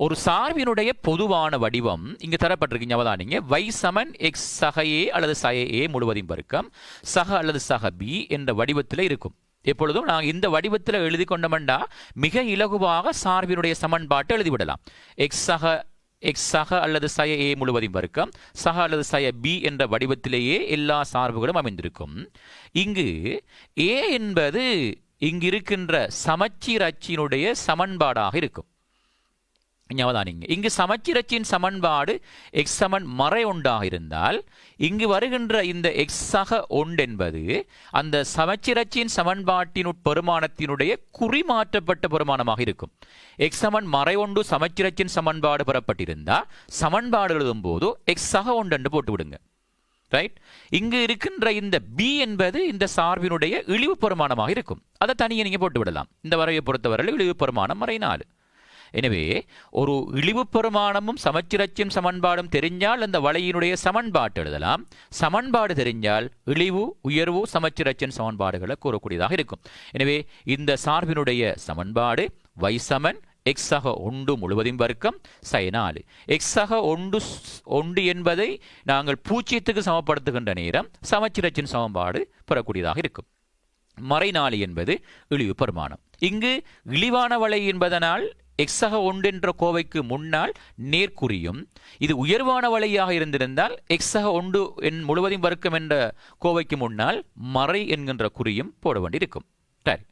ஒரு சார்பினுடைய பொதுவான வடிவம் இங்கு தரப்பட்டிருக்கீங்க. அவதானிங்க, y சமன் எக்ஸ் சக ஏ அல்லது சக ஏ முழுவதின் பெருக்கம் சக அல்லது சக பி என்ற வடிவத்தில் இருக்கும். எப்பொழுதும் நாங்கள் இந்த வடிவத்தில் எழுதி கொண்டோம்னா மிக இலகுவாக சார்பினுடைய சமன்பாட்டை எழுதிவிடலாம். எக்ஸ் சக அல்லது சய ஏ முழுவதின் பெருக்கம் சக அல்லது சய பி என்ற வடிவத்திலேயே எல்லா சார்புகளும் அமைந்திருக்கும். இங்கு ஏ என்பது இங்கிருக்கின்ற சமச்சீர் அச்சினுடைய சமன்பாடாக இருக்கும். ஞாபகம் இங்கு சமச்சீரச்சின் சமன்பாடு எக்ஸ் சமன் மறை ஒன்றாக இருந்தால் இங்கு வருகின்ற இந்த எக்ஸ் சக ஒன்று என்பது அந்த சமச்சீரச்சின் சமன்பாட்டின் பெருமானத்தினுடைய குறிமாற்றப்பட்ட பெருமானமாக இருக்கும். எக்ஸ் சமன் மறை ஒன்று சமச்சீரச்சின் சமன்பாடு பெறப்பட்டிருந்தால் சமன்பாடு எழுதும் போது எக்ஸ் சக ஒன்று என்று போட்டு விடுங்க. ரைட். இங்கு இருக்கின்ற இந்த பி என்பது இந்த சார்பினுடைய இழிவு பெருமானமாக இருக்கும். அதை தனியே நீங்க போட்டு விடலாம். இந்த வரைவை பொறுத்தவரையில் இழிவு பெருமானம் மறை 4. எனவே ஒரு இழிவு பெருமானமும் சமச்சீரச்சின் சமன்பாடும் தெரிஞ்சால் அந்த வளையினுடைய சமன்பாட்டு எழுதலாம். சமன்பாடு தெரிஞ்சால் இழிவு உயர்வு சமச்சீரச்சின் சமன்பாடுகளை கூறக்கூடியதாக இருக்கும். எனவே இந்த சார்பினுடைய சமன்பாடு y சமன் எக்ஸ் சக ஒன்று முழுவதும் வர்க்கம் sin 4. எக்ஸ் சக ஒன்று என்பதை நாங்கள் பூஜ்ஜியத்துக்கு சமப்படுத்துகின்ற நேரம் சமச்சீரச்சின் சமன்பாடு பெறக்கூடியதாக இருக்கும். மறை 4 என்பது இழிவு பெருமானம். இங்கு இழிவான வளை என்பதனால் எக்ஸ் சக ஒன்று என்ற கோவைக்கு முன்னால் நேர்குறியும், இது உயர்வான வளையாக இருந்திருந்தால் எக்ஸ் சக ஒன்று முழுவதும் வர்க்கம் என்ற கோவைக்கு முன்னால் மறை என்கின்ற குறியும் போட வேண்டியிருக்கும். சரி,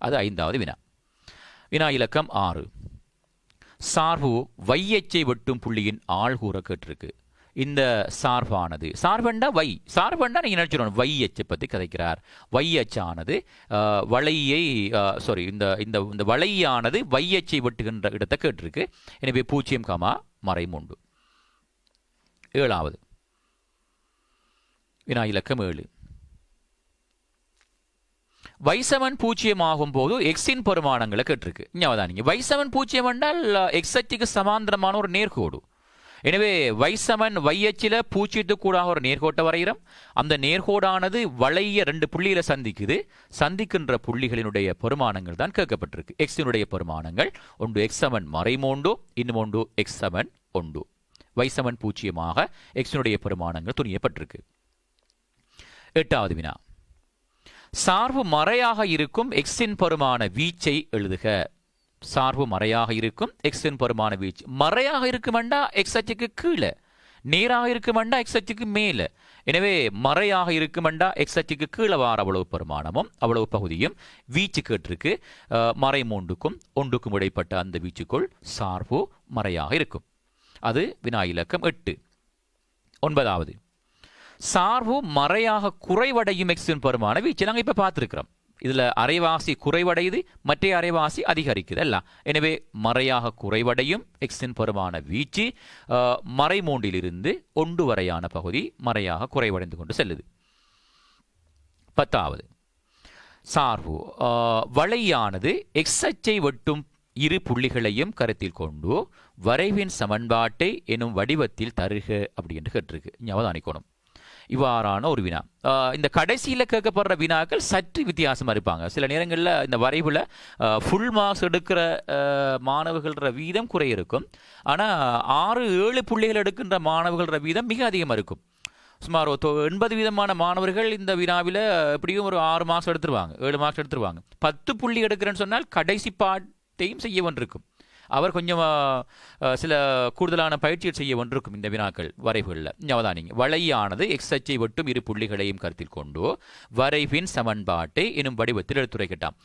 அது 5வது வினா. வினா இலக்கம் 6. சார்பு வையச்சை வெட்டும் புள்ளியின் ஆள்கூற கேட்டிருக்கு. இந்த சார்பானது சார்பண்டா வை சார்பண்டா நீங்க நினைச்சிடணும் வை எச்சை பற்றி கதைக்கிறார். வை அச்சானது வளையை இந்த வளையானது வையச்சை வெட்டுகின்ற இடத்தை கேட்டிருக்கு. எனவே 0, மறை 3. 7வது வினா இலக்கம் 7. வைசமன் 0 ஆகும் போது எக்ஸின் பெருமானங்களை கேட்டிருக்கு. ஞாபகம் வைசமன் 0 என்றால் எக்ஸ் அச்சுக்கு சமாந்தரமான ஒரு நேர்கோடு. எனவே வைசமன் வையச்சில 0 கூட ஒரு நேர்கோட்டை வரைகிறோம். அந்த நேர்கோடானது வளைய 2 புள்ளியில சந்திக்கின்ற புள்ளிகளினுடைய பெருமானங்கள் தான் கேட்கப்பட்டிருக்கு. எக்ஸினுடைய பெருமானங்கள் ஒன்று எக்ஸ் சமன் மறை 3, இன்னும் ஒன்று எக்ஸ் சமன் 1. வைசமன் 0 எக்ஸினுடைய பெருமானங்கள் துணியப்பட்டிருக்கு. 8வது வினா. சார்பு மறையாக இருக்கும் எக்ஸின் பெருமான வீச்சை எழுதுக. சார்பு மறையாக இருக்கும் எக்ஸின் பெருமான வீச்சு. மறையாக இருக்குமெண்டா எக்ஸ் அச்சுக்கு கீழே, நேராக இருக்குமெண்டா எக்ஸ் அச்சுக்கு மேலே. எனவே மறையாக இருக்குமெண்டா எக்ஸ் அச்சுக்கு கீழே வார அவ்வளவு பெருமானமும் அவ்வளவு பகுதியும் வீச்சு கேட்டிருக்கு. மறை 3க்கும் 1க்கும் இடைப்பட்ட அந்த வீச்சுக்குள் சார்பு மறையாக இருக்கும். அது வினா இலக்கம் 8. 9வது. சார்பு மறையாக குறைவடையும் எக்ஸின் பெருமான வீச்சு நாங்கள் இப்ப பார்த்திருக்கிறோம். இதுல அரைவாசி குறைவடையுது, மற்ற அரைவாசி அதிகரிக்குது அல்ல. எனவே மறையாக குறைவடையும் எக்ஸின் பெருமான வீச்சு மறை 3லிருந்து 1 வரையான பகுதி மறையாக குறைவடைந்து கொண்டு செல்லுது. 10வது. சார்பு வளையானது எக்ஸ் அச்சை வெட்டும் இரு புள்ளிகளையும் கருத்தில் கொண்டு வரைவின் சமன்பாட்டை எனும் வடிவத்தில் தருக அப்படின்னு கேட்டிருக்கு. ஞாபகம். இவ்வாறான ஒரு வினா. இந்த கடைசியில் கேட்கப்படுற வினாக்கள் சற்று வித்தியாசமாக இருப்பாங்க. சில நேரங்களில் இந்த வரைவில் ஃபுல் மார்க்ஸ் எடுக்கிற மாணவர்கள வீதம் குறை இருக்கும். ஆனால் 6-7 புள்ளிகள் எடுக்கின்ற மாணவர்கள வீதம் மிக அதிகமாக இருக்கும். சுமார் 80% மாணவர்கள் இந்த வினாவில் எப்படியும் ஒரு 6 மார்க்ஸ் எடுத்துருவாங்க, 7 மார்க்ஸ் எடுத்துருவாங்க. 10 புள்ளி எடுக்கிறேன்னு சொன்னால் கடைசி பாட்டையும் செய்ய வேண்டியிருக்கும். அவர் கொஞ்சம் சில கூடுதலான பயிற்சிகள் செய்ய ஒன்றிருக்கும் இந்த வினாக்கள் வரைவுகளில். ஞாபகம். வளையானது எக்ஸ் அச்சை வெட்டும் இரு புள்ளிகளையும் கருத்தில் கொண்டு வரைவின் சமன்பாட்டை எனும் வடிவத்தில் எடுத்துரைக்கிட்டான்.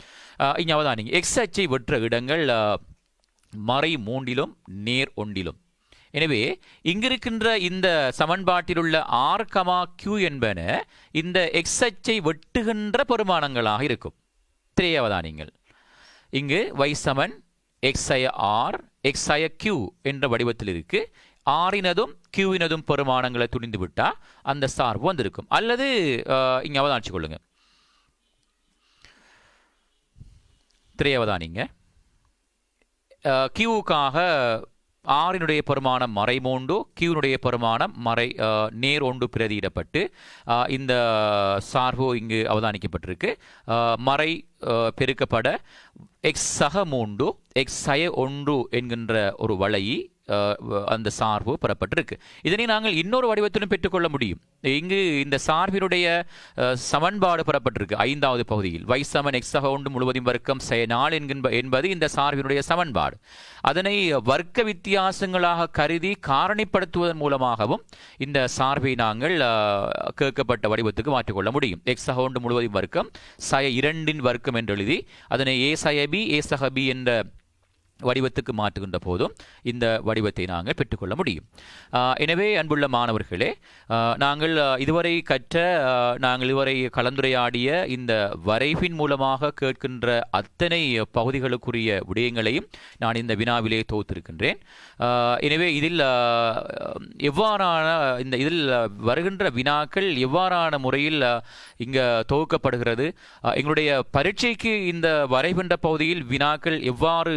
ஞாபகம். எக்ஸ் அச்சை வெற்ற இடங்கள் மறை 3லும் நேர் 1லும். எனவே இங்கிருக்கின்ற இந்த சமன்பாட்டில் உள்ள R, Q என்பன இந்த எக்ஸ் அச்சை வெட்டுகின்ற பெருமானங்களாக இருக்கும். திரையவதானிங்கள். இங்கு y சமன் xi r xi q என்ற வடிவத்தில் இருக்கு. ஆரினதும் கியூவினதும் பெருமானங்களை துணிந்து விட்டா அந்த சார்பு வந்திருக்கும். அல்லது இங்க அவதானிச்சு கொள்ளுங்க. திரையவதானிங்க. கியூவுக்காக ஆரினுடைய பெருமானம் மறை 3, கியூனுடைய பெருமானம் மறை நேர் 1 பிரதியிடப்பட்டு இந்த சார்பு இங்கு அவதானிக்கப்பட்டிருக்கு. மறை பெருக்கப்பட எக்ஸ் சக 3 எக்ஸ் சய 1 என்கின்ற ஒரு வளையை அந்த சார்பு பெறப்பட்டிருக்கு. இதனை நாங்கள் இன்னொரு வடிவத்திலும் பெற்றுக்கொள்ள முடியும். இங்கு இந்த சார்பினுடைய சமன்பாடு பெறப்பட்டிருக்கு 5வது பகுதியில். y சமன் x சக 1 முழுவதும் வர்க்கம் sin 4 என்பது இந்த சார்பினுடைய சமன்பாடு. அதனை வர்க்க வித்தியாசங்களாக கருதி காரணிப்படுத்துவதன் மூலமாகவும் இந்த சார்பை நாங்கள் கேட்கப்பட்ட வடிவத்துக்கு மாற்றிக்கொள்ள முடியும். x சக 1 முழுவதும் வர்க்கம் சய 2 வர்க்கம் என்று எழுதி அதனை a சய b a சக b என்ற வடிவத்துக்கு மாற்றுகின்ற போதும் இந்த வடிவத்தை நாங்கள் பெற்றுக்கொள்ள முடியும். எனவே அன்புள்ள மாணவர்களே, நாங்கள் இதுவரை நாங்கள் இதுவரை கலந்துரையாடிய இந்த வரைவின் மூலமாக கேட்கின்ற அத்தனை பகுதிகளுக்குரிய விடயங்களையும் நான் இந்த வினாவிலே தொகுத்திருக்கின்றேன். எனவே இதில் இதில் வருகின்ற வினாக்கள் எவ்வாறான முறையில் இங்கே தொகுக்கப்படுகிறது, எங்களுடைய பரீட்சைக்கு இந்த வரைகின்ற பகுதியில் வினாக்கள் எவ்வாறு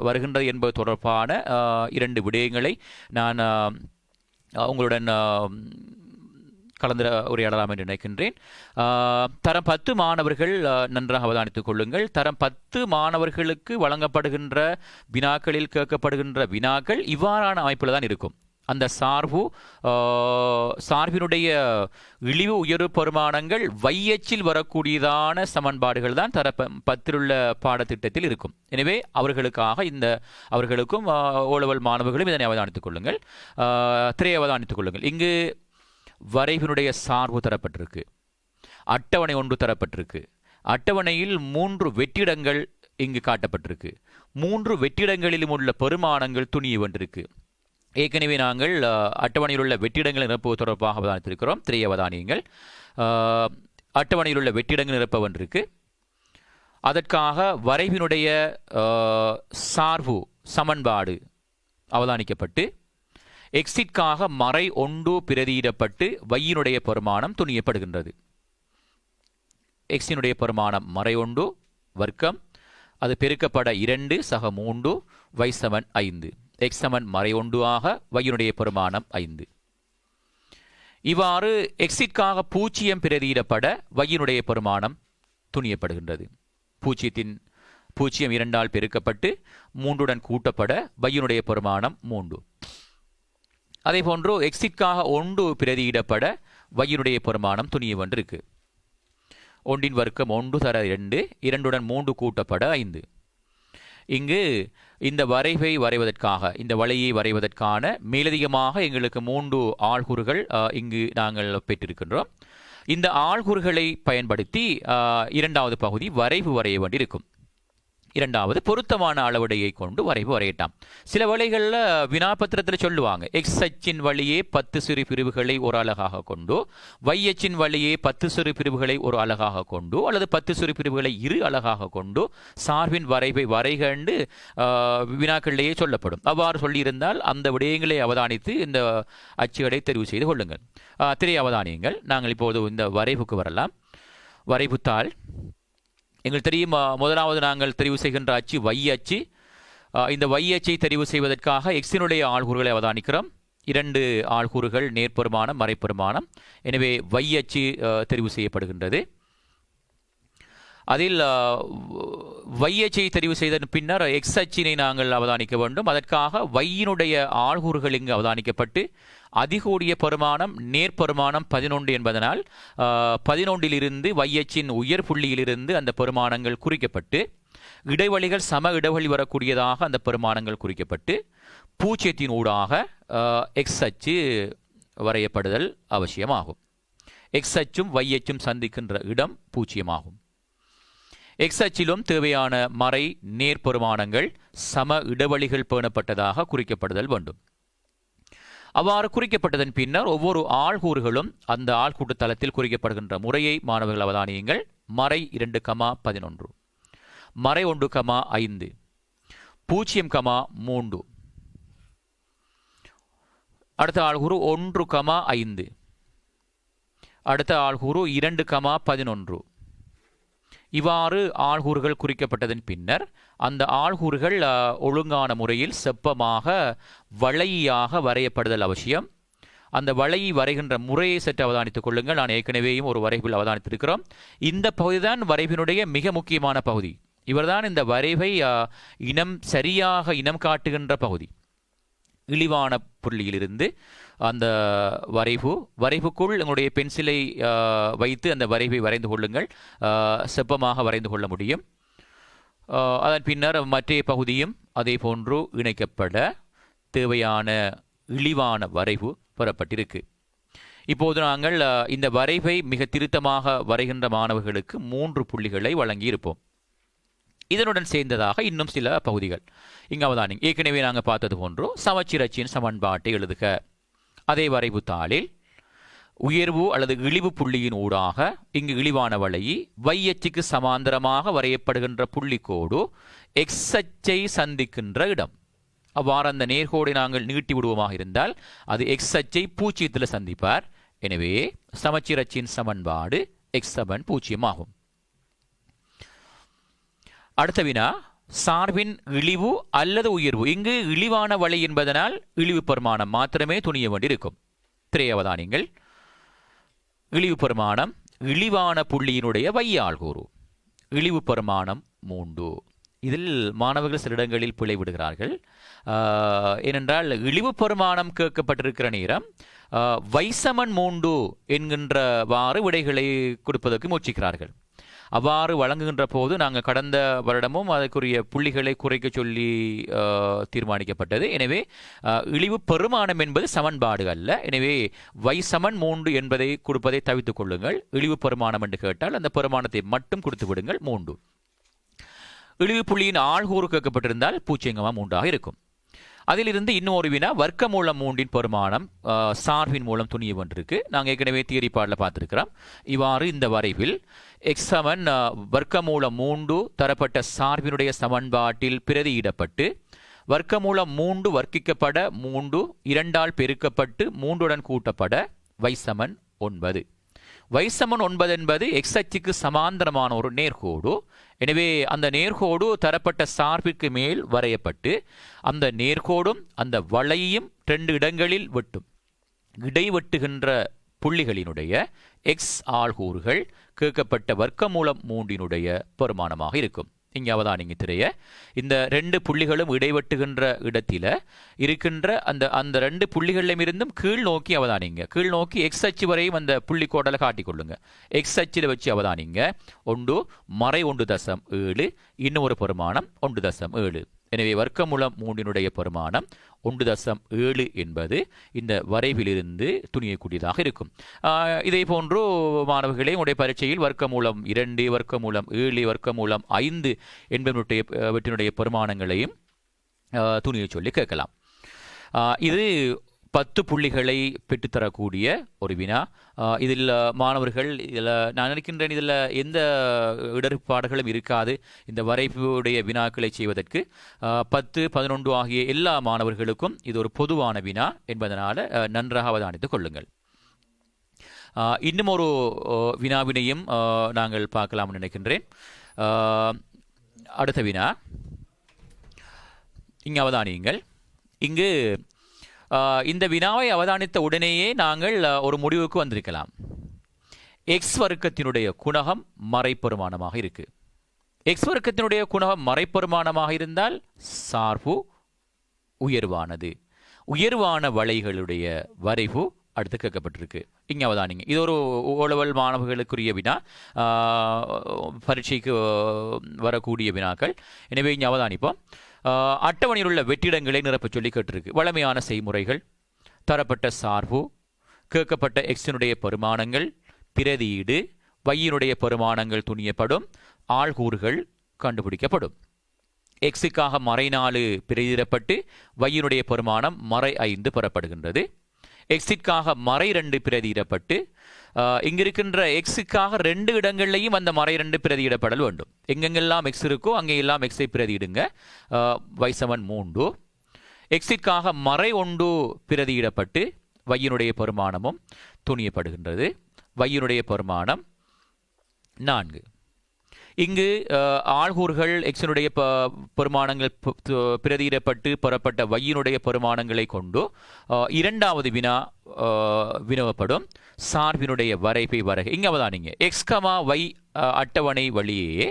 வருகின்றது என்பது தொடர்பான 2 விடயங்களை நான் உங்களுடன் கலந்து உரையாடலாம் என்று நினைக்கின்றேன். தரம் 10 மாணவர்கள் நன்றாக அவதானித்துக் கொள்ளுங்கள். தரம் 10 மாணவர்களுக்கு வழங்கப்படுகின்ற வினாக்களில் கேட்கப்படுகின்ற வினாக்கள் இவ்வாறான அமைப்பில் தான் இருக்கும். அந்த சார்பினுடைய இழிவு உயர்வு பெருமானங்கள் வையச்சில் வரக்கூடியதான சமன்பாடுகள் தான் தர 10 உள்ள பாடத்திட்டத்தில் இருக்கும். எனவே அவர்களுக்கும் ஓலவல் மாணவர்களும் இதனை அவதானித்துக் கொள்ளுங்கள், திரை அவதானித்துக் கொள்ளுங்கள். இங்கு வரைவினுடைய சார்பு தரப்பட்டிருக்கு, அட்டவணை 1 தரப்பட்டிருக்கு. அட்டவணையில் 3 வெற்றிடங்கள் இங்கு காட்டப்பட்டிருக்கு. 3 வெற்றிடங்களிலும் உள்ள பெருமானங்கள் துணிய வேண்டியிருக்கு. ஏற்கனவே நாங்கள் அட்டவணையில் உள்ள வெற்றிடங்கள் நிரப்புவது தொடர்பாக அவதானித்திருக்கிறோம். திரை அவதானியங்கள். அட்டவணையில் உள்ள வெற்றிடங்கள் நிரப்ப வேண்டியிருக்கு. அதற்காக வரைவினுடைய சார்பு சமன்பாடு அவதானிக்கப்பட்டு எக்ஸிட்காக மறை 1 பிரதியிடப்பட்டு வையினுடைய பெருமானம் துணியப்படுகின்றது. எக்ஸினுடைய பெருமானம் மறை 1 வர்க்கம், அது பெருக்கப்பட 2 சக 3 y சமன் 5. x சமன் மறை 1 ஆக வையினுடைய பெருமானம் 5. இவ்வாறு எக்ஸிட்காக 0 பிரதியிடப்பட வையினுடைய பெருமானம் துணியப்படுகின்றது. 0 2ஆல் பெருக்கப்பட்டு 3உடன் கூட்டப்பட வையினுடைய பெருமானம் 3. அதேபோன்று எக்ஸிட்காக 1 பிரதியிடப்பட வையினுடைய பெருமானம் துணிய வேண்டியிருக்கு. 1 வர்க்கம் 1 தர 2, 2உடன் 3 கூட்டப்பட 5. இங்கு இந்த வரைவை வரைவதற்காக, இந்த வளையை வரைவதற்கான மேலதிகமாக எங்களுக்கு 3 ஆள்கூறுகள் இங்கு நாங்கள் பெற்றிருக்கின்றோம். இந்த ஆள்கூறுகளை பயன்படுத்தி 2வது பகுதி வரைவு வரைய வேண்டியிருக்கும். 2வது பொருத்தமான அளவுடையை கொண்டு வரைவு வரையட்டாம். சில வேளைகளில் வினாபத்திரத்தில் சொல்லுவாங்க, எக்ஸ் அச்சின் வழியே 10 சிறு பிரிவுகளை ஒரு அலகாக கொண்டு, y அச்சின் வழியே 10 சிறு பிரிவுகளை ஒரு அலகாக கொண்டு, அல்லது 10 சிறு பிரிவுகளை 2 அலகாக கொண்டு சார்பின் வரைவை வரைகண்டு வினாக்களிலேயே சொல்லப்படும். அவ்வாறு சொல்லியிருந்தால் அந்த விடயங்களை அவதானித்து இந்த அச்சுகளை தெரிவு செய்து கொள்ளுங்கள். திரை அவதானியங்கள். நாங்கள் இப்போது இந்த வரைவுக்கு வரலாம். வரைவுத்தாள் எங்களுக்கு தெரியும். முதலாவது நாங்கள் தெரிவு செய்கின்ற அச்சு y அச்சு. இந்த y அச்சை தெரிவு செய்வதற்காக எக்ஸினுடைய ஆள்கூறுகளை அவதானிக்கிறோம். 2 ஆள்கூறுகள் நேர்பெருமானம் மறைப்பெருமானம். எனவே y அச்சு தெரிவு செய்யப்படுகின்றது. அதில் y அச்சை தெரிவு செய்த பின்னர் எக்ஸ் அச்சினை நாங்கள் அவதானிக்க வேண்டும். அதற்காக வையினுடைய ஆள்கூறுகள் இங்கு அவதானிக்கப்பட்டு அதிகூடிய பெருமானம் நேர்பெருமானம் 11 என்பதனால் 11இலிருந்து y அச்சின் உயர் புள்ளியிலிருந்து அந்த பெருமானங்கள் குறிக்கப்பட்டு இடைவெளிகள் சம இடைவெளி வரக்கூடியதாக அந்த பெருமானங்கள் குறிக்கப்பட்டு 0 ஊடாக எக்ஸ் அச்சு வரையப்படுதல் அவசியமாகும். எக்ஸ் அச்சும் y அச்சும் சந்திக்கின்ற இடம் 0 ஆகும். எக்ஸ் அச்சிலும் தேவையான மறை நேர்பெருமானங்கள் சம இடைவெளிகள் பேணப்பட்டதாக குறிக்கப்படுதல் வேண்டும். அவ்வாறு குறிக்கப்பட்டதன் பின்னர் ஒவ்வொரு ஆள்கூறுகளும் அந்த ஆள்கூட்டு தளத்தில் குறிக்கப்படுகின்ற முறையை மாணவர்கள் அவதானியுங்கள். மறை 2,11, மறை 1,5, 0,3, அடுத்த ஆள்கூறு 1,5, அடுத்த ஆள்கூறு 2,11. இவ்வாறு ஆள்கூறுகள் குறிக்கப்பட்டதன் பின்னர் அந்த ஆள்கூறுகள் ஒழுங்கான முறையில் செப்பமாக வளையாக வரையப்படுதல் அவசியம். அந்த வளையை வரைகின்ற முறையை சற்று அவதானித்துக் கொள்ளுங்கள். நான் ஏற்கனவேயும் ஒரு வரைவில் அவதானித்திருக்கிறோம். இந்த பகுதிதான் வரைவினுடைய மிக முக்கியமான பகுதி. இவர்தான் இந்த வரைவை சரியாக இனம் காட்டுகின்ற பகுதி. இழிவான புள்ளியிலிருந்து அந்த வரைவுக்குள் உங்களுடைய பென்சிலை வைத்து அந்த வரைவை வரைந்து கொள்ளுங்கள். செப்பமாக வரைந்து கொள்ள முடியும். அதன் பின்னர் மற்ற பகுதியும் அதே போன்று இணைக்கப்பட தேவையான இழிவான வரைவு பெறப்பட்டிருக்கு. இப்போது நாங்கள் இந்த வரைவை மிக திருத்தமாக வரைகின்ற மாணவர்களுக்கு 3 புள்ளிகளை வழங்கியிருப்போம். இதனுடன் சேர்ந்ததாக இன்னும் சில பகுதிகள். இங்கே அவதானிங்க, ஏற்கனவே நாங்கள் பார்த்தது போன்று சமச்சீர் அச்சின் சமன்பாட்டை எழுதுக. அதே வரைவு தாளில் உயர்வு அல்லது இழிவு புள்ளியின் ஊடாக இங்கு இழிவான வளையி y அச்சுக்கு சமாந்தரமாக வரையப்படுகின்ற புள்ளிக்கோடு x அச்சை சந்திக்கின்ற இடம். அவ்வாறு அந்த நேர்கோடை நாங்கள் நீட்டி விடுவோமாக இருந்தால் அது x அச்சை பூஜ்ஜியத்தில் சந்திப்பார். எனவே சமச்சீர் அச்சின் சமன்பாடு x சமன் 0 ஆகும். அடுத்த வினா, சார்பின் இழிவு அல்லது உயர்வு. இங்கு இழிவான வளை என்பதனால் இழிவு பெருமானம் மாத்திரமே துணிய வேண்டியிருக்கும். திரையவதானிங்கள், இழிவு பெருமானம் இழிவான புள்ளியினுடைய வையாள் கூறு. இழிவு பெருமானம் 3. இதில் மாணவர்கள் சில இடங்களில் பிழை விடுகிறார்கள். ஏனென்றால் இழிவு பெருமானம் கேட்கப்பட்டிருக்கிற நேரம் வைசமன் 3 என்கின்றவாறு விடைகளை கொடுப்பதற்கு முயற்சிக்கிறார்கள். அவ்வாறு வழங்குகின்ற போது நாங்கள் கடந்த வருடமும் அதற்குரிய புள்ளிகளை குறைக்க சொல்லி தீர்மானிக்கப்பட்டது. எனவே இழிவு பெருமானம் என்பது சமன்பாடு அல்ல. எனவே வைசமன் 3 என்பதை கொடுப்பதை தவித்துக் கொள்ளுங்கள். இழிவு பெருமானம் என்று கேட்டால் அந்த பெருமானத்தை மட்டும் கொடுத்து விடுங்கள் 3. இழிவு புள்ளியின் ஆள்கூறு கேட்கப்பட்டிருந்தால் 0,3 இருக்கும். அதிலிருந்து இன்னும் ஒரு வினா, வர்க்கமூலம் 3 பெருமானம் சார்பின் மூலம் துணிய வென்றிருக்கு. நாங்கள் ஏற்கனவே தியரி பாடல பார்த்துருக்கிறோம். இவ்வாறு இந்த வரைவில் எக்ஸ் சமன் வர்க்கமூலம் 3 தரப்பட்ட சார்பினுடைய சமன்பாட்டில் பிரதியிடப்பட்டு வர்க்கமூலம் 3 வர்க்கிக்கப்பட 3 2ஆல் பெருக்கப்பட்டு 3உடன் கூட்டப்பட வைசமன் 9. வைசமன் 9 என்பது எக்ஸ் அச்சுக்கு சமாந்தரமான ஒரு நேர்கோடு. எனவே அந்த நேர்கோடு தரப்பட்ட சார்பிற்கு மேல் வரையப்பட்டு அந்த நேர்கோடும் அந்த வளையையும் 2 இடங்களில் வெட்டும். இடைவெட்டுகின்ற புள்ளிகளினுடைய எக்ஸ் ஆள்கூறுகள் கேட்கப்பட்ட வர்க்கமூலம் 3 பெருமானமாக இருக்கும். இங்கே அவதானிங்க திரைய, இந்த 2 புள்ளிகளும் இடைவெட்டுகின்ற இடத்தில இருக்கின்ற அந்த 2 புள்ளிகளிலும் இருந்தும் கீழ் நோக்கி அவதானிங்க. கீழ் நோக்கி எக்ஸ் அச்சு வரையும் அந்த புள்ளி கோடலை காட்டிக்கொள்ளுங்க. எக்ஸ் அச்சில் வச்சு அவதானிங்க. 1 மறை 1.7 இன்னும் ஒரு பெருமானம் 1.7. எனவே வர்க்கமூலம் 3 பெருமானம் 1.7 என்பது இந்த வரைவிலிருந்து துணியக்கூடியதாக இருக்கும். இதே போன்று மாணவர்களே, உடைய பரீட்சையில் வர்க்கமூலம் 2, வர்க்கமூலம் 7, வர்க்கமூலம் 5 என்பவற்றினுடைய பெருமானங்களையும் துணியை சொல்லி கேட்கலாம். இது 10 புள்ளிகளை பெற்றுத்தரக்கூடிய ஒரு வினா. இதில் மாணவர்கள் நான் நினைக்கின்றேன் இதில் எந்த இடர்பாடுகளும் இருக்காது. இந்த வரைவுடைய வினாக்களை செய்வதற்கு 10, 11 ஆகிய எல்லா மாணவர்களுக்கும் இது ஒரு பொதுவான வினா என்பதனால் நன்றாக அவதானித்துக் கொள்ளுங்கள். இன்னும் ஒரு வினாவினையும் நாங்கள் பார்க்கலாம்னு நினைக்கின்றேன். அடுத்த வினா இங்கு அவதானியுங்கள். இங்கு இந்த வினாவை அவதானித்த உடனேயே நாங்கள் ஒரு முடிவுக்கு வந்திருக்கலாம். எக்ஸ் வர்க்கத்தினுடைய குணகம் மறைப்பெருமானமாக இருக்கு. எக்ஸ் வர்க்கத்தினுடைய குணகம் மறைப்பெருமானமாக இருந்தால் சார்பு உயர்வானது. உயர்வான வளைகளுடைய வரைவு அடுத்து கேட்கப்பட்டிருக்கு. இங்கே அவதானிங்க, இது ஒரு ஓலவல் மாணவர்களுக்குரிய வினா, பரீட்சைக்கு வரக்கூடிய வினாக்கள். எனவே இங்கே அவதானிப்போம். அட்டவணையில் உள்ள வெற்றிடங்களை நிரப்ப சொல்லி கேட்டிருக்கு. வழமையான செய்முறைகள், தரப்பட்ட சார்பு, கேட்கப்பட்ட எக்ஸினுடைய பெருமானங்கள், பிரதியீடு, வையினுடைய பெருமானங்கள் துணியப்படும், ஆள்கூறுகள் கண்டுபிடிக்கப்படும். எக்ஸுக்காக மறை 4 பிரதியிடப்பட்டு வையினுடைய பெருமானம் மறை 5 பெறப்படுகின்றது. எக்ஸிற்காக மறை 2 பிரதியிடப்பட்டு இங்கிருக்கின்ற எக்ஸுக்காக 2 இடங்கள்லையும் அந்த மறை 2 பிரதியிடப்படல் வேண்டும். எங்கெங்கெல்லாம் எக்ஸ் இருக்கோ அங்கெல்லாம் எக்ஸை பிரதியிடுங்க. வைசமன் 3. எக்ஸிற்காக மறை 1 பிரதியிடப்பட்டு வையினுடைய பெருமானமும் துணியப்படுகின்றது. வையினுடைய பெருமானம் 4. இங்கு ஆள்கூறுகள் எக்ஸினுடைய பெருமானங்கள் பிரதியிடப்பட்டு பெறப்பட்ட வையினுடைய பெருமானங்களை கொண்டு 2வது வினா வினவப்படும். சார்பினுடைய வரைபை வரைக. இங்கே அவதானிங்க, எக்ஸ் கமா வை அட்டவணை வழியே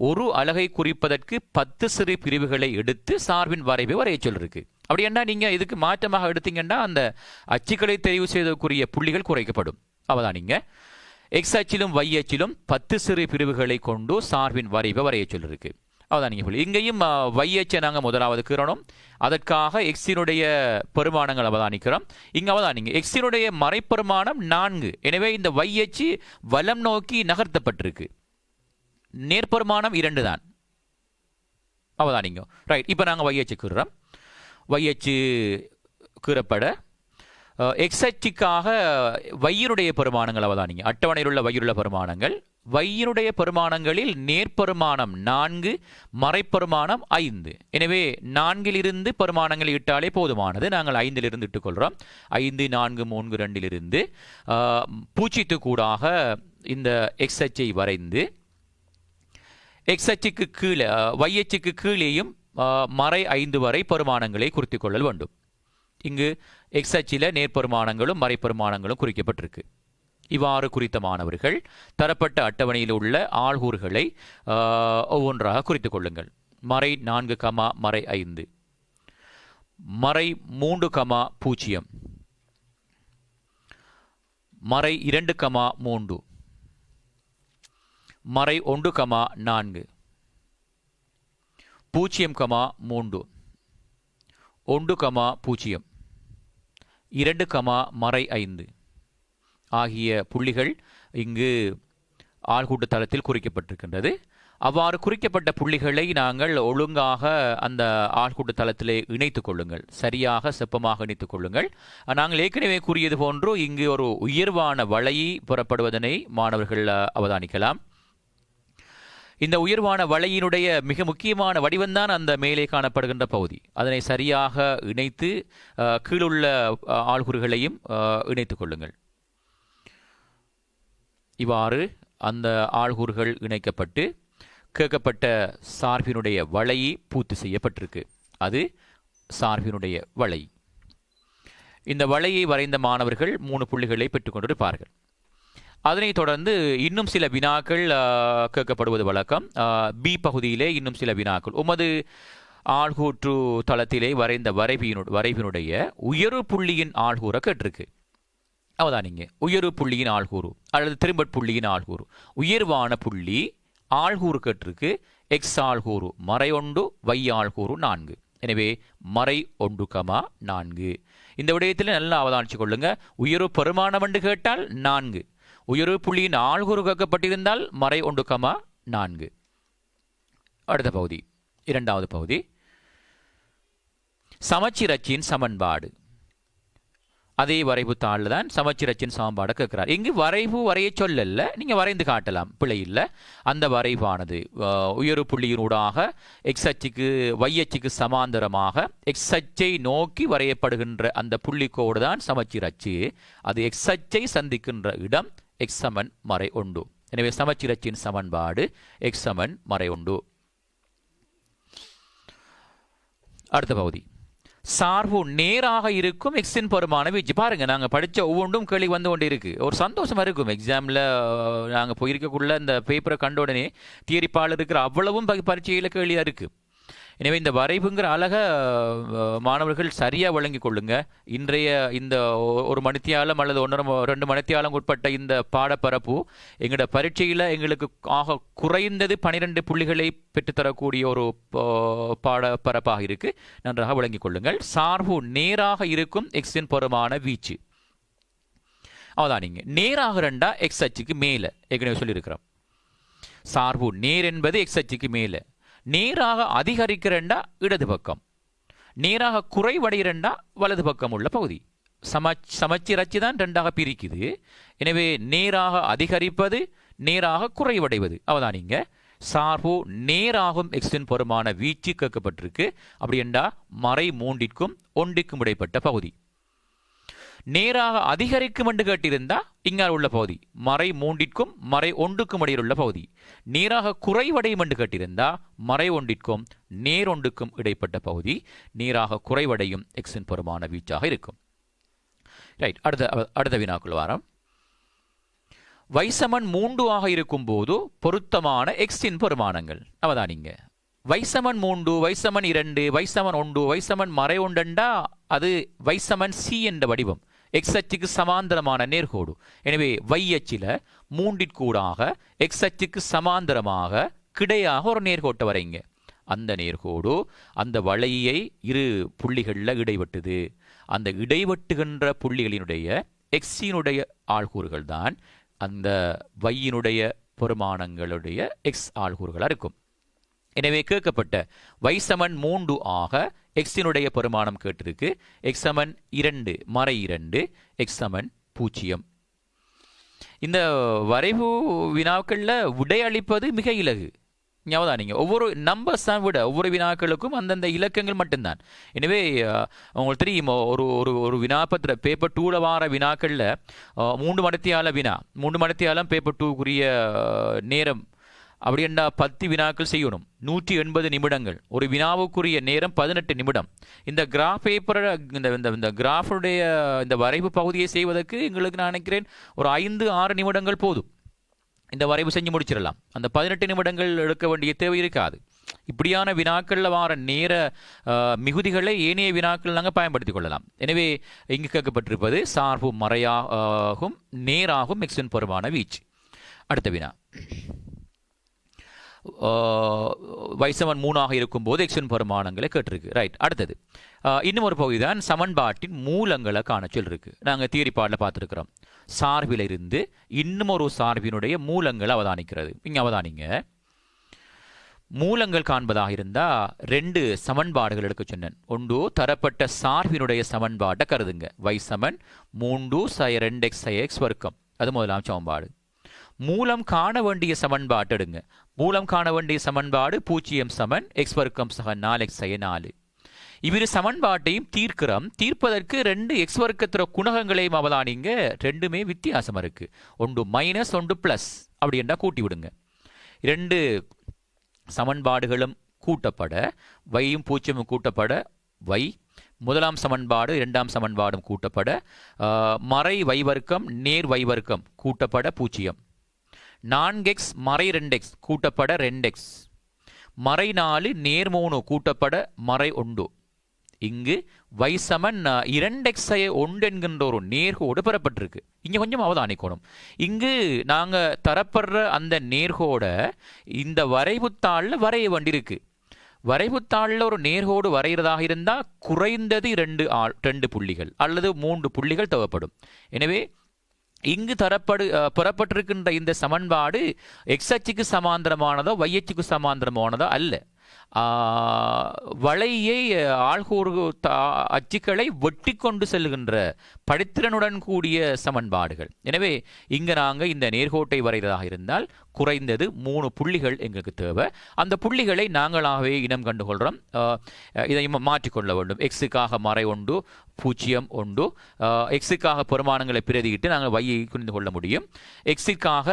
ஒரு அலகை குறிப்பதற்கு 10 சிறு பிரிவுகளை எடுத்து சார்பின் வரைபை வரைய சொல்லிருக்கு. அப்படி என்ன நீங்க இதுக்கு மாற்றமாக எடுத்தீங்கன்னா அந்த அச்சுக்களை தெரிவு செய்தற்குரிய புள்ளிகள் குறைக்கப்படும். அவதானிங்க, எக்ஸ் அச்சிலும் y அச்சிலும் 10 சிறு பிரிவுகளை கொண்டு சார்பின் வரைவை வரைய சொல்லிருக்கு. அதான் நீங்கள் சொல்லி இங்கேயும் y அச்சை நாங்கள் முதலாவது கீறணும். அதற்காக எக்ஸினுடைய பெருமானங்கள் அவதானிக்கிறோம். இங்கே அவதானிங்க, எக்ஸினுடைய மறைப்பெருமானம் 4. எனவே இந்த y அச்சு வலம் நோக்கி நகர்த்தப்பட்டிருக்கு. நேர்பெருமானம் 2 தான். அவதானிங்க. ரைட், இப்போ நாங்கள் வையச்சு கீறுறோம். வையச்சு கீறப்பட எக்ஸச்சுக்காக வையினுடைய பெருமானங்கள் அவதானிங்க. அட்டவணையில் உள்ள வையிலுள்ள பெருமானங்கள், வையினுடைய பெருமானங்களில் நேர்பெருமானம் 4, மறைப்பெருமானம் 5. எனவே 4 பெருமானங்கள் இட்டாலே போதுமானது. நாங்கள் 5 இட்டுக்கொள்கிறோம். 5, 4, 3, 2 பூச்சித்து கூடாக இந்த எக்ஸச்சை வரைந்து எக்ஸச்சுக்கு கீழே வையச்சுக்கு கீழேயும் மறை 5 வரை பெருமானங்களை குறித்துக் கொள்ளல் வேண்டும். இங்கு எக்ஸச்சில நேர்பெருமானங்களும் மறைப்பெருமானங்களும் குறிக்கப்பட்டிருக்கு. இவ்வாறு குறித்த மாணவர்கள் தரப்பட்ட அட்டவணையில் உள்ள ஆள்கூறுகளை ஒவ்வொன்றாக குறித்துக் கொள்ளுங்கள். மறை 4, மறை 5, மறை 3, 0, மறை 2, 3, மறை 1, 4, 0, 3, 1, 0, 2, மறை 5 ஆகிய புள்ளிகள் இங்கு ஆள்கூட்டு தளத்தில் குறிக்கப்பட்டிருக்கின்றது. அவ்வாறு குறிக்கப்பட்ட புள்ளிகளை நாங்கள் ஒழுங்காக அந்த ஆள்கூட்டு தளத்திலே இணைத்துக் கொள்ளுங்கள். சரியாக செப்பமாக இணைத்துக் கொள்ளுங்கள். நாங்கள் ஏற்கனவே கூறியது போன்று இங்கு ஒரு உயர்வான வளையை புறப்படுவதனை மாணவர்கள் அவதானிக்கலாம். இந்த உயர்வான வளையினுடைய மிக முக்கியமான வடிவம்தான் அந்த மேலே காணப்படுகின்ற பகுதி. அதனை சரியாக இணைத்து கீழுள்ள ஆள்கூறுகளையும் இணைத்துக் கொள்ளுங்கள். இவ்வாறு அந்த ஆள்கூறுகள் இணைக்கப்பட்டு கேட்கப்பட்ட சார்பினுடைய வளையை பூர்த்தி செய்யப்பட்டிருக்கு. அது சார்பினுடைய வளை. இந்த வளையை வரைந்த மாணவர்கள் 3 புள்ளிகளை பெற்றுக்கொண்டிருப்பார்கள். அதனைத் தொடர்ந்து இன்னும் சில வினாக்கள் கேட்கப்படுவது வழக்கம். பி பகுதியிலே இன்னும் சில வினாக்கள். உமது ஆள்கூற்று தளத்திலே வரைந்த வரைவினுடைய உயர்வு புள்ளியின் ஆள்கூற கேட்டிருக்கு. அவதானிங்க, உயர்வு புள்ளியின் ஆள்கூறு அல்லது திரும்பட் புள்ளியின் ஆள்கூறு. உயர்வான புள்ளி ஆள்கூறு கேட்டிருக்கு. எக்ஸ் ஆள்கூறு மறை 1, வை ஆள்கூறு 4. எனவே மறை 1, 4. இந்த விடயத்தில் நல்லா அவதானிச்சு கொள்ளுங்க. உயர்வு பெருமானம் என்று கேட்டால் 4, உயர்வு புள்ளியின் ஆள்கூறு கேட்கப்பட்டிருந்தால் மறை 1, 4. அடுத்த பகுதி, 2வது பகுதி, சமச்சீரச்சின் சமன்பாடு. அதே வரைவு தாளில் தான் சமச்சீரச்சின் சமன்பாடு கேட்கிறார். இங்கு வரைவு வரைய சொல்லல, நீங்க வரைந்து காட்டலாம், பிழை இல்லை. அந்த வரைவானது உயர்வு புள்ளியினூடாக எக்ஸ் அச்சுக்கு y அச்சுக்கு சமாந்தரமாக எக்ஸ் அச்சை நோக்கி வரையப்படுகின்ற அந்த புள்ளிக்கோடு தான் சமச்சீர் அச்சு. அது எக்ஸ் அச்சை சந்திக்கின்ற இடம் x சமன் மறை 1. எனவே சமச்சீரச்சின் சமன்பாடு x சமன் மறை 1. அடுத்த பகுதி, சார்பு நேராக இருக்கும் எக்ஸின் பெருமான வீச்சு. பாருங்க, நாங்க படிச்ச ஒவ்வொன்றும் கேள்வி வந்து கொண்டு இருக்கு. ஒரு சந்தோஷமா இருக்கும். எக்ஸாம்ல நாங்க போயிருக்கக்குள்ள இந்த பேப்பரை கண்ட உடனே தியரிப்பால் இருக்கிற அவ்வளவும் பரீட்சையில கேள்வியா இருக்கு. எனவே இந்த வரைவுங்கிற அழக மாணவர்கள் சரியா வழங்கி கொள்ளுங்க. இன்றைய இந்த 1 மணித்தியாலம் அல்லது 1.5-2 மணித்தியாலம் உட்பட்ட இந்த பாடப்பரப்பு எங்களோட பரீட்சையில் எங்களுக்கு ஆக குறைந்தது 12 புள்ளிகளை பெற்றுத்தரக்கூடிய ஒரு பாடப்பரப்பாக இருக்கு. நன்றாக வழங்கிக் கொள்ளுங்கள். சார்பு நேராக இருக்கும் எக்ஸின் பெருமான வீச்சு. அவதானிங்க, நேராக ரெண்டா எக்ஸ் அச்சுக்கு மேல ஏற்கனவே சொல்லியிருக்கிறோம். சார்பு நேர் என்பது எக்ஸ் அச்சுக்கு மேல. நேராக அதிகரிக்கிறண்டா இடது பக்கம், நேராக குறைவடைகிறண்டா வலது பக்கம் உள்ள பகுதி. சமச்சீர் அச்சு தான் 2ஆக பிரிக்குது. எனவே நேராக அதிகரிப்பது, நேராக குறைவடைவது. அவதானிங்க, சார்பு நேராகும் எக்ஸின் பெருமான வீச்சு கேட்கப்பட்டிருக்கு. அப்படி என்றா மறை 3க்கும் 1க்கும் இடைப்பட்ட பகுதி. நேராக அதிகரிக்கும் என்று கேட்டிருந்தா இங்கால் உள்ள பகுதி மறை 3க்கும் மறை 1க்கும் இடையில் உள்ள பகுதி. நேராக குறைவடையும் என்று கேட்டிருந்தா மறை 1க்கும் நேர் 1க்கும் இடைப்பட்ட பகுதி நேராக குறைவடையும் எக்ஸின் பெருமான வீச்சாக இருக்கும். ரைட், அடுத்த வினாக்குள் வாரம். வைசமன் 3 ஆக இருக்கும் போது பொருத்தமான எக்ஸின் பெருமானங்கள். அவதானிங்க, வைசமன் 3, வைசமன் 2, வைசமன் 1, வைசமன் மறை 1 அது வைசமன் சி என்ற வடிவம். எக்ஸ் அச்சுக்கு சமாந்தரமான நேர்கோடு. எனவே y அச்சில 3ற்கூடாக எக்ஸ் அச்சுக்கு சமாந்தரமாக கிடையாக ஒரு நேர்கோட்டை வரைங்க. அந்த நேர்கோடு அந்த வளையை 2 புள்ளிகளில் இடைவெட்டுது. அந்த இடைவெட்டுகின்ற புள்ளிகளினுடைய எக்ஸினுடைய ஆள்கூறுகள் தான் அந்த வையினுடைய பெருமானங்களுடைய எக்ஸ் ஆள்கூறுகளாக இருக்கும். எனவே கேட்கப்பட்ட y சமன் 3 ஆக எக்ஸினுடைய பெருமானம் கேட்டிருக்கு. எக்ஸ் சமன் 2 மறை 2 எக்ஸ் சமன் 0. இந்த வரைவு வினாக்களில் விடையளிப்பது மிக இலகு. ஞாபகம் நீங்கள் ஒவ்வொரு நம்பர்ஸை விட ஒவ்வொரு வினாக்களுக்கும் அந்தந்த இலக்கங்கள் மட்டும்தான். எனவே உங்களுக்கு தெரியும், ஒரு ஒரு ஒரு வினாபத்திர பேப்பர் 2 வார வினாக்களில் 3 மணித்தியால வினா, 3 மணித்தியாலம் பேப்பர் 2க்குரிய நேரம் அப்படின்னா 10 வினாக்கள் செய்யணும், 180 நிமிடங்கள். ஒரு வினாவுக்குரிய நேரம் 18 நிமிடம். இந்த கிராஃப் பேப்பரை இந்த கிராஃபுடைய இந்த வரைவு பகுதியை செய்வதற்கு எங்களுக்கு நான் நினைக்கிறேன் ஒரு 5-6 நிமிடங்கள் போதும். இந்த வரைவு செஞ்சு முடிச்சிடலாம். அந்த 18 நிமிடங்கள் எடுக்க வேண்டிய தேவை இருக்காது. இப்படியான வினாக்களில் வார நேர மிகுதிகளை ஏனைய வினாக்கள் நாங்கள் பயன்படுத்திக் கொள்ளலாம். எனவே இங்கு கேட்கப்பட்டிருப்பது சார்பு மறையாகும் நேராகும் எக்ஸின் பெருமான வீச்சு. அடுத்த வினா y சமன் 3 இருக்கும்போது எக்ஸின் பெருமானங்களை கேட்டிருக்கு. ரைட். அடுத்தது இன்னும் ஒரு பகுதி தான் சமன்பாட்டின் மூலங்களை காண சொல்லிருக்கு. நாங்கள் தியரி பாட்டில் பார்த்துருக்கிறோம். சார்பில் இருந்து இன்னும் ஒரு சார்பினுடைய மூலங்களை அவதானிக்கிறது. இங்கே அவதானிங்க, மூலங்கள் காண்பதாக இருந்தால் 2 சமன்பாடுகள் எடுக்க சொன்னேன். ஒன்று தரப்பட்ட சார்பினுடைய சமன்பாட்டை கருதுங்க. y சமன் 3 sin 2x x வர்க்கம், அது முதலாம் சமன்பாடு. மூலம் காண வேண்டிய சமன்பாட்டு எடுங்க. மூலம் காண வேண்டிய சமன்பாடு 0 சமன் x வர்க்கம் சக 4x 4. இவ்விரு சமன்பாட்டையும் தீர்ப்பதற்கு 2 x வர்க்கத்திற குணகங்களையும் அவதானிங்க. ரெண்டுமே வித்தியாசம் இருக்கு. ஒன்று மைனஸ், ஒன்று பிளஸ். அப்படி என்றால் கூட்டி விடுங்க. 2 சமன்பாடுகளும் கூட்டப்பட, வையும் 0 கூட்டப்பட y, முதலாம் சமன்பாடு 2ஆம் சமன்பாடும் கூட்டப்பட, மறை y வர்க்கம் நேர் y வர்க்கம் கூட்டப்பட 0, 4x மறை 2x கூட்டப்பட 2x, மறை 4 நேர் 3 கூட்டப்பட மறை 1. இங்கு y சமன் 2x 1 என்கின்ற ஒரு நேர்கோடு பெறப்பட்டிருக்கு. இங்கே கொஞ்சம் அவதானிக்கணும். இங்கு நாங்கள் தரப்படுற அந்த நேர்கோட இந்த வரைவுத்தாளில் வரைய வேண்டியிருக்கு. வரைவுத்தாளில் ஒரு நேர்கோடு வரைகிறதாக இருந்தால் குறைந்தது 2 புள்ளிகள் அல்லது 3 புள்ளிகள் தேவைப்படும். எனவே இங்கு பெறப்பட்டிருக்கின்ற இந்த சமன்பாடு எக்ஸ் அச்சுக்கு சமாந்தரமானதோ y அச்சுக்கு சமாந்தரமானதோ அல்ல. வளையை ஆள்கூறு அச்சுக்களை வெட்டி கொண்டு செல்கின்ற படித்திறனுடன் கூடிய சமன்பாடுகள். எனவே இங்கு நாங்கள் இந்த நேர்கோட்டை வரைகிறதாக இருந்தால் குறைந்தது 3 புள்ளிகள் எங்களுக்கு தேவை. அந்த புள்ளிகளை நாங்களாகவே இனம் கண்டுகொள்கிறோம். இதை மாற்றிக்கொள்ள வேண்டும். எக்ஸுக்காக மறை 1 0 1, எக்ஸுக்காக பெருமானங்களை பிரதியிட்டு நாங்கள் வையை புரிந்து கொள்ள முடியும். எக்ஸுக்காக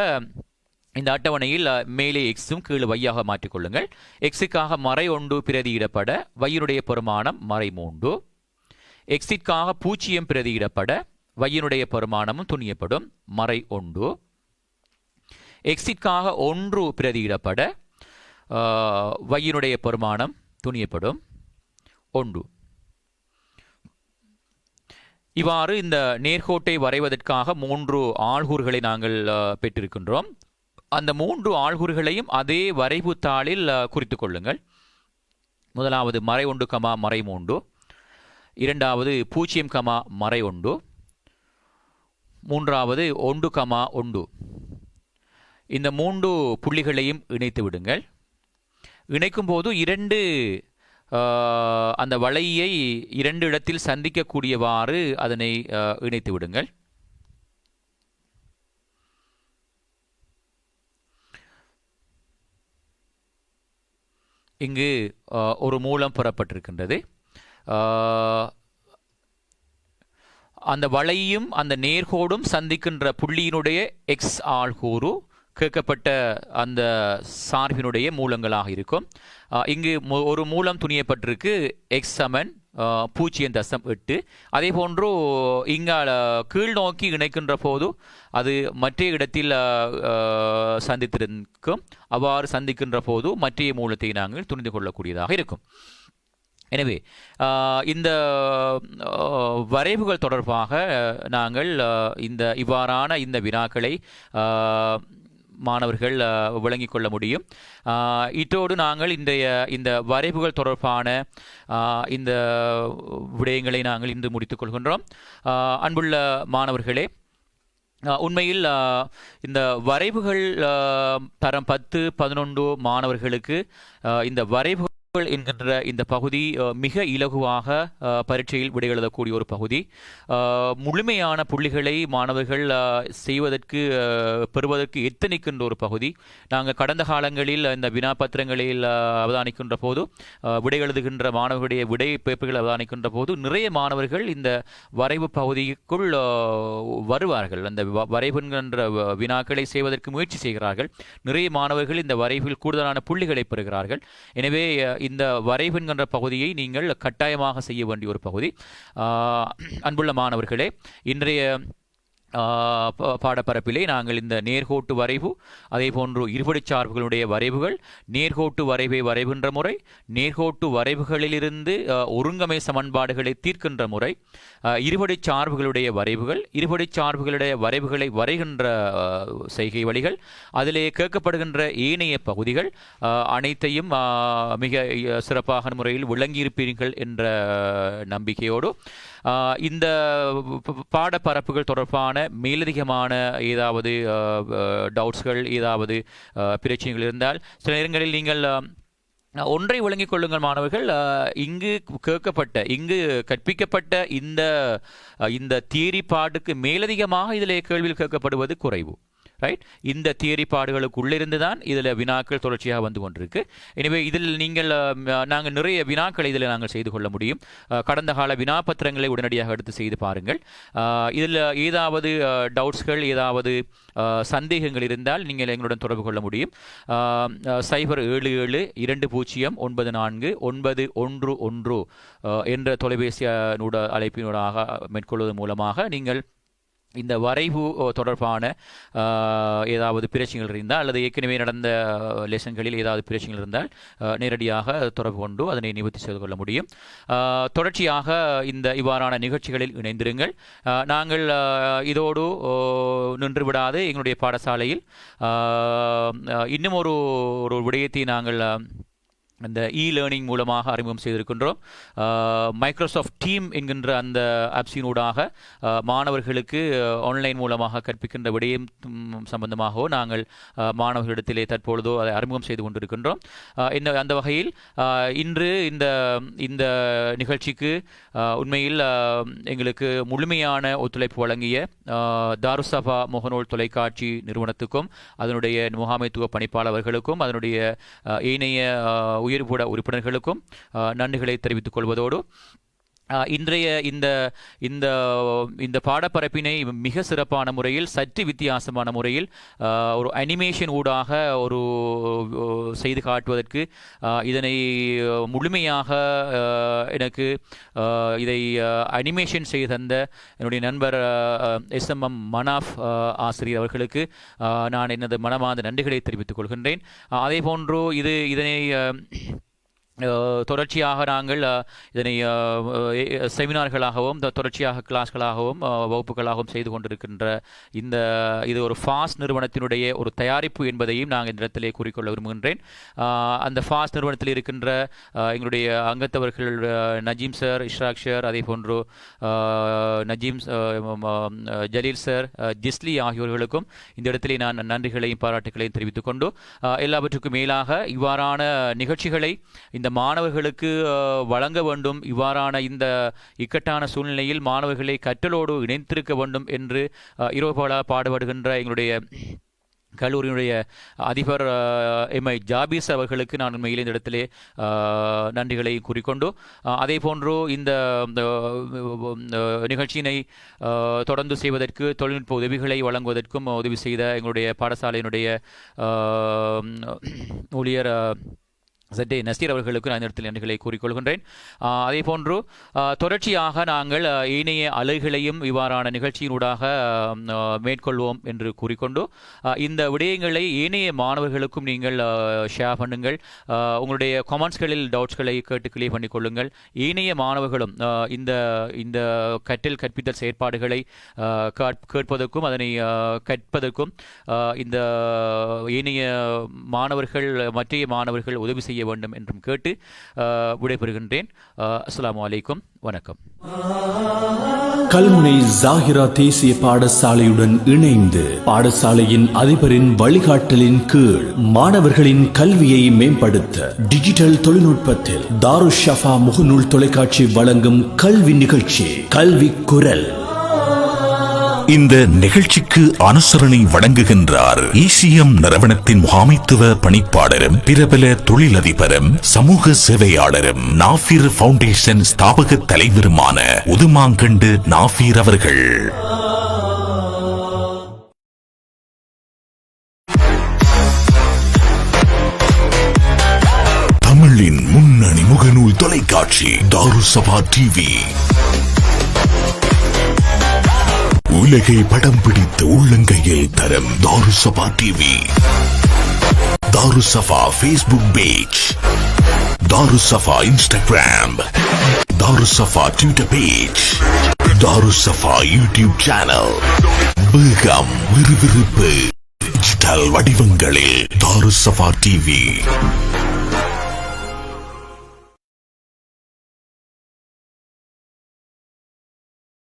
இந்த அட்டவணையில் மேலே எக்ஸும் கீழே வையாக மாற்றிக்கொள்ளுங்கள். எக்ஸுக்காக மறை 1 பிரதியிடப்பட வையினுடைய பெருமானம் மறை 3, எக்ஸிற்காக 0 பிரதியிடப்பட வையினுடைய பெருமானமும் துணியப்படும் மறை 1, எக்ஸிற்காக 1 பிரதியிடப்பட வையினுடைய பெருமானம் துணியப்படும் 1. இவ்வாறு இந்த நேர்கோட்டை வரைவதற்காக 3 ஆள்கூறுகளை நாங்கள் பெற்றிருக்கின்றோம். அந்த 3 ஆள்கூறுகளையும் அதே வரைவு தாளில் குறித்து கொள்ளுங்கள். முதலாவது மறை 1 மறை 3, இரண்டாவது 0 மறை 1, மூன்றாவது 1 1. இந்த 3 புள்ளிகளையும் இணைத்து விடுங்கள். இணைக்கும் போது 2 அந்த வளையை 2 இடத்தில் சந்திக்கக்கூடியவாறு அதனை இணைத்து விடுங்கள். இங்கு ஒரு மூலம் பெறப்பட்டிருக்கின்றது. அந்த வளையும் அந்த நேர்கோடும் சந்திக்கின்ற புள்ளியினுடைய எக்ஸ் ஆள்கூறு கேட்கப்பட்ட அந்த சார்பினுடைய மூலங்களாக இருக்கும். இங்கு ஒரு மூலம் துணியப்பட்டிருக்கு எக்ஸ் சமன் 0.8. அதே போன்று இங்கால கீழ் நோக்கி இணைக்கின்ற போது அது மற்ற இடத்தில் சந்தித்திருக்கும். அவ்வாறு சந்திக்கின்ற போது மற்ற மூலத்தை நாங்கள் துணிந்து கொள்ளக்கூடியதாக இருக்கும். எனவே இந்த வரைவுகள் தொடர்பாக நாங்கள் இவ்வாறான இந்த வினாக்களை மாணவர்கள் விளங்கிக் கொள்ள முடியும். இத்தோடு நாங்கள் இந்த வரைவுகள் தொடர்பான இந்த விடயங்களை நாங்கள் இன்று முடித்துக் கொள்கின்றோம். அன்புள்ள மாணவர்களே, உண்மையில் இந்த வரைவுகள் தரம் 10, 11 மாணவர்களுக்கு இந்த வரைவுகள் என்கின்ற இந்த பகுதி மிக இலகுவாக பரீட்சையில் விடை எழுதக்கூடிய ஒரு பகுதி. முழுமையான புள்ளிகளை மாணவர்கள் செய்வதற்கு பெறுவதற்கு எத்தனிக்கின்ற ஒரு பகுதி. நாங்கள் கடந்த காலங்களில் இந்த வினாபத்திரங்களில் அவதானிக்கின்ற போது விடை எழுதுகின்ற மாணவர்களுடைய விடை பேப்பர்கள் அவதானிக்கின்ற போது நிறைய மாணவர்கள் இந்த வரைவு பகுதிக்குள் வருவார்கள். அந்த வரைவு என்கின்ற வினாக்களை செய்வதற்கு முயற்சி செய்கிறார்கள். நிறைய மாணவர்கள் இந்த வரைவில் கூடுதலான புள்ளிகளை பெறுகிறார்கள். எனவே இந்த வரைவு என்கின்ற பகுதியை நீங்கள் கட்டாயமாக செய்ய வேண்டிய ஒரு பகுதி. அன்புள்ள மாணவர்களே, இன்றைய பாடப்பரப்பிலே நாங்கள் இந்த நேர்கோட்டு வரைவு, அதே போன்று இருபடிச் சார்புகளுடைய வரைவுகள், நேர்கோட்டு வரைவை வரைகின்ற முறை, நேர்கோட்டு வரைவுகளிலிருந்து ஒருங்கமை சமன்பாடுகளை தீர்க்கின்ற முறை, இருபடிச் சார்புகளுடைய வரைவுகள், இருபடிச் சார்புகளுடைய வரைவுகளை வரைகின்ற செய்கை வழிகள், அதிலே கேட்கப்படுகின்ற ஏனைய பகுதிகள் அனைத்தையும் மிக சிறப்பாக முறையில் விளங்கியிருப்பீர்கள் என்ற நம்பிக்கையோடு இந்த பாடப்பரப்புகள் தொடர்பான மேலதிகமான ஏதாவது டவுட்ஸ்கள், ஏதாவது பிரச்சனைகள் இருந்தால் சில நேரங்களில் நீங்கள் ஒன்றை விளங்கிக் கொள்ளுங்கள் மாணவர்கள். இங்கு கற்பிக்கப்பட்ட இந்த தியரி பாட்டுக்கு மேலதிகமாக இதில் கேள்வியில் கேட்கப்படுவது குறைவு. ரைட், இந்த தியரி பாடுகளுக்குள்ளிருந்து தான் இதில் வினாக்கள் தொடர்ச்சியாக வந்து கொண்டிருக்கு. எனவே இதில் நாங்கள் நிறைய வினாக்களை இதில் நாங்கள் செய்து கொள்ள முடியும். கடந்த கால வினாபத்திரங்களை உடனடியாக எடுத்து செய்து பாருங்கள். இதில் ஏதாவது டவுட்ஸ்கள், ஏதாவது சந்தேகங்கள் இருந்தால் நீங்கள் எங்களுடன் தொடர்பு கொள்ள முடியும். 077-2094-911 என்ற தொலைபேசி அழைப்பினூடாக மேற்கொள்வதன் மூலமாக நீங்கள் இந்த வரைவு தொடர்பான ஏதாவது பிரச்சனைகள் இருந்தால், அல்லது ஏற்கனவே நடந்த லெசன்களில் ஏதாவது பிரச்சனைகள் இருந்தால் நேரடியாக தொடர்பு கொண்டு அதனை நிவர்த்தி செய்து கொள்ள முடியும். தொடர்ச்சியாக இவ்வாறான நிகழ்ச்சிகளில் இணைந்திருங்கள். நாங்கள் இதோடு நின்றுவிடாது எங்களுடைய பாடசாலையில் இன்னும் ஒரு விடயத்தை நாங்கள் அந்த லேர்னிங் மூலமாக அறிமுகம் செய்திருக்கின்றோம். மைக்ரோசாஃப்ட் டீம் என்கின்ற அந்த ஆப்ஸினூடாக மாணவர்களுக்கு ஆன்லைன் மூலமாக கற்பிக்கின்ற விடயம் சம்பந்தமாகவோ நாங்கள் மாணவர்களிடத்திலே தற்பொழுதோ அதை அறிமுகம் செய்து கொண்டிருக்கின்றோம். அந்த வகையில் இன்று இந்த நிகழ்ச்சிக்கு உண்மையில் எங்களுக்கு முழுமையான ஒத்துழைப்பு வழங்கிய தாருசபா முகநூல் தொலைக்காட்சி நிறுவனத்துக்கும், அதனுடைய முகாமைத்துவ பணிப்பாளர்களுக்கும், அதனுடைய ஏனைய உயர்பூட உறுப்பினர்களுக்கும் நன்றிகளை தெரிவித்துக் கொள்வதோடு, இன்றைய இந்த பாடப்பரப்பினை மிக சிறப்பான முறையில், சற்று வித்தியாசமான முறையில் ஒரு அனிமேஷன் ஊடாக ஒரு செய்து காட்டுவதற்கு இதனை முழுமையாக எனக்கு இதை அனிமேஷன் செய்து தந்த என்னுடைய நண்பர் SMM மனாஃப் ஆசிரியர் அவர்களுக்கு நான் எனது மனமார்ந்த நன்றிகளை தெரிவித்துக் கொள்கின்றேன். அதே போன்று இதனை தொடர்ச்சியாக நாங்கள் இதனை செமினார்களாகவும் தொடர்ச்சியாக கிளாஸ்களாகவும் வகுப்புகளாகவும் செய்து கொண்டிருக்கின்ற இது ஒரு ஃபாஸ்ட் நிறுவனத்தினுடைய ஒரு தயாரிப்பு என்பதையும் நாங்கள் இந்த இடத்திலே கூறிக்கொள்ள விரும்புகின்றேன். அந்த ஃபாஸ்ட் நிறுவனத்தில் இருக்கின்ற எங்களுடைய அங்கத்தவர்கள் நஜீம் சார், இஷ்ராக் சார், அதே போன்று நஜீம் ஜலீல் சார், ஜிஸ்லி ஆகியோர்களுக்கும் இந்த இடத்திலே நான் நன்றிகளையும் பாராட்டுகளையும் தெரிவித்துக் கொண்டு, எல்லாவற்றுக்கும் மேலாக இவ்வாறான நிகழ்ச்சிகளை இந்த மாணவர்களுக்கு வழங்க வேண்டும், இவ்வாறான இந்த இக்கட்டான சூழ்நிலையில் மாணவர்களை கற்றலோடு இணைத்திருக்க வேண்டும் என்று இரவுபகலாக பாடுபடுகின்ற எங்களுடைய கல்லூரியினுடைய அதிபர் MI ஜாபீஸ் அவர்களுக்கு நான் உண்மையில் இந்த இடத்திலே நன்றிகளை கூறிக்கொண்டு, அதே போன்று இந்த நிகழ்ச்சியினை தொடர்ந்து செய்வதற்கு தொழில்நுட்ப உதவிகளை வழங்குவதற்கும் உதவி செய்த எங்களுடைய பாடசாலையினுடைய ஊழியர் ZA நசீர் அவர்களுக்கு நான் இடத்தில் நன்றிகளை கூறிக்கொள்கின்றேன். அதே போன்று தொடர்ச்சியாக நாங்கள் ஏனைய அலைகளையும் இவ்வாறான நிகழ்ச்சியினூடாக மேற்கொள்வோம் என்று கூறிக்கொண்டு, இந்த விடயங்களை ஏனைய மாணவர்களுக்கும் நீங்கள் ஷேர் பண்ணுங்கள். உங்களுடைய கமெண்ட்ஸ்களில் டவுட்ஸ்களை கேட்டு கிளியர் பண்ணிக்கொள்ளுங்கள். ஏனைய மாணவர்களும் இந்த கற்பித்தல் செயற்பாடுகளை கேட்பதற்கும் அதனை கற்பதற்கும் இந்த ஏனைய மாணவர்கள், மற்ற மாணவர்கள் உதவி செய்ய செய்ய வேண்டும் என்றும் கேட்டு விடைபெறுகின்றேன். அஸ்ஸலாமு அலைக்கும், வணக்கம். கல்முனை ஜாகிரா தேசிய பாடசாலையுடன் இணைந்து பாடசாலையின் அதிபரின் வழிகாட்டலின் கீழ் மாணவர்களின் கல்வியை மேம்படுத்த டிஜிட்டல் தொழில்நுட்பத்தில் தாருஸ் ஷஃபா முகநூல் தொலைக்காட்சி வழங்கும் கல்வி நிகழ்ச்சி கல்வி குரல். இந்த நிகழ்ச்சிக்கு அனுசரணை வழங்குகின்றார் ECM நிறுவனத்தின் முகாமைத்துவ பணிப்பாளரும் பிரபல தொழிலதிபரும் சமூக சேவையாளரும் நாஃபீர் ஃபவுண்டேஷன் ஸ்தாபக தலைவருமான உதுமாங்கண்டு நாஃபீர் அவர்கள். தமிழின் முன்னணி முகநூல் தொலைக்காட்சி தாருஸ் ஸஃபா டிவி. உலகை படம் பிடித்து உள்ளங்கையில் தரும் Darus Safa TV. Darus Safa Facebook page, Darus Safa Instagram, Darus Safa Twitter page, Darus Safa YouTube channel. வேகம், விறுவிறுப்பு, டிஜிட்டல் வடிவங்களில் தாருஸ் ஸஃபா டிவி.